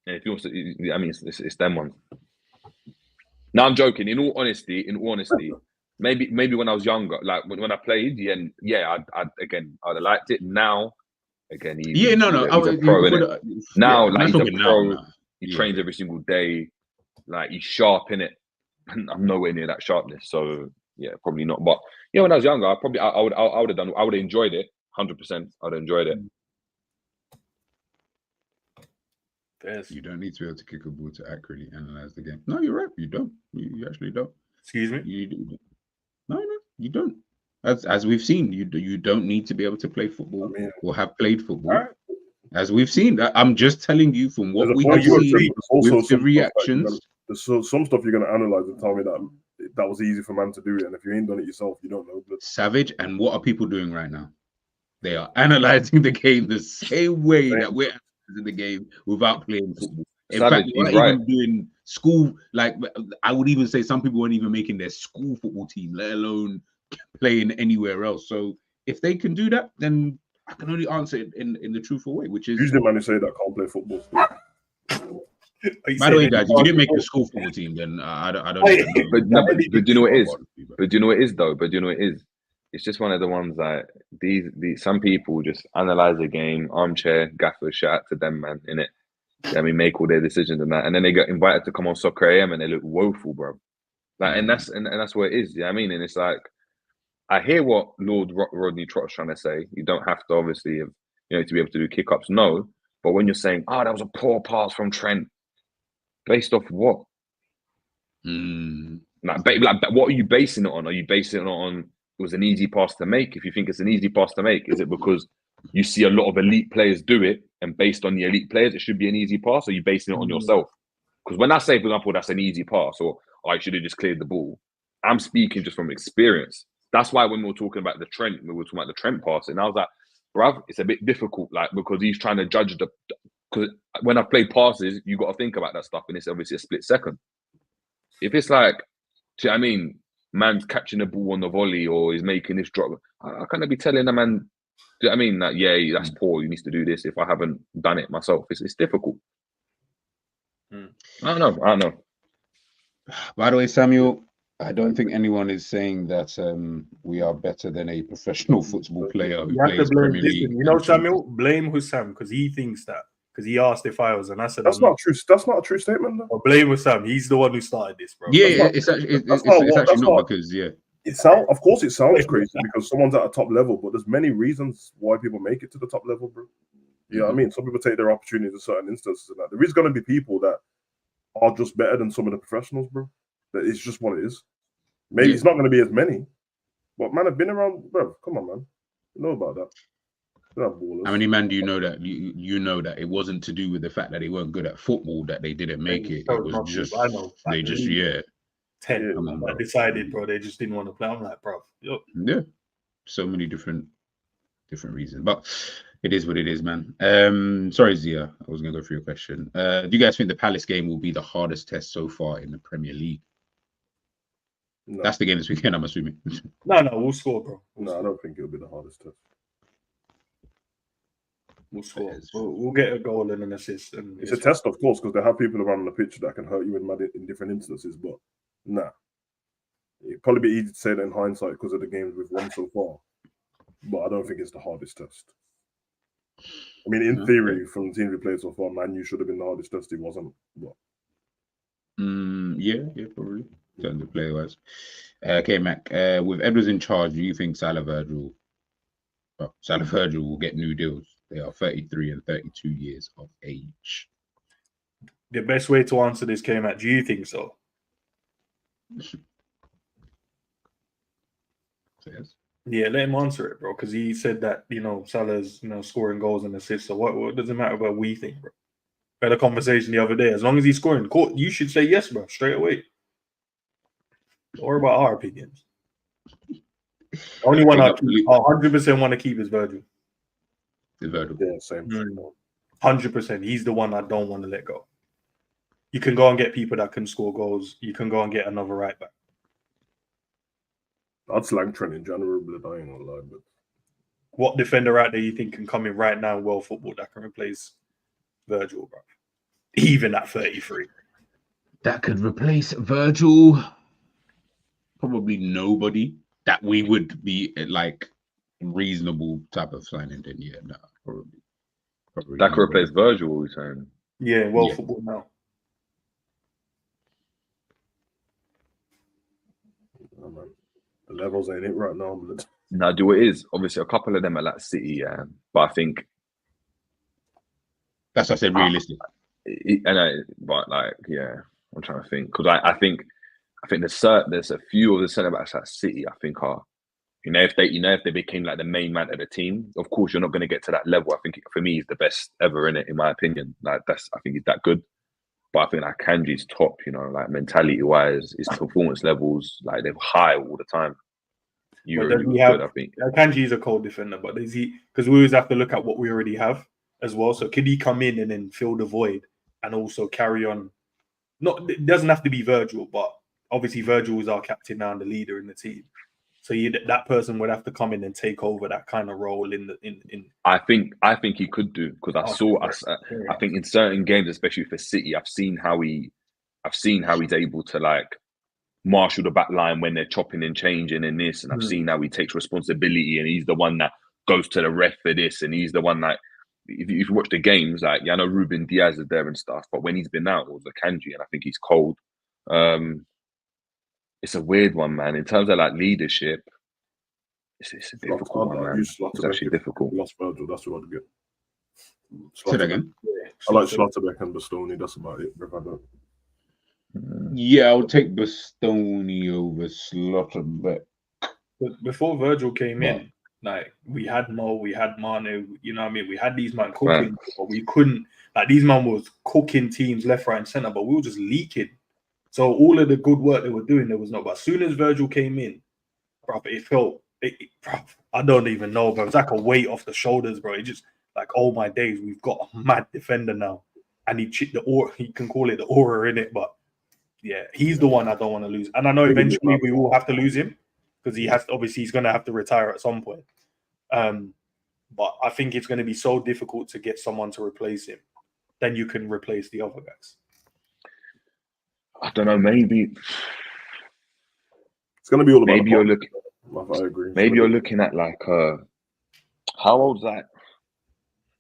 And if he wants to, I mean, it's them ones. No, I'm joking. In all honesty, maybe when I was younger, like when I played, I'd have liked it. Now, again, he's a pro. Now, like he's a pro. He trains every single day. Like he's sharp in it. I'm nowhere near that sharpness. So yeah, probably not. But when I was younger, I would have done. I would have enjoyed it. 100%. I'd have enjoyed it. Yes. You don't need to be able to kick a ball to accurately analyze the game. No, you're right. You don't. You actually don't. Excuse me. You do. No, you don't. As we've seen, you don't need to be able to play football or have played football. Right. As we've seen, I'm just telling you from what we have seen with the reactions. There's some stuff you're going to analyze and tell me that was easy for man to do it, and if you ain't done it yourself, you don't know. Savage, and what are people doing right now? They are analyzing the game the same way that we're analyzing the game without playing football. In Savage, fact, they're he's not right. even doing school. Like, I would even say some people weren't even making their school football team, let alone playing anywhere else. So if they can do that, then I can only answer it in the truthful way, which is. Usually, man, who say that can't play football. By the way, guys, if you didn't make your school football team, then I don't even know. But do you know what it is? But do you know what it is though? But do you know what it is? It's just one of the ones that these some people just analyze a game, armchair, gaffer, shout out to them, man, innit? I mean, make all their decisions and that, and then they get invited to come on Soccer AM and they look woeful, bro. Like, and that's what it is. Yeah, I mean, and it's like I hear what Lord Rodney Trott's trying to say. You don't have to obviously, to be able to do kick ups. No, but when you're saying, "Oh, that was a poor pass from Trent," based off what? Like, what are you basing it on? Are you basing it on it was an easy pass to make? If you think it's an easy pass to make, is it because you see a lot of elite players do it, and based on the elite players, it should be an easy pass? Or are you basing it on yourself? Because when I say, for example, that's an easy pass, or I should have just cleared the ball, I'm speaking just from experience. That's why when we were talking about the Trent, we were talking about the Trent pass, and I was like, bruv, it's a bit difficult, like, because he's trying to judge because when I play passes, you got to think about that stuff, and it's obviously a split second. If it's like, do you know what I mean, man's catching a ball on the volley or he's making this drop, I can't be telling a man, do you know what I mean, that yeah, that's poor, you need to do this if I haven't done it myself. It's difficult. I don't know. By the way, Samuel, I don't think anyone is saying that we are better than a professional football player who plays Premier League. You know, Samuel, blame Hussam because he thinks that. Because he asked if I was, and I said that's not true. That's not a true statement, though. Or blame Hussam. He's the one who started this, bro. Yeah, it's actually not because of course it sounds crazy because someone's at a top level, but there's many reasons why people make it to the top level, bro. You know what I mean? Some people take their opportunities in certain instances, and that there is going to be people that are just better than some of the professionals, bro. That it's just what it is. Maybe it's not going to be as many, but man, I've been around, bro. Come on, man. You know about that. How many men do you know that you know that it wasn't to do with the fact that they weren't good at football that they didn't make it? It was just they just 10 I decided, bro. They just didn't want to play. I'm like, bro. Yeah, so many different reasons, but it is what it is, man. Sorry, Zia, I was gonna go through your question. Do you guys think the Palace game will be the hardest test so far in the Premier League? No. That's the game this weekend, I'm assuming. No, we'll score, bro. I don't think it'll be the hardest test. We'll score. We'll get a goal and an assist. And it's a test, of course, because they have people around on the pitch that can hurt you in different instances. But it'd probably be easy to say that in hindsight because of the games we've won so far. But I don't think it's the hardest test. I mean, in theory, from the team we played so far, Man U should have been the hardest test. It wasn't. But... yeah, probably. In terms of player-wise. Okay, Mac. With Edwards in charge, do you think Salah Virgil will get new deals? They are 33 and 32 years of age. The best way to answer this, K-Mac, do you think so? Yes. Yeah, let him answer it, bro, because he said that, Salah's, scoring goals and assists. So what does it matter about we think, bro? We had a conversation the other day. As long as he's scoring, you should say yes, bro, straight away. Don't worry about our opinions. Only one I 100% want to keep is Virgil. Yeah, same. 100%. He's the one I don't want to let go. You can go and get people that can score goals. You can go and get another right back. I'd slang Trent in January, but I ain't gonna lie. But what defender out there you think can come in right now, world football, that can replace Virgil, bro? Even at 33. That could replace Virgil? Probably nobody. That we would be like reasonable type of signing, then probably that could replace Virgil, what we saying? Yeah, football now. Oh, man. The levels ain't it right now, but no, do it is obviously a couple of them are like City, but I think that's what I said, realistic. But I'm trying to think because I think there's a few of the centre backs at City I think are. If they became like the main man of the team, of course you're not going to get to that level. I think for me, he's the best ever in it, in my opinion. Like I think he's that good. But I think like Kanji's top, like mentality wise, his performance levels, like they're high all the time. But then we have Akanji is a cold defender, but is he? Because we always have to look at what we already have as well. So could he come in and then fill the void and also carry on? Not it doesn't have to be Virgil, but obviously Virgil is our captain now and the leader in the team. So that person would have to come in and take over that kind of role in. I think he could do, because I think in certain games, especially for City, I've seen how he's able to like marshal the back line when they're chopping and changing and this, and I've seen how he takes responsibility and he's the one that goes to the ref for this, and he's the one that if you watch the games, like I know Ruben Diaz is there and stuff, but when he's been out, it was Akanji, and I think he's cold. It's a weird one, man. In terms of like leadership, it's a difficult one, man. It's actually difficult. Lost Virgil, that's what I'd get. Say that again. I like Schlotterbeck and Bastoni. That's about it. If I don't. Yeah, I'll take Bastoni over Schlotterbeck. But before Virgil came in, like we had Mo, we had Mane, you know what I mean? We had these man cooking, but we couldn't. Like these man was cooking teams left, right, and center, but we were just leaking. So all of the good work they were doing, there was no. But as soon as Virgil came in, bro, it felt. Bro, I don't even know, bro. It's like a weight off the shoulders, bro. It just like, oh my days, we've got a mad defender now, and he can call it the aura in it, but yeah, he's the one I don't want to lose. And I know eventually we will have to lose him because he's going to have to retire at some point. But I think it's going to be so difficult to get someone to replace him. Then you can replace the other guys. I don't know. Maybe it's going to be all about. Maybe you're looking. I agree. Maybe you're looking at like how old's that?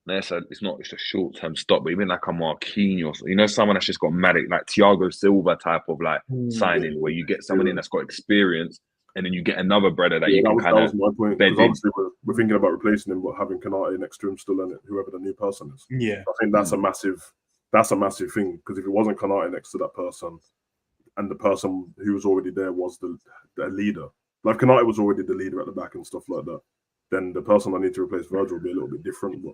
No, it's a short-term stop, but even like a Marquinhos, you know, someone that's just got Matic, like Thiago Silva type of like signing, where you get someone in that's got experience, and then you get another brother that you can kind of. That was my point. Because obviously we're thinking about replacing him, but having Konate next to him still in it, whoever the new person is. Yeah, I think that's a massive thing, because if it wasn't Konate next to that person, and the person who was already there was the leader, like Konate was already the leader at the back and stuff like that, then the person I need to replace Virgil will be a little bit different, but.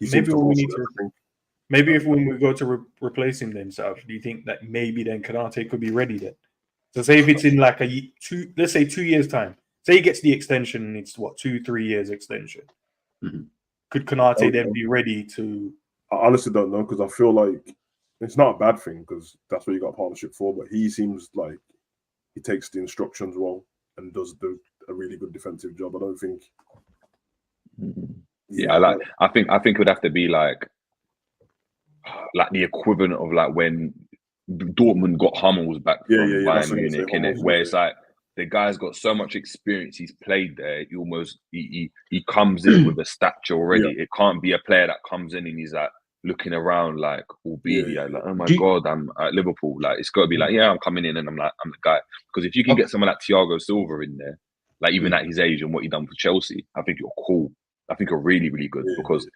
Maybe if when we go to replace him then, Sav, do you think that maybe then Konate could be ready then? So say if it's in like let's say 2 years time, say he gets the extension and it's 2-3 years extension. Mm-hmm. Could Konate then be ready to? I honestly don't know, because I feel like it's not a bad thing, because that's what you got a partnership for. But he seems like he takes the instructions well and does a really good defensive job. I don't think. Yeah, I think it would have to be like the equivalent of like when Dortmund got Hummels back from Bayern Munich, innit? Where it's like the guy's got so much experience, he's played there. He comes in with a stature already. Yeah. It can't be a player that comes in and he's like looking around like all beady, like oh my god, I'm at Liverpool. Like it's got to be like, yeah, I'm coming in and I'm the guy. Because if you can get someone like Thiago Silva in there, like even at his age and what he done for Chelsea, I think you're cool. I think are really, really good, because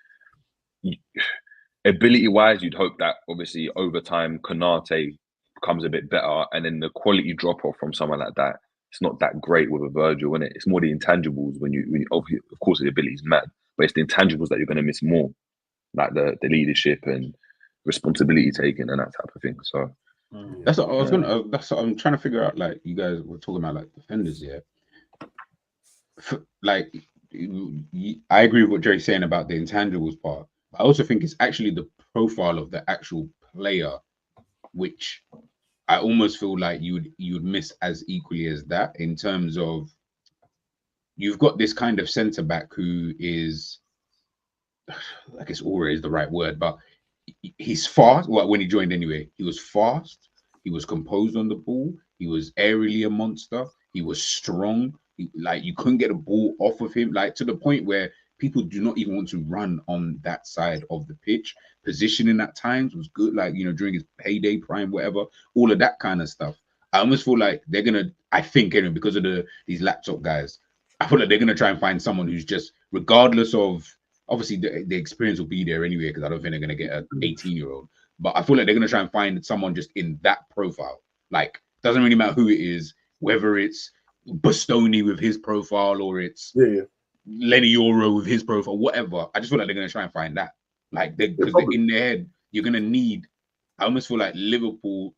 ability-wise, you'd hope that obviously over time Konate becomes a bit better, and then the quality drop-off from someone like that, it's not that great with a Virgil, innit? It's more the intangibles when you of course the ability is mad, but it's the intangibles that you're going to miss more, like the leadership and responsibility taking and that type of thing. So that's what I was gonna. That's what I'm trying to figure out. Like you guys were talking about, like defenders, like. I agree with what Jerry's saying about the intangibles part. I also think it's actually the profile of the actual player, which I almost feel like you would miss as equally as that, in terms of you've got this kind of centre back who is, I guess aura is the right word, but he's fast. Well, when he joined anyway, he was fast. He was composed on the ball. He was aerially a monster. He was strong. Like you couldn't get a ball off of him, like to the point where people do not even want to run on that side of the pitch. Positioning at times was good, like, you know, during his heyday, prime, whatever, all of that kind of stuff. I almost feel like they're gonna, I think anyway, because of these laptop guys, I feel like they're gonna try and find someone who's just, regardless of, obviously the experience will be there anyway, because I don't think they're gonna get an 18-year-old, but I feel like they're gonna try and find someone just in that profile. Like, doesn't really matter who it is, whether it's Bastoni with his profile or it's Lenny Euro with his profile, whatever. I just feel like they're gonna try and find that, like, because they're in their head. You're gonna need. I almost feel like Liverpool,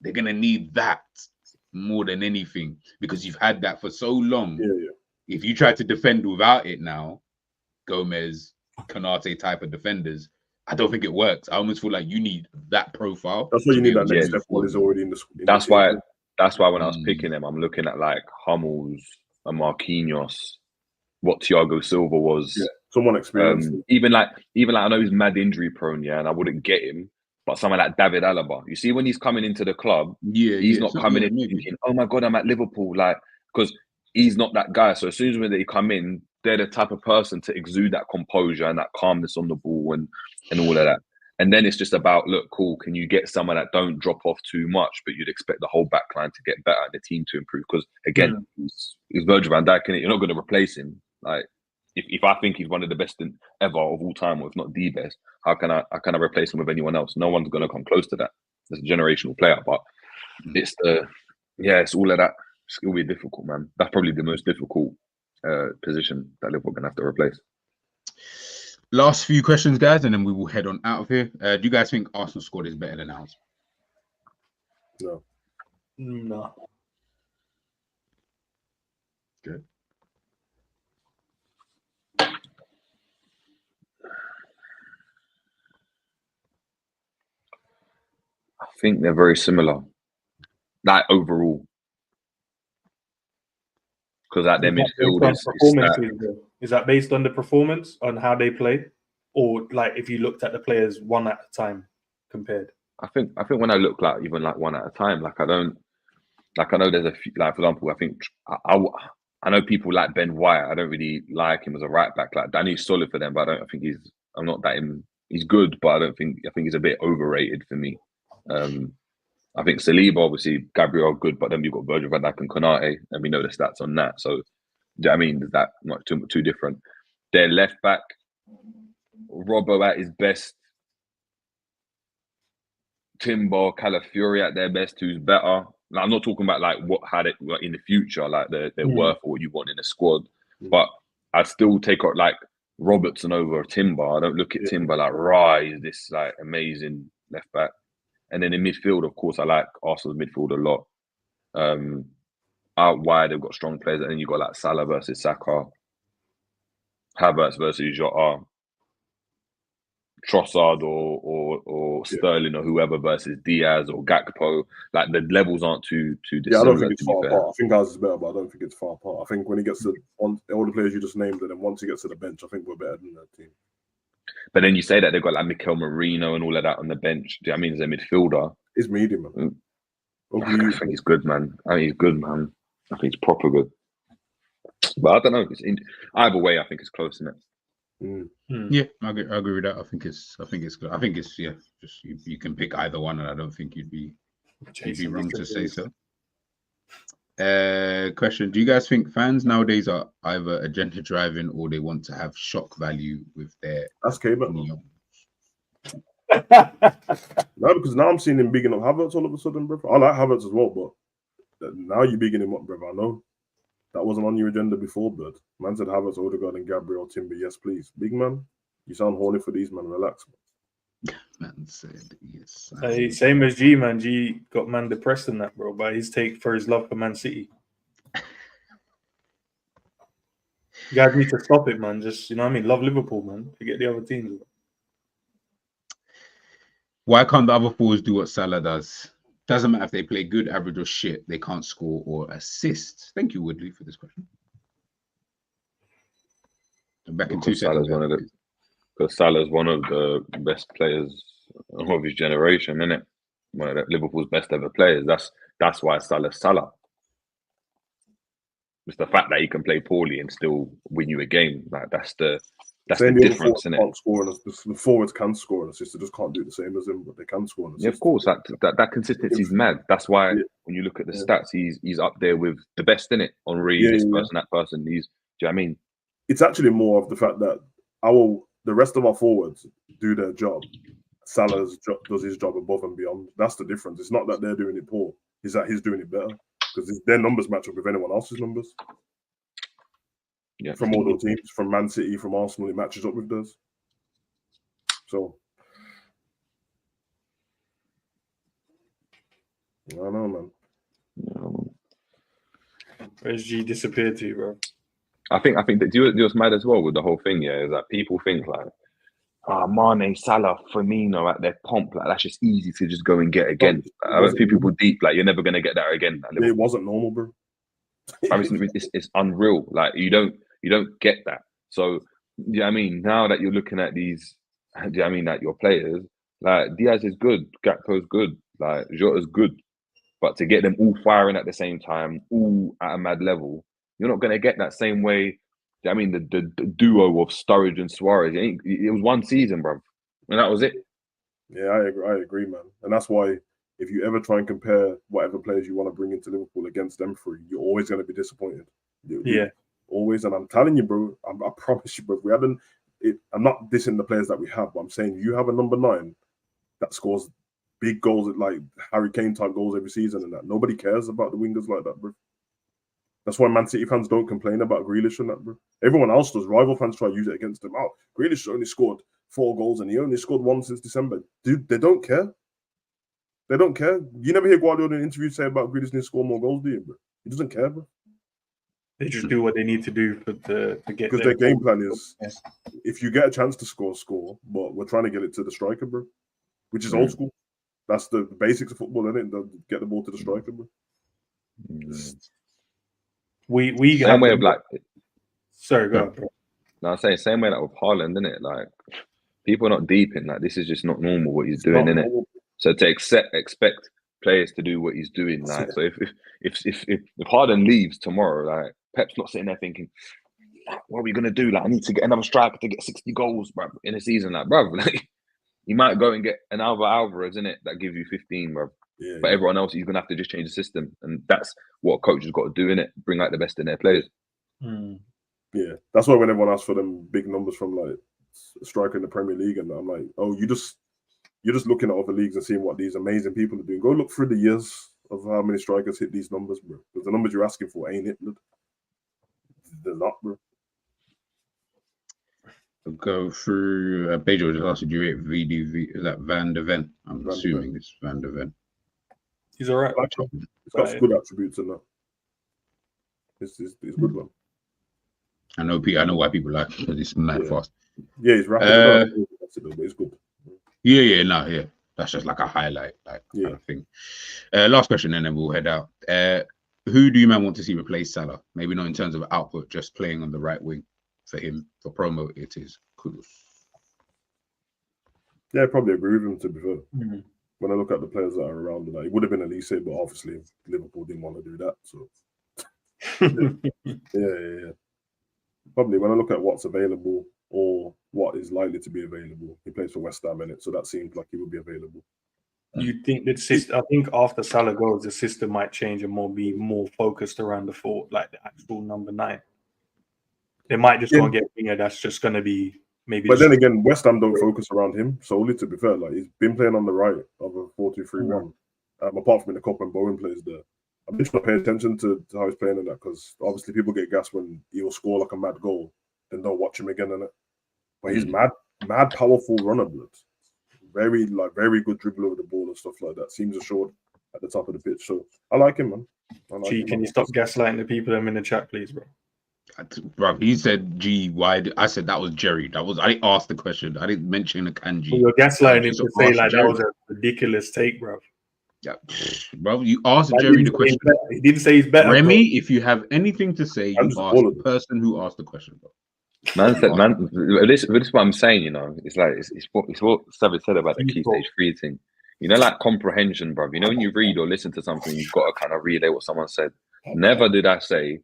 they're gonna need that more than anything, because you've had that for so long. if you try to defend without it now, Gomez, Konate type of defenders, I don't think it works. I almost feel like you need that profile. That's why you need that next step step one is already in the. That's why when I was picking them, I'm looking at like Hummels and Marquinhos, what Thiago Silva was. Yeah, someone experienced. Even like I know he's mad injury prone, yeah, and I wouldn't get him. But someone like David Alaba, you see, when he's coming into the club, he's not coming in thinking, "Oh my god, I'm at Liverpool," like, because he's not that guy. So as soon as when they come in, they're the type of person to exude that composure and that calmness on the ball and all of that. And then it's just about, look, cool, can you get someone that don't drop off too much, but you'd expect the whole back line to get better and the team to improve? Because again, he's Virgil van Dijk, and you're not going to replace him. Like, if I think he's one of the best ever of all time, or if not the best, how can I replace him with anyone else? No one's going to come close to that. It's a generational player, but it's all of that. It's going to be difficult, man. That's probably the most difficult position that Liverpool are going to have to replace. Last few questions, guys, and then we will head on out of here. Do you guys think Arsenal squad is better than ours? No. Good. I think they're very similar, like overall. Because at their midfield is that based on the performance, on how they play, or like if you looked at the players one at a time compared? I think when I look like even like one at a time, like I know there's a few, like for example, I think I know people like Ben White. I don't really like him as a right back. Like Danny's solid for them, but I think he's good, but I think he's a bit overrated for me. I think Saliba, obviously, Gabriel, good, but then you've got Virgil van Dijk and Konate, and we know the stats on that. So, I mean, is that not too different? Their left back, Robbo at his best, Timber, Calafiori at their best, who's better. Now, I'm not talking about like how they in the future, like their worth or what you want in a squad, but I'd still take out like Robertson over Timber. I don't look at Timber like, right, is this like amazing left back? And then in midfield, of course, I like Arsenal's midfield a lot. Out wide, they've got strong players. And then you've got like Salah versus Saka, Havertz versus Jota, Trossard or Sterling or whoever versus Diaz or Gakpo. Like the levels aren't too dissimilar. Yeah, I don't think it's far apart. I think ours is better, but I don't think it's far apart. I think when he gets to all the players you just named, and then once he gets to the bench, I think we're better than that team. But then you say that they've got like Mikel Merino and all of that on the bench. Do you know what I mean? As a midfielder, he's medium, man. I think he's good, man. I think he's good, man. I think he's proper good. But I don't know. Either way, I think it's close, isn't it? Yeah, I agree with that. I think it's good. I think it's just you can pick either one, and I don't think you'd be wrong to say so. Question: do you guys think fans nowadays are either agenda driving or they want to have shock value with their? That's K-Man. No, because now I'm seeing him bigging up Havertz all of a sudden, bro. I like Havertz as well, but now you're bigging him up, bro. I know that wasn't on your agenda before, but man said Havertz, Odegaard, and Gabriel, Timber. Yes, please, big man. You sound horny for these, man. Relax, man. Man said yes. Same as G, man. G got man depressed in that, bro, by his take for his love for Man City. You guys need to stop it, man. Just, you know what I mean? Love Liverpool, man. Forget the other teams. Why can't the other forwards do what Salah does? Doesn't matter if they play good, average, or shit. They can't score or assist. Thank you, Woodley, for this question. I'm back in 2 seconds. Because Salah's one of the best players of his generation, isn't it? One of Liverpool's best ever players. That's why Salah's Salah. It's the fact that he can play poorly and still win you a game. Like that's the difference, isn't it? The forwards can score and assist. They just can't do it the same as him, but they can score and assist. Yeah, of course. That consistency is mad. That's why when you look at the stats, he's up there with the best, in it. Henry, this person, that person. Do you know what I mean? It's actually more of the fact that the rest of our forwards do their job. Salah does his job above and beyond. That's the difference. It's not that they're doing it poor. It's that he's doing it better because their numbers match up with anyone else's numbers. Yeah. From all the teams, from Man City, from Arsenal, it matches up with theirs. So, I don't know, man. Where's G disappeared to, bro? I think that do you know what's mad as well with the whole thing, yeah, is that people think like, Mane, Salah, Firmino at their pomp, like that's just easy to just go and get again. I don't think people deep, like you're never gonna get that again. Yeah, it wasn't normal, bro. It's unreal. Like you don't get that. So do you know what I mean? Now that you're looking at these, do you know what I mean, that your players, like Diaz is good, Gakpo's good, like Jota's good. But to get them all firing at the same time, all at a mad level, you're not gonna get that same way. I mean, the duo of Sturridge and Suarez, it was one season, bro, and that was it. Yeah, I agree, man. And that's why if you ever try and compare whatever players you want to bring into Liverpool against them three, you're always going to be disappointed. Yeah. Always. And I'm telling you, bro, I promise you, bro, I'm not dissing the players that we have, but I'm saying you have a number 9 that scores big goals, like Harry Kane type goals every season and that. Nobody cares about the wingers like that, bro. That's why Man City fans don't complain about Grealish and that, bro. Everyone else does. Rival fans try to use it against him. Oh, Grealish only scored 4 goals and he only scored 1 since December. Dude, they don't care. They don't care. You never hear Guardiola in an interview say about Grealish needs to score more goals, do you, bro? He doesn't care, bro. They just do what they need to do to get. Because their game plan is, if you get a chance to score. But we're trying to get it to the striker, bro, which is old school. That's the basics of football, isn't it? Get the ball to the striker, bro. We same way of like. Sorry, go on, bro. No, I'm saying same way like with Haaland, isn't it? Like people are not deep in that. This is just not normal what he's doing, isn't it? So to expect players to do what he's doing, like so if Haaland leaves tomorrow, like Pep's not sitting there thinking, what are we gonna do? Like I need to get another striker to get 60 goals, bro, in a season, like bro. Like you might go and get an Alvarez, in it, that gives you 15, bro. Yeah, but everyone else, you're gonna have to just change the system, and that's what a coach has got to do, in it. Bring out the best in their players. Yeah, that's why when everyone asks for them big numbers from like a striker in the Premier League, and I'm like, oh, you're just looking at other leagues and seeing what these amazing people are doing. Go look through the years of how many strikers hit these numbers, bro. Because the numbers you're asking for ain't it, bro. They're not, bro. We'll go through. Pedro just asked, do you rate VDV? Is that Van de Ven? I'm assuming it's Van de Ven. He's all right. It's got good attributes in that. It's good one. I know why people like it, because it's mad fast. Yeah, he's rapid. But it's good. Yeah. That's just like a highlight, kind of thing. Last question, and then we'll head out. Who do you want to see replace Salah? Maybe not in terms of output, just playing on the right wing for him. For promo, it is Kudus. Yeah, I probably agree with him, to be fair. When I look at the players that are around, it would have been Elise, but obviously Liverpool didn't want to do that. So yeah. Probably when I look at what's available or what is likely to be available, he plays for West Ham in it, so that seems like he would be available. You think that system? I think after Salah goes, the system might change and be more focused around the 4, like the actual number 9. They might just go and get a winger that's just going to be maybe. But then again, West Ham don't focus around him solely. To be fair, like he's been playing on the right of a 4-2-3-1. Apart from in the Cup when Bowen plays there. I'm just trying to pay attention to how he's playing in that, because obviously people get gassed when he'll score like a mad goal, then they'll watch him again in it. But he's mad powerful runner, blood. Very good dribble over the ball and stuff like that. Seems assured at the top of the pitch. So I like him, man. Can you stop gaslighting the people in the chat, please, bro? Bro, he said, "Gee, why?" I said that was Jerry. I didn't ask the question. I didn't mention a Kanji. Well, you're gaslighting him to say like Jerry. That was a ridiculous take, bro. Yeah, bro, you asked Jerry the question. He didn't say he's better. Remy, bro. If you have anything to say, you ask the person who asked the question, bro. This is what I'm saying, It's like it's what Savage said about the key stage 3 thing. Like comprehension, bro. When you read or listen to something, you've got to kind of relay what someone said. Never did I say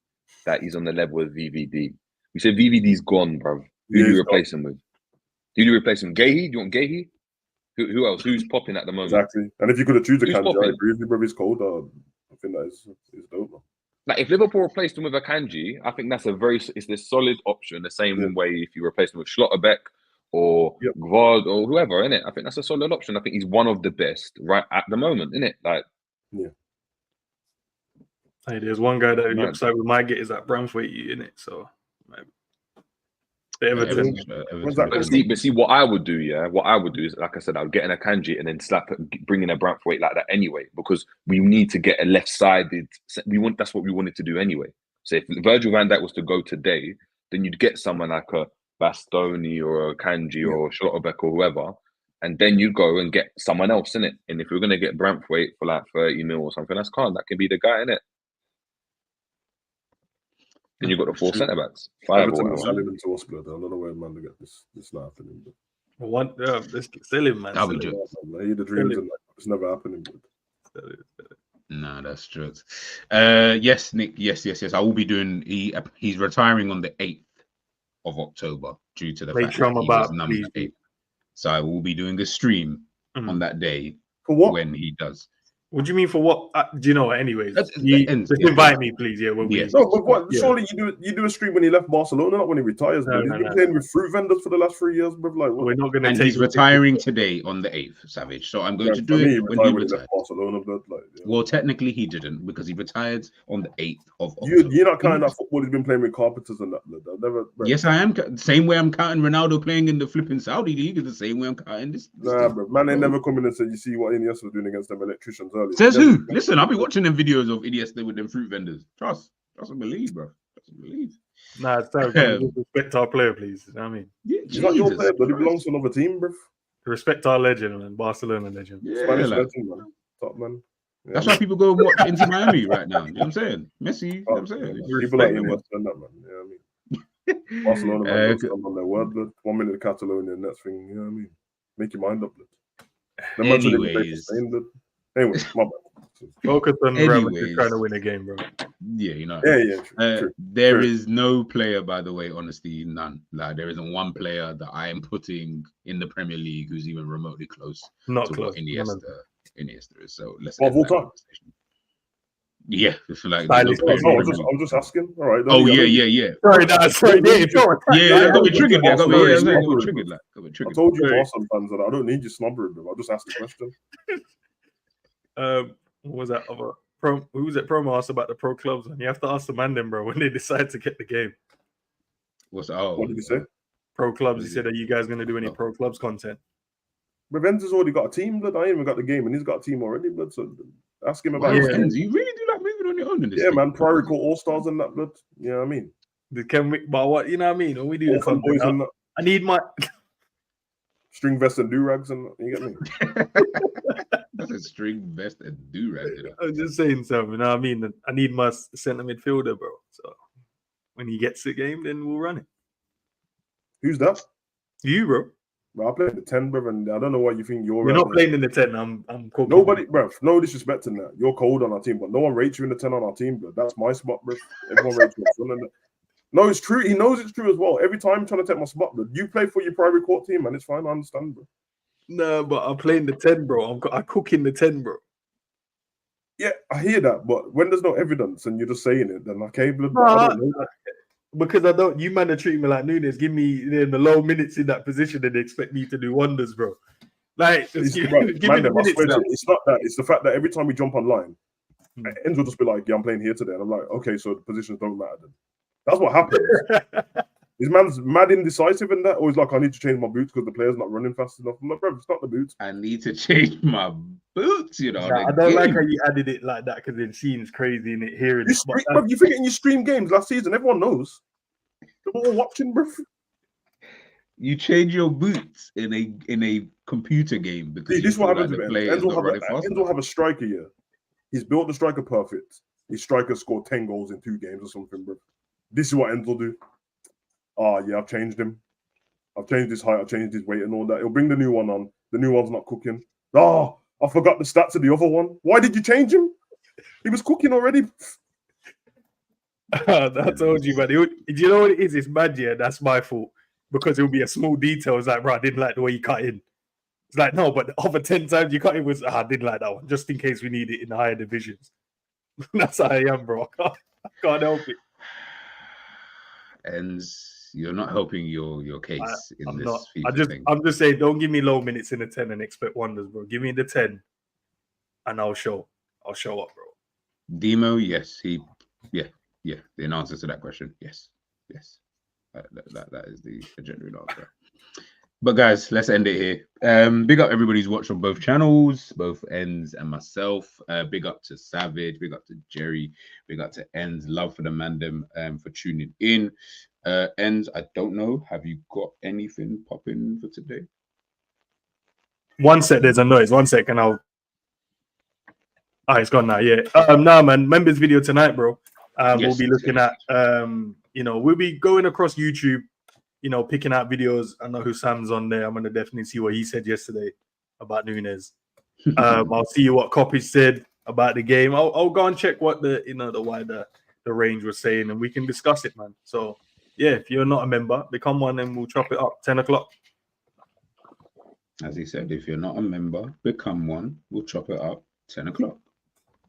that he's on the level of VVD. We said VVD's gone, bro. Who do you replace him with? Who do you replace him? Gahey? Do you want Gahey? Who else? Who's popping at the moment? Exactly. And if you could have chosen a Kanji, I agree with you, bro. He's cold. I think that is dope, man. Like if Liverpool replaced him with a Kanji, I think that's it's a solid option. The same way if you replace him with Schlotterbeck or Gvard or whoever, innit? I think that's a solid option. I think he's one of the best right at the moment, innit? Like, hey, there's one guy that looks like we might get is that Bramthwaite, innit? So. But see, what I would do, is, like I said, I would get in a Kanji and then bring in a Bramthwaite like that anyway, because we need to get a left-sided. That's what we wanted to do anyway. So if Virgil van Dijk was to go today, then you'd get someone like a Bastoni or a Kanji or Schlotterbeck or whoever, and then you go and get someone else in it. And if we're gonna get Braithwaite for like 30 mil or something, that's calm. That can be the guy in it. Then you got the 4 centre backs, 5 Everton or will sell whatever. him into us, blood. I don't know where man to get this not happening. But One, let's sell him, man. That'll be Sell him. jokes. I hear the dreams and like, it's never happening. But Sell him. No, that's jokes. Yes, Nick. Yes. I will be doing. He's retiring on the 8th of October due to the Make fact sure that I'm he was about, number please. 8. So I will be doing a stream on that day for what? when he does. What do you mean for what? Do you know what? Anyways, That's- you, that ends, just yeah. invite me, please. Yeah, when Yes. we. No, but what? Yeah. Surely you do a stream when he left Barcelona, not when he retires. No, But he's no, been no. playing with fruit vendors for the last 3 years, bro. Like, what? We're not going to And take. he's retiring today on the 8th, Savage. So I'm going Yeah, to for do me, he it when retired he when he retires. left Barcelona, blood. Like, yeah. Well, technically he didn't because he retired on the 8th of you're October. not counting that football he's been playing with carpenters and that, blood. I've never. Bro. Yes, I am. Same way I'm counting Ronaldo playing in the flipping Saudi league is the same way I'm counting this. Nah, bro. Man ain't never come in and said, you see what Iniesta was doing against them electricians earlier. Says Never. who? Listen, I'll be watching them videos of Iniesta with them fruit vendors. Trust and believe, bro. Trust and believe. Nah, it's terrible. Respect our player, please. You know what I mean? Yeah, He's not your Jesus player, but he Christ. belongs to another team, bro. Respect our legend, man. Barcelona legend. Yeah, Spanish like, legend, man. Top man. Yeah, that's man. why people go and watch Inter Miami right now. You know what I'm saying? Messi, you know what I'm saying? Yeah, Just man. People like respect them. Iniesta and that, man. You know what I mean? Barcelona, man, don't stand on their word, blood. 1 minute of Catalonia, next thing, you know what I mean? Make your mind up, blood. The man's only been playing for Anyways. Spain, blood. Anyway, my bad. Focus on Real Madrid Anyways. trying to win a game, bro. Yeah, you know. Yeah, true. There is no player, by the way, honestly, none. Like there isn't one player that I am putting in the Premier League who's even remotely close Not to close. what Iniesta is. So let's Of end all that time? conversation. Yeah, it's like Stylish there's player. no No, Premier I'm just asking. All right. Oh yeah. yeah. Sorry, sorry, Dave. Yeah, I got me triggered. Yeah, I got me Sorry, triggered. sorry. Got me I triggered. told you, Sorry. Barcelona fans, that I don't need your snobbery, bro. I'll just ask the question. What was that other pro? Who was it? Promo asked about the pro clubs, and you have to ask the man then, bro, when they decide to get the game. What's What did he say? Pro clubs. He said, "Are you guys going to do any Oh. pro clubs content?" But Ben's already got a team, blood. I ain't even got the game, and he's got a team already, blood. So ask him about Wow, his Enz, you really do like moving on your own in this Yeah, thing. man. Priory Court All Stars and that, blood. You know what I mean? Can we? But what you know what I mean? When we do the Orphan boys content, and that. I need my. String vest and do-rags and that. You get me? That's a string vest and do rag. I'm just saying something. You know what I mean? I need my centre midfielder, bro. So when he gets the game, then we'll run it. Who's that? You, bro. Bro, I played the 10, bro, and I don't know why you think you're We're not playing in the 10. I'm cooking. Nobody, bro. No disrespect in that. You're cold on our team, but no one rates you in the 10 on our team, bro. That's my spot, bro. Everyone rates you in front of that. No, it's true. He knows it's true as well. Every time I'm trying to take my spot, bro. You play for your private court team, man. It's fine. I understand, bro. No, but I'm playing the 10, bro. I cook in the 10, bro. Yeah, I hear that, but when there's no evidence and you're just saying it, then okay, blood. No, I don't know that. Because I don't, you man are treating me like Nunes. Give me in the low minutes in that position and they expect me to do wonders, bro. Like, just give me the Man, I minutes. swear to Now. you, it's not that. It's the fact that every time we jump online, Enzo will just be like, "Yeah, I'm playing here today," and I'm like, "Okay, so the positions don't matter." Then that's what happens. This man's mad indecisive in that, or he's like, "I need to change my boots because the player's not running fast enough." I'm like, "Bro, it's not the boots." I need to change my boots, you know. Nah, I don't like how you added it like that because it seems crazy in it hearing it. Bro, you forgetting you stream games last season. Everyone knows. They're all watching, bro. You change your boots in a computer game because See, this is what happens with players not running fast Enzo enough. have a striker here. He's built the striker perfect. His striker scored 10 goals in 2 games or something, bro. This is what Enzo do. Oh, yeah, I've changed him. I've changed his height, I've changed his weight and all that. He'll bring the new one on. The new one's not cooking. Oh, I forgot the stats of the other one. Why did you change him? He was cooking already. I told you, man. Do you know what it is? It's bad, yeah. That's my fault because it'll be a small detail. It's like, bro, I didn't like the way you cut in. It's like, no, but the other 10 times you cut in was, I didn't like that one, just in case we need it in the higher divisions. That's how I am, bro. I can't help it. And you're not helping your case in I'm this not. FIFA thing. I'm just saying, don't give me low minutes in the 10 and expect wonders, bro. Give me the 10, and I'll show up, bro. Demo, yes, yeah. The answer to that question, yes. That is the genuine answer. But guys, let's end it here. Big up everybody who's watched on both channels, both Ends and myself. Big up to Savage, big up to Jerry, big up to Ends. Love for the mandem for tuning in. Ends, I don't know. Have you got anything popping for today? One sec, there's a noise. 1 second, I'll. It's gone now. Yeah. Nah, man. Members video tonight, bro. We'll be looking at. We'll be going across YouTube. Picking out videos. I know who Sam's on there. I'm gonna definitely see what he said yesterday about Nunes. I'll see what Copy said about the game. I'll go and check what the wider the range was saying, and we can discuss it, man. So yeah, if you're not a member, become one, and we'll chop it up 10 o'clock. As he said, if you're not a member, become one. We'll chop it up 10 o'clock.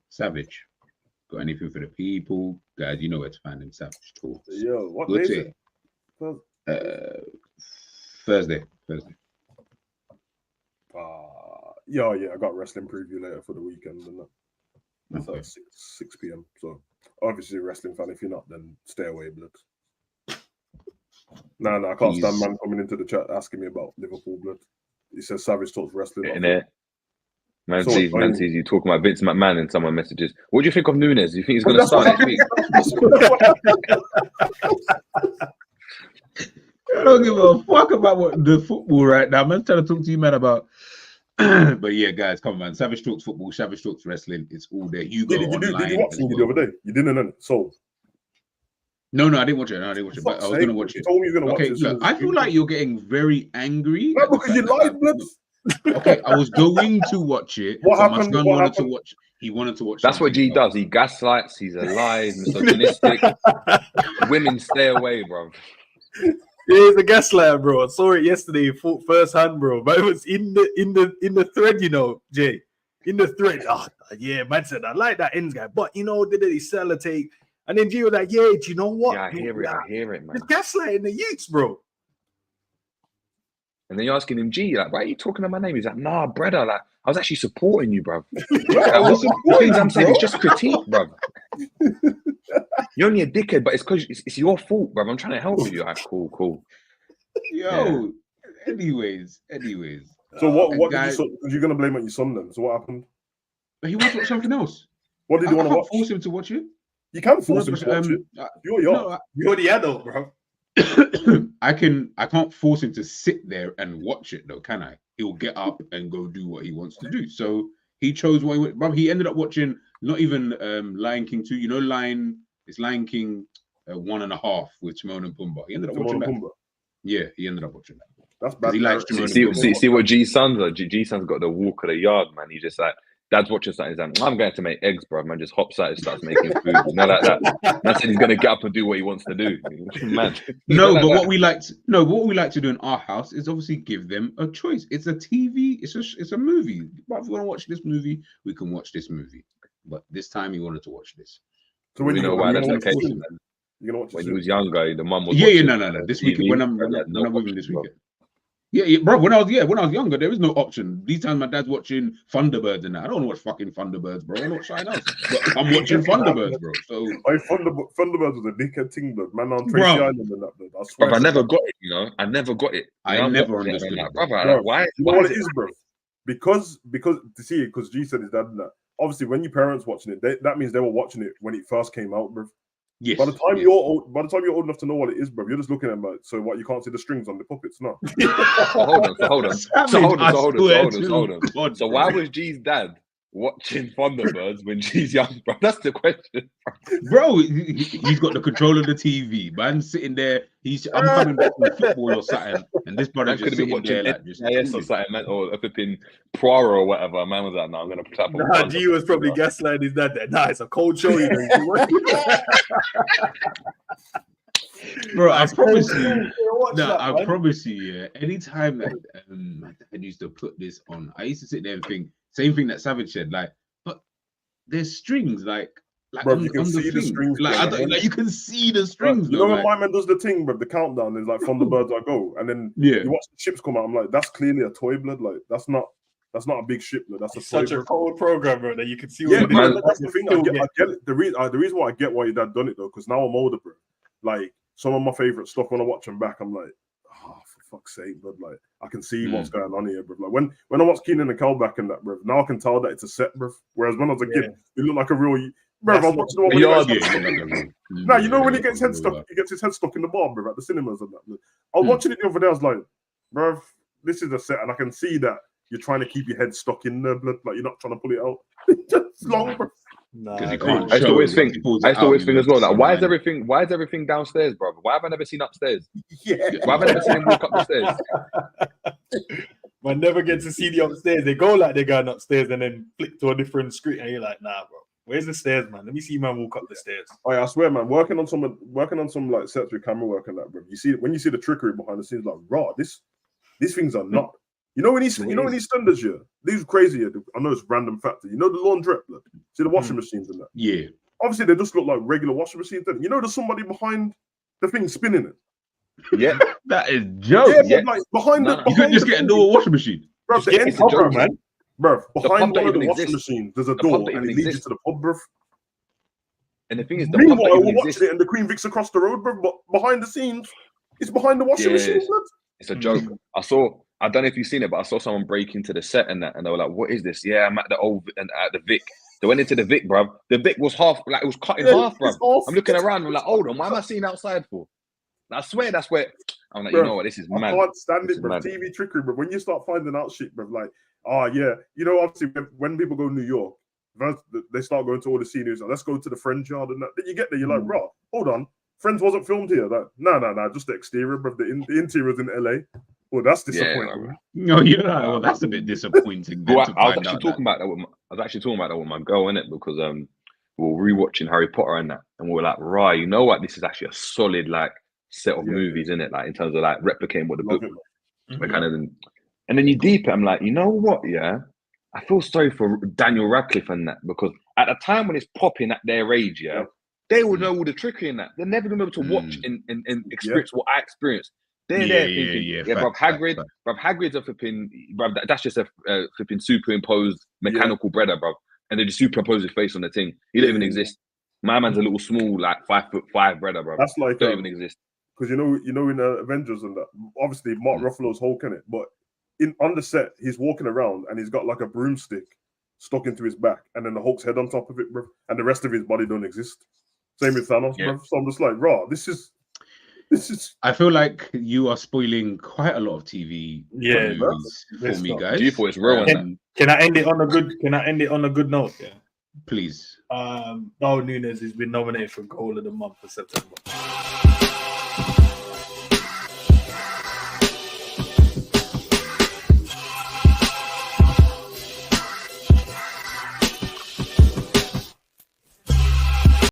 Savage. Got anything for the people? Guys, you know where to find them. Savage Talks. Yo, what Good day is to it? Thursday. Yeah, I got wrestling preview later for the weekend and that. That's Okay. like 6 p.m. So obviously a wrestling fan. If you're not, then stay away, blood. No, I can't stand man coming into the chat asking me about Liverpool, blood. He says Savage Talks wrestling. In it. Man sees you talking about Vince McMahon in some of my messages. What do you think of Nunes? Do you think he's going to start next week? I don't give a fuck about what the football right now. I'm trying to talk to you, man, about. But yeah, guys, come on, man. Savage Talks football, Savage Talks wrestling. It's all there. You go online. Did you watch it the other day? You didn't know it. So. No, I didn't watch it. But I was going to watch it. You told me you were going to watch it. Look, I feel like you're getting very angry. No, because you lied, blood. Okay, I was going to watch it. What so happened? My son wanted to watch. He wanted to watch. That's what G does. He gaslights. He's a lie, misogynistic. Women stay away, bro. He's a gaslighter, bro. I saw it yesterday, first hand, bro. But it was in the thread, Jay. In the thread. Oh, yeah, man said I like that ends guy, but did he sell a take? And then G was like, yeah, do you know what? Yeah, I hear it, man. It's gaslighting the youths, bro. And then you're asking him, G, like, why are you talking about my name? He's like, nah, brother, like, I was actually supporting you, bro. The things I'm saying is just critique, bro. You're only a dickhead, but it's because it's your fault, bro. I'm trying to help you. Like, cool. Yo, anyways. So what did you? You're gonna blame it on your son then? So what happened? But he wants to watch something else. What did you want to watch? Force him to watch it. You can't force him to watch it. You're the adult, bro. I can't force him to sit there and watch it though, can I? He'll get up and go do what he wants to do. So he chose what he went. Bro, he ended up watching not even Lion King 2. It's Lion King 1.5 with Timon and Pumbaa. He ended up watching that. Yeah, he ended up watching that. That's bad. He likes Timon and Pumbaa. See what G's son's like. G's son's got the walk of the yard, man. He just like, Dad's watching something. He's like, I'm going to make eggs, bro. Man, just hops out and starts making food. Like that. That's he's going to get up and do what he wants to do. Man. No, but what we like to do in our house is obviously give them a choice. It's a TV. It's a movie. But if we want to watch this movie, we can watch this movie. But this time he wanted to watch this. So when why that's the case. You're gonna watch when he was younger, the mum was. No. This weekend when I'm moving this weekend. Yeah, bro. When I was younger, there is no option. These times my dad's watching Thunderbirds and that. I don't want to watch fucking Thunderbirds, bro. I don't watch something else. But I'm watching Thunderbirds, bro. So Thunderbirds was a dickhead thing, blood. Man on Tracy Island and that, blood. I swear. Bro, I never got it, I never got it. I never understood it. Brother, why? You know what it is, bro? Because G said his dad and that. Obviously, when your parents watching it, that means they were watching it when it first came out, bro. Yes. By the time you're old enough to know what it is, bro, you're just looking at them like, so what? You can't see the strings on the puppets, no? Hold on. So why was G's dad watching Thunderbirds when G's young, bro? That's the question, bro. He's got the control of the TV. Man, sitting there. I'm coming back from football or something, and this brother just sitting there like just or something, man, or flipping Poirot or whatever. Man was like, "No, I'm gonna clap." Nah, G was probably gaslighting his dad. Nah, it's a cold show, you know. Bro, I promise you. I promise you. Yeah. Anytime that my dad used to put this on, I used to sit there and think same thing that Savage said. Like, but there's strings, like bro, on, you can see the strings. Like you can see the strings. You know when my man does the thing, but the countdown is like Thunderbirds I go, and then you watch the ships come out. I'm like, that's clearly a toy, blood. Like that's not a big ship, blood. That's such a cold program, bro. That you can see. Yeah, man, that's the thing. I get it. The reason why I get why your dad done it though, because now I'm older, bro. Like some of my favorite stuff when I watch them back, I'm like, oh, for fuck's sake, but like I can see what's going on here, bro. Like when I watch Keenan and Kel back in that, bro, now I can tell that it's a set, bro. Whereas when I was a kid, it looked like a real. Bro, I was watching the one when he when he gets his head stuck in the bar, bro, at the cinemas and that. Bro. I was watching it the other day. I was like, bro, this is a set, and I can see that you're trying to keep your head stuck in there, blood. Like you're not trying to pull it out. It's long, bro. Nah, I used to always think as well. Like, why is everything downstairs, bro? Why have I never seen upstairs? Yeah. Why have I never seen him walk up the stairs? Man never get to see the upstairs. They go like they're going upstairs and then flick to a different screen, and you're like, nah, bro. Where's the stairs, man? Let me see man walk up the stairs. Oh yeah, I swear, man. Working on some like sets with camera work and that, bro. When you see the trickery behind the scenes, like, raw. These things are not. You know when he's standards here. These are crazy. I know it's random factor. You know the laundrette, look. See the washing machines and that. Yeah. Obviously, they just look like regular washing machines. You know, there's somebody behind the thing spinning it. Yeah, that is joke. Yeah, but like behind the. You couldn't just get a door washing machine. Bro, it's a joke, man. Bro, behind one of the washing machines, there's a door, and it leads you to the pub, bro. And the thing is, meanwhile, we're watching it, and the Queen Vic's across the road, bro. But behind the scenes, it's behind the washing machine. It's a joke. I don't know if you've seen it, but I saw someone break into the set and that, and they were like, "What is this?" Yeah, I'm at the old and at the Vic. They went into the Vic, bro. The Vic was half, like it was cut in half, bro. I'm looking around, I'm like, hold on, why am I seeing outside for? I swear that's where I'm like, bro, you know what, this is mad. I can't stand it, bro. TV trickery, bro. When you start finding out shit, bro, like, oh yeah, you know, obviously when people go to New York, they start going to all the sceneries. Like, let's go to the Friends yard and that. Then you get there, you're like, bro, hold on, Friends wasn't filmed here. Like, no, just the exterior, bro. The interior's in LA. Well, that's disappointing. Yeah, no, you're right. Well, that's a bit disappointing. I was actually talking about that with my girl, innit, because we were rewatching Harry Potter and that, and we were like, right, you know what? This is actually a solid like set of movies, innit? Like in terms of like replicating what the book kind of. And then you deep it, I'm like, you know what? Yeah, I feel sorry for Daniel Radcliffe and that, because at the time when it's popping at their age, they will know all the trickery in that. They're never gonna be able to watch and experience what I experienced. They're there thinking, bruv, Hagrid's a flipping, bruv, that's just a flipping superimposed mechanical brother, bruv. And they just superimpose his face on the thing. He don't even exist. My man's a little small, like 5'5" brother, bruv. That's like don't even exist. Because you know in Avengers and that, obviously Mark Ruffalo's Hulk in it, but on the set he's walking around and he's got like a broomstick stuck into his back, and then the Hulk's head on top of it, bruv, and the rest of his body don't exist. Same with Thanos, bruv. So I'm just like, this is. I feel like you are spoiling quite a lot of TV movies for me, guys. Do you thought it's real? Can I end it on a good? Can I end it on a good note? Yeah, please. Darwin Núñez has been nominated for Goal of the Month for September.